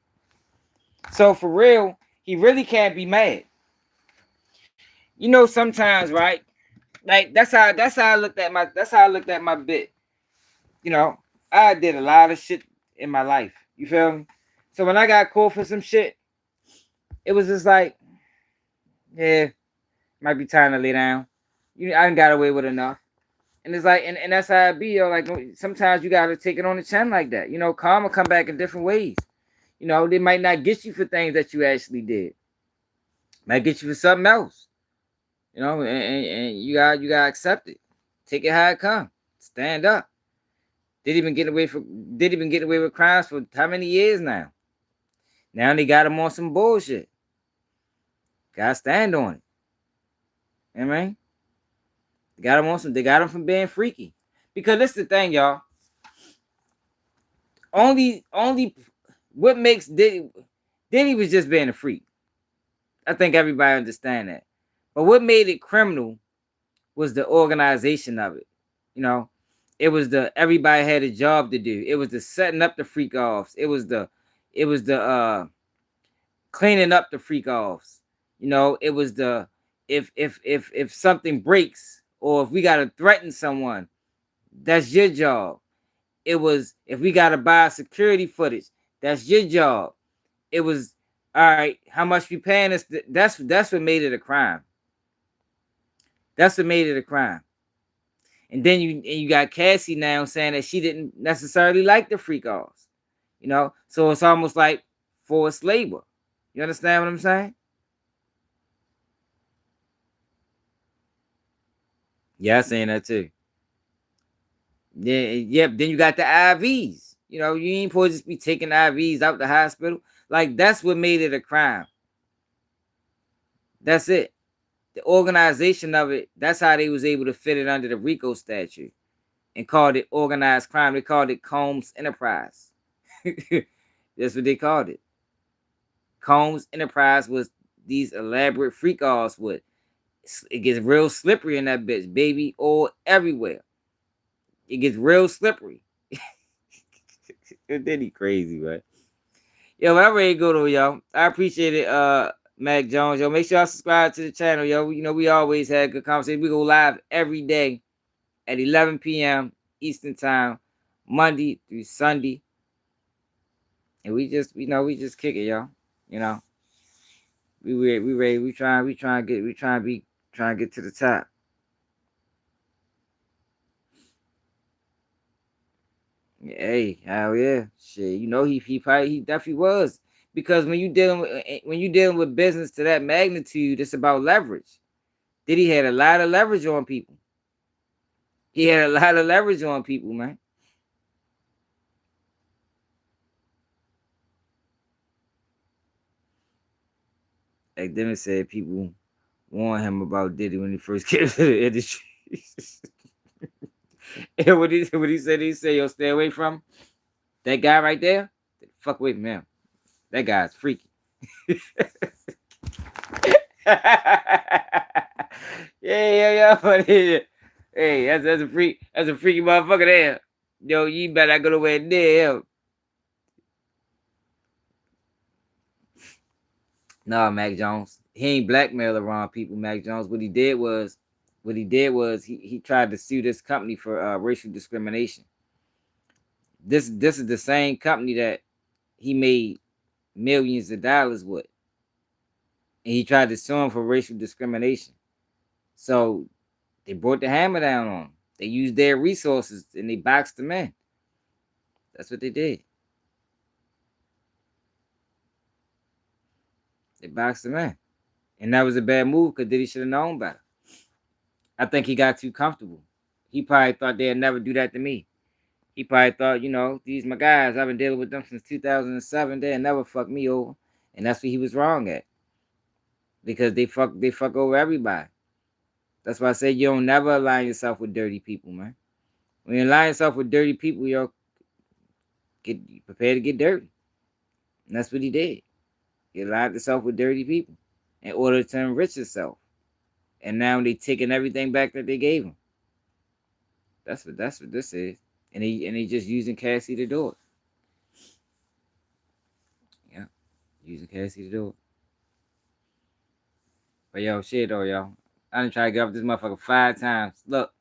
So for real, he really can't be mad. You know, sometimes, right? Like that's how I looked at my bit. You know, I did a lot of shit in my life. You feel me? So when I got caught for some shit, it was just like, yeah, might be time to lay down. I done got away with enough. And it's like, and that's how it be, yo. Like sometimes you gotta take it on the chin like that. You know, karma come back in different ways. You know, they might not get you for things that you actually did. Might get you for something else. You know, and you gotta accept it. Take it how it come. Stand up. Diddy been getting away with crimes for how many years now? Now they got him on some bullshit. Gotta stand on it. You know what I mean? They got him from being freaky. Because this is the thing, y'all. Only what makes Diddy was just being a freak. I think everybody understand that. But what made it criminal was the organization of it. You know, it was everybody had a job to do. It was the setting up the freak offs. It was the cleaning up the freak offs. You know, it was the if something breaks or if we gotta threaten someone, that's your job. It was if we gotta buy security footage, that's your job. It was all right. How much we paying us? That's what made it a crime. That's what made it a crime. And then you got Cassie now saying that she didn't necessarily like the freak offs. You know, so it's almost like forced labor. You understand what I'm saying? Yeah, I'm saying that too. Yeah, yep. Then you got the IVs. You know, you ain't supposed to just be taking IVs out the hospital. Like that's what made it a crime. That's it. The organization of it. That's how they was able to fit it under the RICO statute and called it organized crime. They called it Combs Enterprise. That's what they called it. Combs Enterprise was these elaborate freak offs with. It gets real slippery in that bitch, baby, all everywhere. It gets real slippery. Diddy crazy, man. Yo, I'm ready to go though, yo. I appreciate it, Mac Jones. Yo, make sure y'all subscribe to the channel, yo. You know, we always had good conversation. We go live every day at 11 p.m. Eastern time, Monday through Sunday. And we just kick it, yo. You know. We ready. We trying to get to the top. Hey, hell yeah. Shit. You know he definitely was. Because when you dealing with business to that magnitude, it's about leverage. Diddy had a lot of leverage on people. He had a lot of leverage on people, man. Like Demi said, people warned him about Diddy when he first came to the industry. And what he said, yo, stay away from that guy right there. Fuck away from him. That guy's freaky. yeah, buddy. Hey, that's a freak. That's a freaky motherfucker there. Yo, you better go away and dead him. No, Mac Jones. He ain't blackmail around people, Mac Jones. What he did was he tried to sue this company for racial discrimination. This is the same company that he made millions of dollars with. And he tried to sue him for racial discrimination. So they brought the hammer down on him. They used their resources and they boxed him in. That's what they did. They boxed him in. And that was a bad move because Diddy should have known better. I think he got too comfortable. He probably thought they'd never do that to me. He probably thought, you know, these my guys, I've been dealing with them since 2007. They'll never fuck me over. And that's what he was wrong at. Because they fuck over everybody. That's why I say you don't never align yourself with dirty people, man. When you align yourself with dirty people, you're prepared to get dirty. And that's what he did. He aligned himself with dirty people in order to enrich himself. And now they taking everything back that they gave him. That's what this is. And he just using Cassie to do it. Yeah. Using Cassie to do it. But yo, shit though, y'all. I done tried to get off this motherfucker 5 times. Look.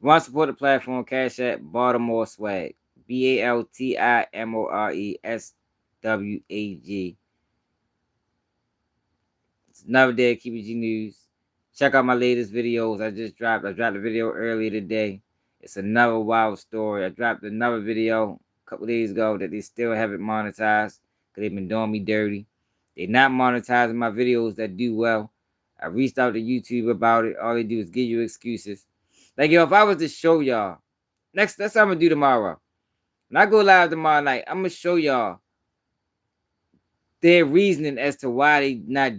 Want to support the platform, Cash App, Baltimore Swag. BALTIMORESWAG. It's another day of KBG News. Check out my latest videos. I dropped a video earlier today. It's another wild story. I dropped another video a couple days ago that they still haven't monetized because they've been doing me dirty. They're not monetizing my videos that do well. I reached out to YouTube about it. All they do is give you excuses. Like, yo, if I was to show y'all, that's what I'm going to do tomorrow. When I go live tomorrow night, I'm going to show y'all their reasoning as to why they not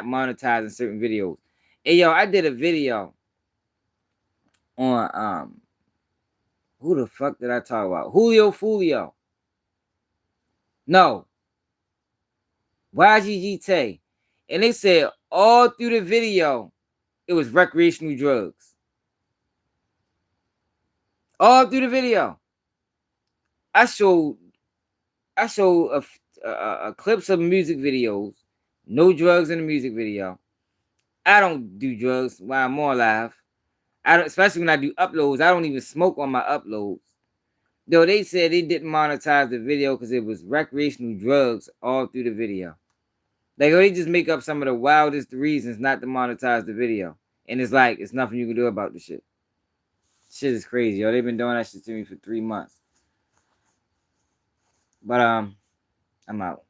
monetizing certain videos. Hey, yo, I did a video on, who the fuck did I talk about? Julio Fulio. No. YGG Tay. And they said all through the video, it was recreational drugs. All through the video. I showed a clips of music videos. No drugs in the music video. I don't do drugs while I'm more alive. Especially when I do uploads. I don't even smoke on my uploads. Though they said they didn't monetize the video because it was recreational drugs all through the video. Like, they just make up some of the wildest reasons not to monetize the video. And it's like, it's nothing you can do about the shit. Shit is crazy, yo. They've been doing that shit to me for 3 months. But, I'm out.